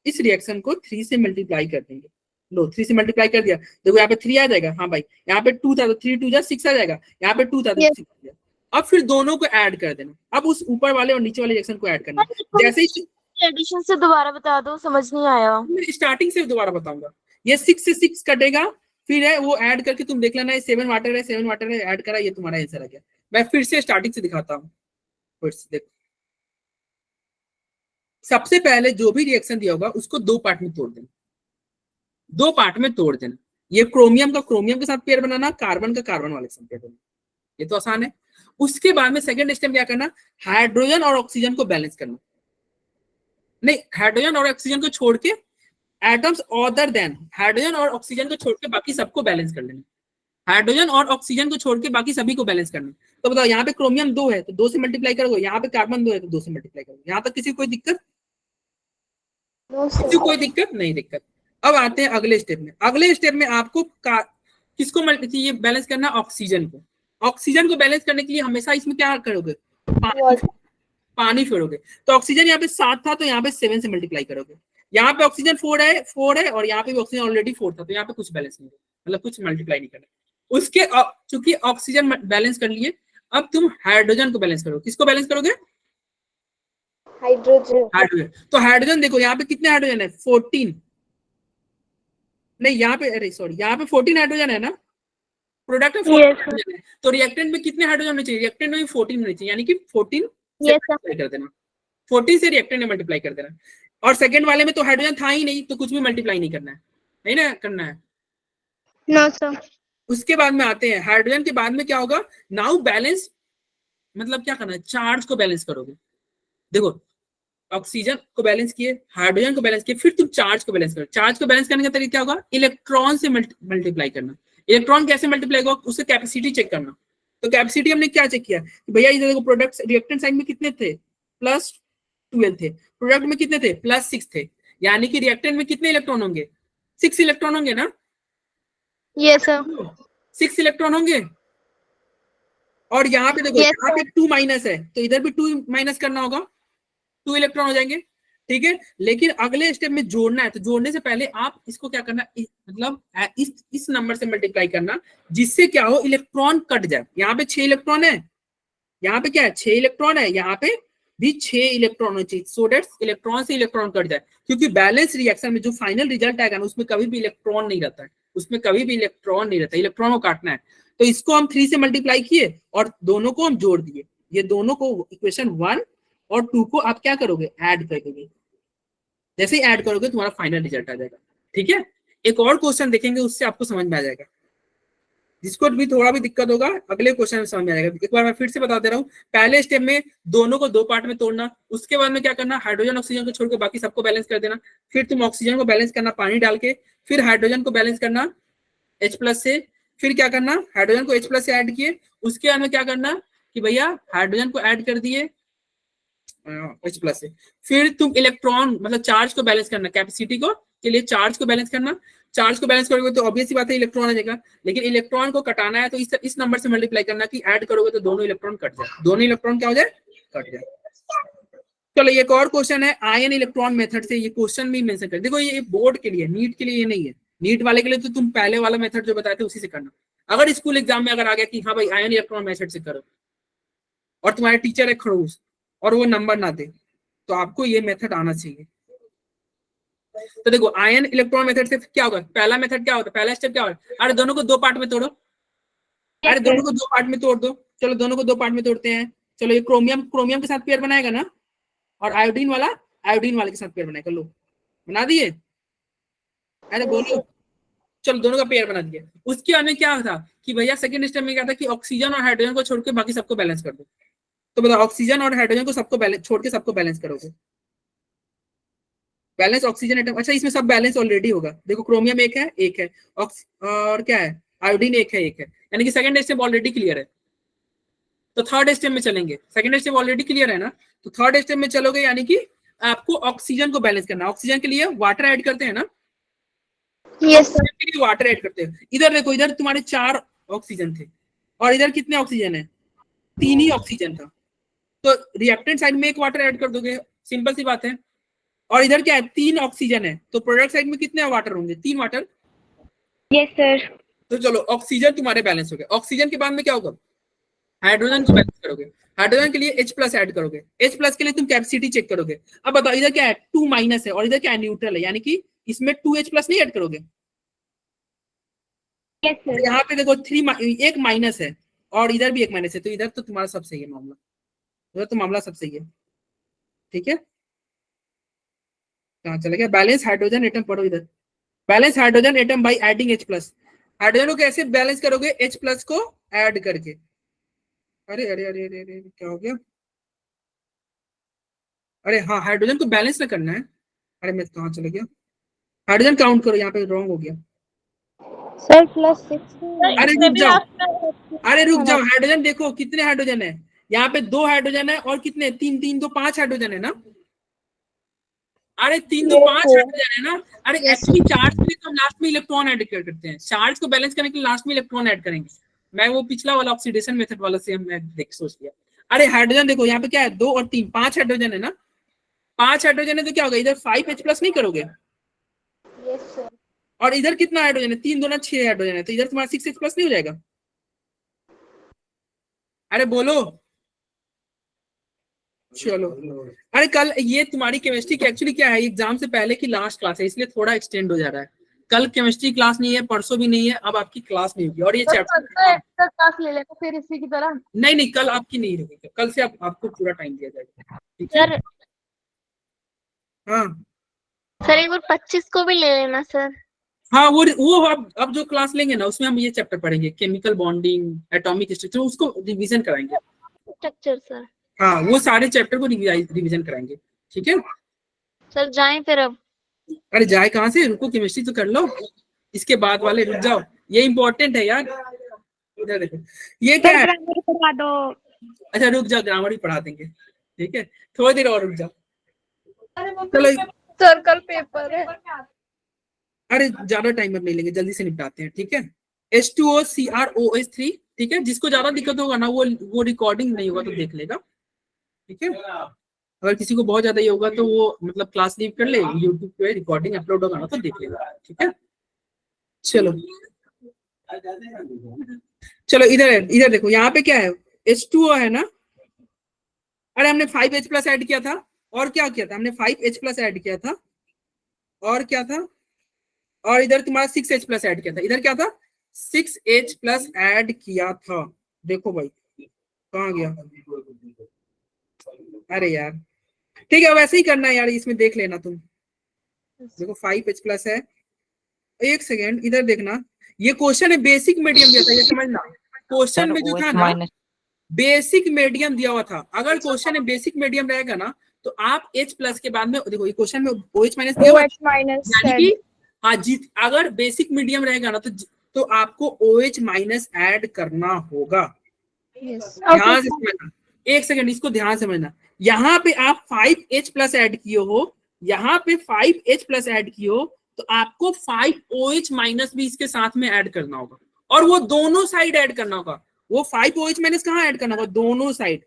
इस रिएक्शन को 3 से मल्टीप्लाई कर देंगे। लो 3 से मल्टीप्लाई कर दिया, देखो यहाँ पे 3 आ जाएगा, हाँ भाई यहाँ पे 2 था तो 3 2 जा 6 आ जाएगा, यहाँ पे 2 था तो 6 आ जाएगा। अब फिर दोनों को ऐड कर देना, अब उस ऊपर वाले और नीचे वाले रिएक्शन को ऐड करना। जैसे ही एडिशन से दोबारा बता दो, समझ नहीं आया। मैं स्टार्टिंग से दोबारा बताऊंगा, ये 6 से 6 कटेगा, फिर है वो ऐड करके तुम देख लेना, 7 वाटर है, 7 वाटर है, ऐड करा, ये तुम्हारा आंसर आ गया। मैं फिर से स्टार्टिंग से दिखाता हूँ, फिर से देखो। सबसे पहले जो भी रिएक्शन दिया होगा उसको 2 पार्ट में तोड़ देना, 2 पार्ट में तोड़ देना। ये क्रोमियम का क्रोमियम के साथ पेयर बनाना, कार्बन का कार्बन वाले के साथ पेयर बनाना, ये तो आसान है। उसके बाद में सेकंड स्टेप क्या करना, हाइड्रोजन और ऑक्सीजन को बैलेंस करना, नहीं हाइड्रोजन और ऑक्सीजन को छोड़ के एटम्स अदर देन हाइड्रोजन और ऑक्सीजन को छोड़ के बाकी सबको बैलेंस कर लेना, हाइड्रोजन और ऑक्सीजन को छोड़ के बाकी सभी को बैलेंस करना। तो बताओ यहाँ पे क्रोमियम 2 है तो 2 से मल्टीप्लाई करोगे, यहाँ पे कार्बन 2 है तो 2 से मल्टीप्लाई करोगे। यहाँ तक किसी को कोई दिक्कत, किसी को कोई दिक्कत नहीं, दिक्कत। अब आते हैं अगले स्टेप में। अगले स्टेप में आपको किसको ये बैलेंस करना, ऑक्सीजन को। ऑक्सीजन को बैलेंस करने के लिए हमेशा इसमें क्या करोगे, पानी फेरोगे। तो ऑक्सीजन यहाँ पे 7 था तो यहाँ पे 7 से मल्टीप्लाई करोगे। यहाँ पे ऑक्सीजन 4 है और यहाँ पे भी ऑक्सीजन ऑलरेडी 4 था, तो यहाँ पे कुछ बैलेंस नहीं, मतलब कुछ मल्टीप्लाई नहीं करना। उसके चूंकि ऑक्सीजन बैलेंस कर लिए, अब तुम हाइड्रोजन को बैलेंस करो। किसको बैलेंस करोगे, हाइड्रोजन। तो हाइड्रोजन देखो यहाँ पे कितने हाइड्रोजन है, 14 नहीं, यहाँ पे अरे सॉरी, यहाँ पे 14 हाइड्रोजन है ना, प्रोडक्ट में 14 हाइड्रोजन है, तो रिएक्टेंट में कितने हाइड्रोजन होने चाहिए, रिएक्टेंट में 14 होने चाहिए, यानी कि 14 से मल्टीप्लाई कर देना, 14 से रिएक्टेंट में मल्टीप्लाई कर देना। और सेकंड वाले में तो हाइड्रोजन था ही नहीं, तो कुछ भी मल्टीप्लाई नहीं करना है, नहीं ना करना है। No sir. उसके बाद में आते हैं हाइड्रोजन के बाद में क्या होगा, नाउ बैलेंस, मतलब क्या करना है, चार्ज को बैलेंस करोगे। देखो ऑक्सीजन को बैलेंस किए, हाइड्रोजन को बैलेंस किए, फिर तुम चार्ज को बैलेंस करो। चार्ज को बैलेंस करने का तरीका क्या होगा, इलेक्ट्रॉन से मल्टीप्लाई करना। इलेक्ट्रॉन कैसे मल्टीप्लाई होगा, उसका कैपेसिटी चेक करना। तो कैपेसिटी हमने क्या चेक किया कि भैया इधर देखो प्रोडक्ट रिएक्टेंट साइड में कितने थे, +12 थे, प्रोडक्ट में कितने थे, +6 थे, यानी कि रिएक्टेंट में कितने इलेक्ट्रॉन होंगे, 6 इलेक्ट्रॉन होंगे ना, यस सर। 6 इलेक्ट्रॉन होंगे। और यहाँ पे देखो यहाँ पे 2 माइनस है, तो इधर भी 2 माइनस करना होगा, 2 इलेक्ट्रॉन हो जाएंगे, ठीक है। लेकिन अगले स्टेप में जोड़ना है, तो जोड़ने से पहले आप इसको क्या करना, मतलब इस नंबर से मल्टीप्लाई करना, जिससे क्या हो, इलेक्ट्रॉन कट जाए। यहाँ पे 6 इलेक्ट्रॉन है, यहाँ पे क्या है, 6 इलेक्ट्रॉन है, यहाँ पे भी 6 इलेक्ट्रॉन होना चाहिए, सो दैट इलेक्ट्रॉन से इलेक्ट्रॉन कट जाए। क्योंकि बैलेंस रिएक्शन में जो फाइनल रिजल्ट आएगा ना, उसमें कभी भी इलेक्ट्रॉन नहीं रहता है, उसमें कभी भी इलेक्ट्रॉन नहीं रहता, इलेक्ट्रॉन को काटना है। तो इसको हम 3 से मल्टीप्लाई किए और दोनों को हम जोड़ दिए। ये दोनों को इक्वेशन 1 और 2 को आप क्या करोगे, ऐड करोगे। जैसे ही ऐड करोगे तुम्हारा फाइनल रिजल्ट आ जाएगा, ठीक है। एक और क्वेश्चन देखेंगे, उससे आपको समझ में आ जाएगा। जिसको भी थोड़ा भी दिक्कत होगा अगले क्वेश्चन में समझ में आएगा। एक बार मैं फिर से बता दे रहा हूँ, पहले स्टेप में दोनों को 2 पार्ट में तोड़ना, उसके बाद में क्या करना, हाइड्रोजन ऑक्सीजन को छोड़ के बाकी सबको बैलेंस कर देना, फिर तुम ऑक्सीजन को बैलेंस करना पानी डाल के, फिर हाइड्रोजन को बैलेंस करना H+ से, फिर क्या करना, हाइड्रोजन को H+ से ऐड किए, उसके बाद में क्या करना कि भैया हाइड्रोजन को ऐड कर दिए H+ से, फिर तुम इलेक्ट्रॉन मतलब चार्ज को बैलेंस करना, कैपेसिटी को के लिए चार्ज को बैलेंस करना, चार्ज को बैलेंस करोगे तो ऑब्वियस सी बात है इलेक्ट्रॉन आ जाएगा, लेकिन इलेक्ट्रॉन को कटाना है तो इस नंबर से मल्टीप्लाई करना कि ऐड करोगे तो दोनों इलेक्ट्रॉन कट जाए, दोनों इलेक्ट्रॉन क्या हो जाए, कट जाए। चलो एक और क्वेश्चन है आयन इलेक्ट्रॉन मेथड से, ये क्वेश्चन भी मेंशन कर, देखो ये बोर्ड के लिए, नीट के लिए ये नहीं है, नीट वाले के लिए तो तुम पहले वाला मेथड जो बताए थे उसी से करना। अगर स्कूल एग्जाम में अगर आ गया कि हाँ भाई आयन इलेक्ट्रॉन मेथड से करो और तुम्हारे टीचर है खड़ूस और वो नंबर ना दे, तो आपको ये मेथड आना चाहिए। तो देखो आयन इलेक्ट्रॉन मेथड से क्या होगा, पहला मेथड क्या होता है, पहला स्टेप क्या होगा, अरे दोनों को 2 पार्ट में तोड़ो, अरे दोनों को 2 पार्ट में तोड़ दो, चलो दोनों को 2 पार्ट में तोड़ते हैं, चलो ये क्रोमियम के साथ पेयर बनाएगा ना, और आयोडीन वाले के साथ पेयर बनाएगा, लो बना दिए, अरे बोलो, चलो दोनों का पेयर बना दिया। उसके बाद में क्या था कि भैया सेकंड स्टेप में क्या था कि ऑक्सीजन और हाइड्रोजन को छोड़ के बाकी सबको बैलेंस कर दो, तो बताओ ऑक्सीजन और हाइड्रोजन को सबको बैलेंस छोड़ के सबको बैलेंस करोगे, बैलेंस ऑक्सीजन एटम, अच्छा इसमें सब बैलेंस ऑलरेडी होगा, देखो क्रोमियम एक है और क्या है आयोडीन एक है, यानी कि सेकंड स्टेप ऑलरेडी क्लियर है। तो थर्ड स्टेप में चलेंगे, सेकंड स्टेप ऑलरेडी क्लियर है ना, तो थर्ड स्टेप में चलोगे, यानी कि आपको ऑक्सीजन को बैलेंस करना, ऑक्सीजन के लिए वाटर ऐड करते हैं ना, यस सर, के लिए वाटर ऐड करते हैं। इधर देखो, इधर तुम्हारे 4 ऑक्सीजन थे और इधर कितने ऑक्सीजन है, 3 ही ऑक्सीजन था, तो रिएक्टेंट साइड में 1 वाटर ऐड कर दोगे, सिंपल सी बात है। और इधर क्या है, 3 ऑक्सीजन है, तो प्रोडक्ट साइड में कितने वाटर होंगे, 3 वाटर। यस सर, तो चलो ऑक्सीजन तुम्हारे बैलेंस हो गए। ऑक्सीजन के बाद में क्या होगा, हाइड्रोजन को बैलेंस करोगे, हाइड्रोजन के लिए H+ ऐड करोगे, H+ के लिए तुम कैपेसिटी चेक करोगे। अब बताओ इधर क्या है, 2- है और इधर क्या है, न्यूट्रल है, यानी कि इसमें 2H+ नहीं ऐड करोगे। यस सर, यहाँ पे देखो 1 माइनस है और इधर भी 1 माइनस है, तो इधर तो तुम्हारा सब सही है मामला, इधर तो मामला सब सही है, ठीक है। कहाँ चला गया, बैलेंस हाइड्रोजन एटम पढ़ो इधर, balance hydrogen atom by adding H+। Hydrogen को कैसे बैलेंस करोगे, H+ को ऐड करके। अरे अरे अरे अरे अरे क्या हो गया, अरे हाँ हाइड्रोजन को बैलेंस में करना है, अरे मैं कहाँ चला गया, हाइड्रोजन काउंट करो, यहाँ पे रॉन्ग हो गया, सर +6। अरे रुक जाओ, अरे रुक जाओ, हाइड्रोजन देखो कितने हाइड्रोजन है, यहाँ पे 2 हाइड्रोजन है और कितने 3 तो 5 हाइड्रोजन है ना, अरे 3 तो 5 हाइड्रोजन है ना। अरे एक्चुअली चार्ज के लिए तो हम लास्ट में इलेक्ट्रॉन ऐड करते हैं, चार्ज को बैलेंस करने के लिए लास्ट में इलेक्ट्रॉन ऐड करेंगे, मैं वो पिछला वाला ऑक्सीडेशन मेथड वाला से हमने देख सोच लिया। अरे हाइड्रोजन देखो यहाँ पे क्या है, 2 और 3 5 हाइड्रोजन है ना, 5 हाइड्रोजन है तो क्या होगा, इधर 5H+ नहीं करोगे, यस सर, और इधर कितना हाइड्रोजन है, 3 दूना 6 हाइड्रोजन है, तो इधर तुम्हारा 6H+ नहीं हो जाएगा, अरे बोलो, चलो। अरे कल ये तुम्हारी केमिस्ट्री की एक्चुअली क्या है, एग्जाम से पहले की लास्ट क्लास है, इसलिए थोड़ा एक्सटेंड हो जा रहा है, कल केमिस्ट्री क्लास नहीं है, परसों भी नहीं है, अब आपकी क्लास नहीं होगी, और ये चैप्टर एक्स्ट्रा क्लास ले लेगा फिर इसी की तरह। नहीं कल आपकी नहीं रहेगी, कल से आपको पूरा टाइम दिया जाएगा, ठीक है। सर हाँ सर एक बार 25 को भी ले लेना सर। हाँ, वो अब जो क्लास लेंगे ना उसमें हम ये चैप्टर पढ़ेंगे, केमिकल बॉन्डिंग, एटॉमिक स्ट्रक्चर, उसको रिवीजन कराएंगे, स्ट्रक्चर सर। हाँ वो सारे चैप्टर को रिवीजन कराएंगे, ठीक है। सर जाएं फिर अब। अरे जाए कहाँ से, रुको केमिस्ट्री तो कर लो, इसके बाद वाले रुक जाओ, ये इंपॉर्टेंट है यार, इधर देखो ये क्या है, पढ़ा दो। अच्छा रुक जाओ, ग्रामर भी पढ़ा देंगे, ठीक है, थोड़ी देर और रुक जाओ, चलो। सर कल पेपर है। अरे ज्यादा टाइम नहीं लेंगे, जल्दी से निपटाते हैं, ठीक है। H2O CrOH3, ठीक है, जिसको ज्यादा दिक्कत होगा ना वो रिकॉर्डिंग नहीं होगा तो देख लेगा, ठीक है। अगर किसी को बहुत ज्यादा ये होगा तो वो मतलब क्लास लीव कर ले, यूट्यूब पे रिकॉर्डिंग अपलोड होगा ना तो देख लेगा, ठीक है। चलो चलो इधर देखो, यहाँ पे क्या है, H2O है ना, अरे हमने 5H+ ऐड किया था, और क्या किया था हमने, 5H+ ऐड किया था, और क्या था, और इधर तुम्हारा 6H+ ऐड किया था, इधर क्या था 6H+ ऐड किया था, देखो भाई कहाँ गया, अरे यार ठीक है वैसे ही करना है यार, इसमें देख लेना तुम, देखो 5H+ है, एक सेकेंड इधर देखना, ये क्वेश्चन है बेसिक मीडियम दिया था, ये समझना। क्वेश्चन सर में जो था OH ना माइनस बेसिक मीडियम दिया हुआ था, अगर क्वेश्चन में बेसिक मीडियम रहेगा ना तो आप H प्लस के बाद में देखो ये क्वेश्चन में OH माइनस दिया हुआ है, OH माइनस यानी कि हाँ जीत अगर बेसिक मीडियम रहेगा ना तो आपको OH माइनस ऐड करना होगा। ध्यान से समझना, एक सेकंड इसको ध्यान से समझना। यहाँ पे आप 5H प्लस ऐड किए हो, यहाँ पे 5H प्लस ऐड किए हो, तो आपको 5OH माइनस भी इसके साथ में ऐड करना होगा, और वो दोनों साइड ऐड करना होगा। वो 5OH माइनस कहाँ ऐड करना होगा? दोनों साइड।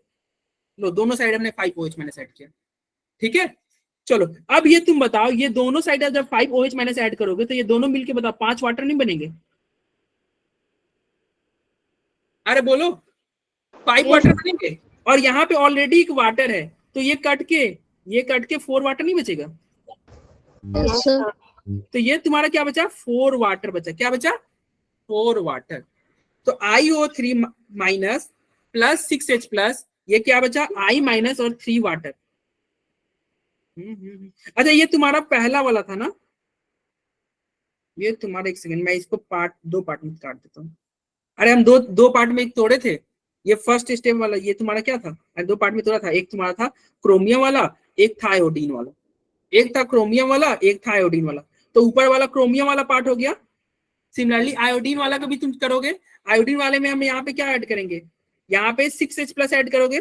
लो दोनों साइड हमने 5OH माइनस ऐड किया, ठीक है। चलो अब ये तुम बताओ, ये दोनों साइड जब 5OH माइनस ऐड करोगे तो ये दोनों मिलके बताओ 5 वाटर नहीं बनेंगे? अरे बोलो 5 वाटर बनेंगे, और यहाँ पे ऑलरेडी एक वाटर है, तो ये कट के 4 वाटर नहीं बचेगा? तो ये तुम्हारा क्या बचा? 4 वाटर बचा। क्या बचा? 4 वाटर। तो IO3 minus plus 6H plus, ये क्या बचा? I माइनस और 3 वाटर। अच्छा ये तुम्हारा पहला वाला था ना, ये तुम्हारा, एक सेकंड मैं इसको दो पार्ट में काट देता हूँ। अरे हम दो पार्ट में एक तोड़े थे, ये फर्स्ट स्टेप वाला ये तुम्हारा क्या था? अरे 2 पार्ट में तोड़ा था, एक तुम्हारा था क्रोमियम वाला, एक था आयोडीन वाला। एक था क्रोमियम वाला, एक था आयोडीन वाला। तो ऊपर वाला क्रोमियम वाला पार्ट हो गया। सिमिलरली आयोडीन वाला का भी तुम करोगे। आयोडीन वाले में हम यहाँ पे क्या ऐड करेंगे? यहाँ पे 6H प्लस ऐड करोगे।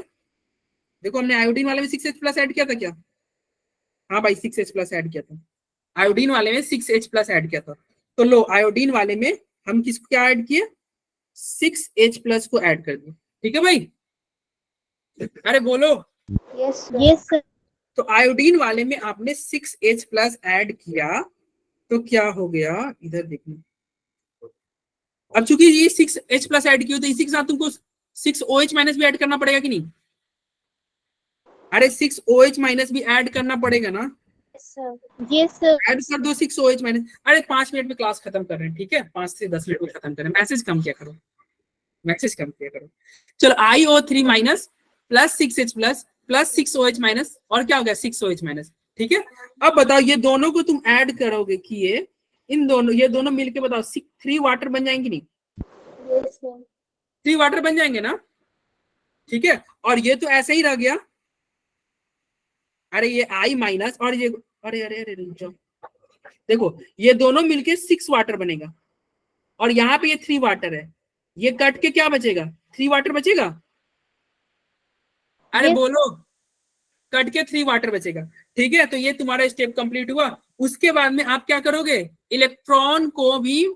देखो हमने आयोडीन वाले में 6H प्लस ऐड किया था क्या? हाँ भाई 6H प्लस ऐड किया था, आयोडीन वाले में 6H प्लस ऐड किया था। तो लो आयोडीन वाले में हम किसको क्या ऐड किए? 6H प्लस को ऐड कर दिया, ठीक है भाई? अरे बोलो। Yes sir. तो आयोडीन वाले में आपने 6H प्लस ऐड किया, तो क्या हो गया इधर देखना। अब चूंकि ये 6H प्लस ऐड किया तो इसी के साथ तुमको 6OH माइनस भी ऐड करना पड़ेगा कि नहीं? अरे 6OH माइनस भी ऐड करना पड़ेगा ना? Yes sir. ऐड कर दो 6OH माइनस। अरे 5 मिनट में क्लास खत्म कर रहे हैं, ठीक है? 5 से 10 मिनट में खत्म कर रहे हैं। मैसेज कम किया करो, मैसेज कम किया करो। चलो IO3 minus plus 6H plus plus 6OH minus, और क्या हो गया? 6OH माइनस, ठीक है। अब बताओ ये दोनों को तुम ऐड करोगे कि ये दोनों मिलके बताओ 3 वाटर बन जाएंगे नहीं? 3 वाटर बन जाएंगे ना, ठीक है। और ये तो ऐसे ही रह गया। अरे ये I माइनस और ये अरे अरे अरे रुक जाओ, देखो ये दोनों मिलके 6 वाटर बनेगा, और यहाँ पे ये 3 वाटर है। ये कट के क्या बचेगा? 3 वाटर बचेगा। अरे बोलो, कट के 3 वाटर बचेगा, ठीक है। तो ये तुम्हारा स्टेप कंप्लीट हुआ। उसके बाद में आप क्या करोगे? इलेक्ट्रॉन को भी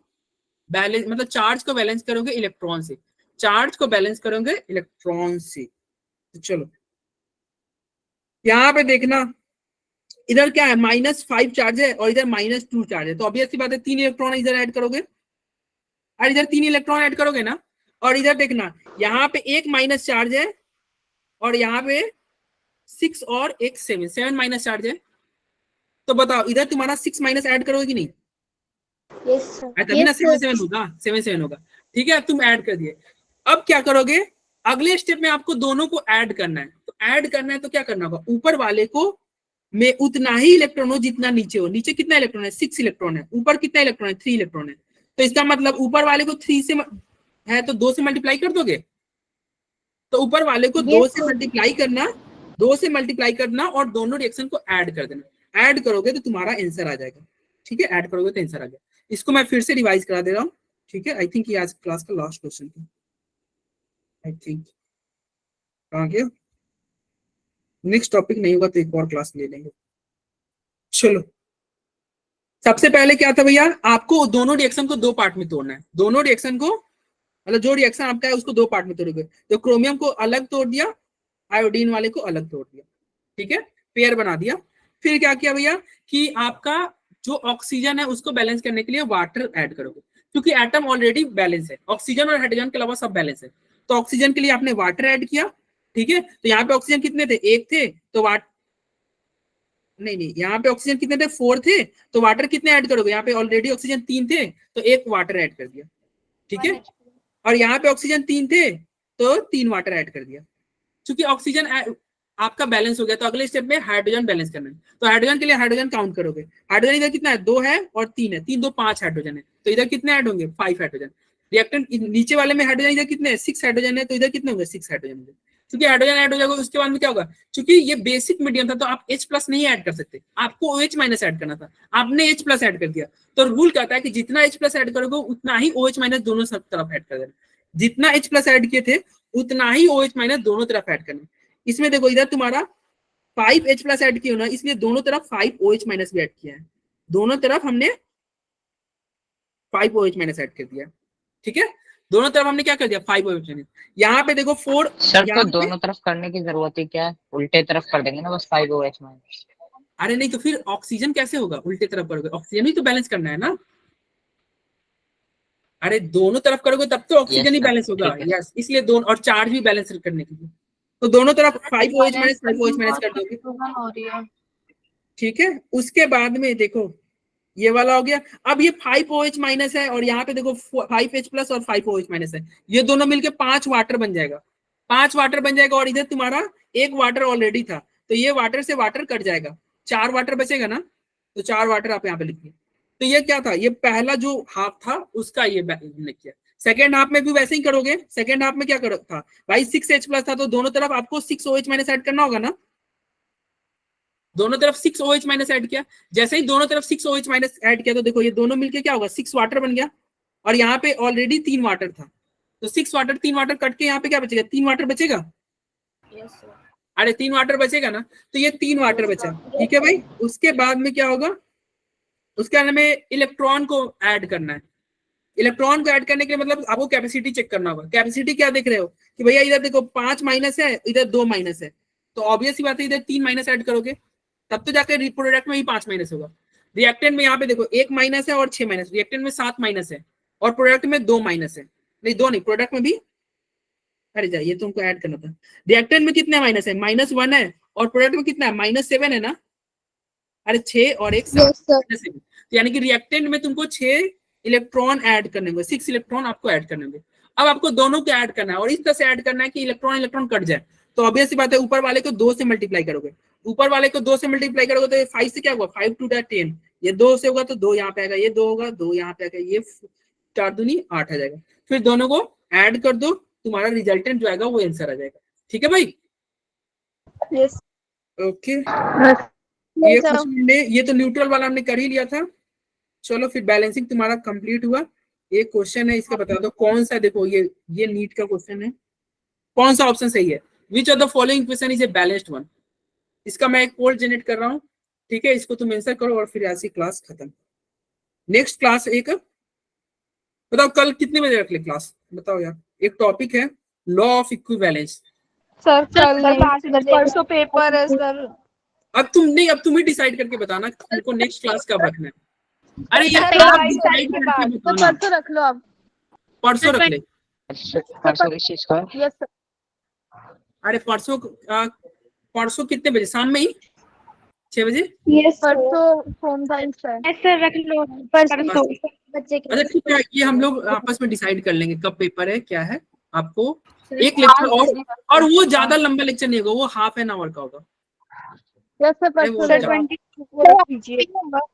बैलेंस, मतलब चार्ज को बैलेंस करोगे इलेक्ट्रॉन से, चार्ज को बैलेंस करोगे इलेक्ट्रॉन से। तो चलो यहाँ पे देखना, इधर क्या है? -5 चार्ज है और इधर -2 चार्ज है। तो ऑब्वियस सी बात है 3 इलेक्ट्रॉन इधर ऐड करोगे, और इधर 3 इलेक्ट्रॉन ऐड करोगे ना। और इधर देखना, यहाँ पे एक माइनस चार्ज है, और यहाँ पे 6 और एक 7 माइनस चार्ज है। तो बताओ इधर तुम्हारा 6 माइनस ऐड करोगे कि नहीं? तभी ना 7 होगा, 7 होगा, ठीक है। तुम ऐड कर दिए। अब क्या करोगे? अगले स्टेप में आपको दोनों को ऐड करना है। तो ऐड करना है तो क्या करना होगा? ऊपर वाले को में उतना ही इलेक्ट्रॉन हो जितना नीचे हो। नीचे कितना इलेक्ट्रॉन है? 6 इलेक्ट्रॉन है। ऊपर कितना इलेक्ट्रॉन है? 3 इलेक्ट्रॉन है। तो इसका मतलब ऊपर वाले को 3 से है तो 2 से मल्टीप्लाई कर दोगे। तो ऊपर वाले को 2 से मल्टीप्लाई करना, 2 से मल्टीप्लाई करना और दोनों रिएक्शन को ऐड कर देना। ऐड करोगे तो तुम्हारा आंसर आ जाएगा, ठीक है। ऐड करोगे तो आंसर आ गया। इसको मैं फिर से रिवाइज करा दे रहा हूँ, ठीक है। आई थिंक ये आज क्लास का लास्ट क्वेश्चन था, आई थिंक। कहाँ गया? नेक्स्ट टॉपिक नहीं होगा तो एक और क्लास ले लेंगे। चलो सबसे पहले क्या था भैया? आपको दोनों रिएक्शन को 2 पार्ट में तोड़ना है। दोनों रिएक्शन को, मतलब जो रिएक्शन आपका है उसको 2 पार्ट में तोड़ोगे। तो क्रोमियम को अलग तोड़ दिया, आयोडीन वाले को अलग तोड़ दिया, ठीक है, पेयर बना दिया। फिर क्या किया भैया कि आपका जो ऑक्सीजन है उसको बैलेंस करने के लिए वाटर ऐड करोगे, क्योंकि एटम ऑलरेडी बैलेंस है। ऑक्सीजन और हाइड्रोजन के अलावा सब बैलेंस है। तो ऑक्सीजन के लिए आपने वाटर ऐड किया, ठीक है। तो यहाँ पे ऑक्सीजन कितने थे? 1 थे, तो नहीं, यहाँ पे ऑक्सीजन कितने थे? 4 थे, तो वाटर कितने ऐड करोगे? यहाँ पे ऑलरेडी ऑक्सीजन 3 थे, तो 1 वाटर ऐड कर दिया, ठीक है। और यहाँ पे ऑक्सीजन 3 थे, तो 3 वाटर ऐड कर दिया। क्योंकि ऑक्सीजन आपका बैलेंस हो गया, तो अगले स्टेप में हाइड्रोजन बैलेंस करना है। तो हाइड्रोजन के लिए हाइड्रोजन काउंट करोगे। हाइड्रोजन इधर कितना है? 2 है और 3 है। 3 2 5 हाइड्रोजन है। तो इधर कितने ऐड होंगे 5 हाइड्रोजन। रिएक्टेंट नीचे वाले में हाइड्रोजन इधर कितने हैं 6 हाइड्रोजन है, तो इधर कितने होंगे 6 हाइड्रोजन होंगे। क्योंकि हाइड्रोजन ऐड हो जाएगा उसके बाद में क्या होगा, क्योंकि ये बेसिक मीडियम था तो आप H+ नहीं ऐड कर सकते, आपको OH- ऐड करना था, आपने H+ ऐड कर दिया। तो रूल कहता है कि जितना H+ ऐड करोगे उतना ही OH- दोनों सब तरफ ऐड कर देना, जितना H+ ऐड किए थे उतना ही OH- दोनों तरफ ऐड करना। इसमें देखो इधर तुम्हारा 5 H+ ऐड किया ना, इसलिए दोनों तरफ 5 OH- भी ऐड किया है, दोनों तरफ हमने 5 OH- ऐड कर दिया। ठीक है, दोनों तरफ हमने क्या कर दिया 5 OH-। यहाँ पे देखो 4 सर यहाँ तो दोनों तरफ करने की जरूरत ही क्या है, उल्टे तरफ कर देंगे ना बस 5 OH-। अरे नहीं तो फिर ऑक्सीजन कैसे होगा, उल्टे तरफ करोगे, ऑक्सीजन ही तो बैलेंस करना है ना। अरे दोनों तरफ करोगे तब तो ऑक्सीजन ही सर, बैलेंस होगा। ठीक है। यस, इसलिए दोनों, और चार्ज भी बैलेंस करने के लिए तो दोनों तरफ 5 OH- 5 OH- कर दोगे। हो रही है। ठीक है, उसके बाद में देखो ये वाला हो गया। अब ये 5 OH- है और यहाँ पे देखो 5 H+ और 5 OH- है, ये दोनों मिलके 5 वाटर बन जाएगा, 5 वाटर बन जाएगा। और इधर तुम्हारा 1 वाटर ऑलरेडी था, तो ये वाटर से वाटर कट जाएगा, 4 वाटर बचेगा ना, तो 4 वाटर आप यहाँ पे लिखिए। तो ये क्या था, ये पहला जो हाफ था उसका ये किया। सेकेंड हाफ में भी वैसे ही करोगे, सेकेंड हाफ में क्या करो था भाई 6 H+ था, तो दोनों तरफ आपको 6 OH- ऐड करना होगा ना, दोनों तरफ 6 OH- ऐड किया। जैसे ही दोनों तरफ 6 OH- ऐड किया तो देखो ये दोनों मिलके क्या होगा 6 वाटर बन गया, और यहाँ पे ऑलरेडी 3 वाटर था, तो 6 वाटर 3 वाटर कट के यहाँ पे क्या बचेगा 3 वाटर बचेगा। अरे 3 वाटर बचेगा ना, तो ये 3 वाटर बचा। ठीक है भाई, उसके बाद में क्या होगा, उसके बाद में इलेक्ट्रॉन को ऐड करना है। इलेक्ट्रॉन को ऐड करने के लिए मतलब आपको कैपेसिटी चेक करना होगा। कैपेसिटी क्या देख रहे हो कि भैया इधर देखो 5 माइनस है, इधर 2 माइनस है, तो ऑब्वियस ही बात है इधर 3 माइनस ऐड करोगे तब तो जाकर प्रोडक्ट में ही 5 माइनस होगा। रिएक्टेंट में यहाँ पे देखो 1 माइनस है और 6 माइनस, रिएक्टेंट में 7 माइनस है और प्रोडक्ट में 2 माइनस है, नहीं 2 नहीं, प्रोडक्ट में भी, अरे जाइए ये तुमको ऐड करना था। रिएक्टेंट में कितने माइनस है -1 है, और प्रोडक्ट में कितना है -7 है ना, अरे 6 और 1 7, तो यानी कि रिएक्टेंट में तुमको 6 इलेक्ट्रॉन ऐड करने होंगे, 6 इलेक्ट्रॉन आपको ऐड करने होंगे। अब आपको दोनों को ऐड करना है और इस तरह से ऐड करना है कि इलेक्ट्रॉन इलेक्ट्रॉन कट जाए। तो ऑब्वियस सी बात है ऊपर वाले को 2 से मल्टीप्लाई करोगे, ऊपर वाले को 2 से मल्टीप्लाई करोगे तो ये 5 से क्या होगा 5 2 10, ये 2 से होगा तो 2 यहाँ पे आएगा, ये 2 होगा 2 यहाँ पे आएगा, ये 4 दूनी 8 आ जाएगा। फिर दोनों को ऐड कर दो, तुम्हारा रिजल्टेंट जो आएगा वो आंसर आ जाएगा। ठीक है भाई, यस ओके। ये कुछ ये तो न्यूट्रल वाला हमने कर ही लिया था। चलो फिर बैलेंसिंग तुम्हारा कंप्लीट हुआ। एक क्वेश्चन है इसका बता दो कौन सा, देखो ये नीट का क्वेश्चन है, कौन सा ऑप्शन सही है, which of the following equation is a balanced one. इसका मैं एक पोल जनरेट कर रहा हूँ, ठीक है, इसको तुम आंसर करो और फिर ऐसी क्लास खत्म। नेक्स्ट क्लास एक बताओ कल कितने बजे रख ले क्लास, बताओ यार। एक टॉपिक है लॉ ऑफ इक्विवेलेंस। सर कल परसों पेपर है सर। अब तुम ही डिसाइड करके बताना तुमको नेक्स्ट क्लास कब रखना है। अरे यार सर, क्लास 22 तारीख डिसाइड के करके बाद। तो बताना, परसों रख लो आप। परसों रख ले। परसों किस चीज का? Yes sir. अरे परसों कितने बजे, शाम में ही 6 बजे। यस परसों होम साइंस है। सर रख लो परसों बच्चे के। अच्छा ठीक है, ये हम लोग आपस में डिसाइड कर लेंगे कब पेपर है क्या है। आपको एक लेक्चर और वो ज्यादा लंबा लेक्चर नहीं होगा, वो हाफ एन आवर का होगा। यस सर अरे वो परसों ज्यादा- 22 को रख लीजिए।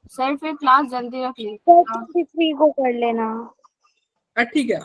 सर फिर क्लास जल्दी रख लीजिए। सर 23 को कर लेना। ठीक है,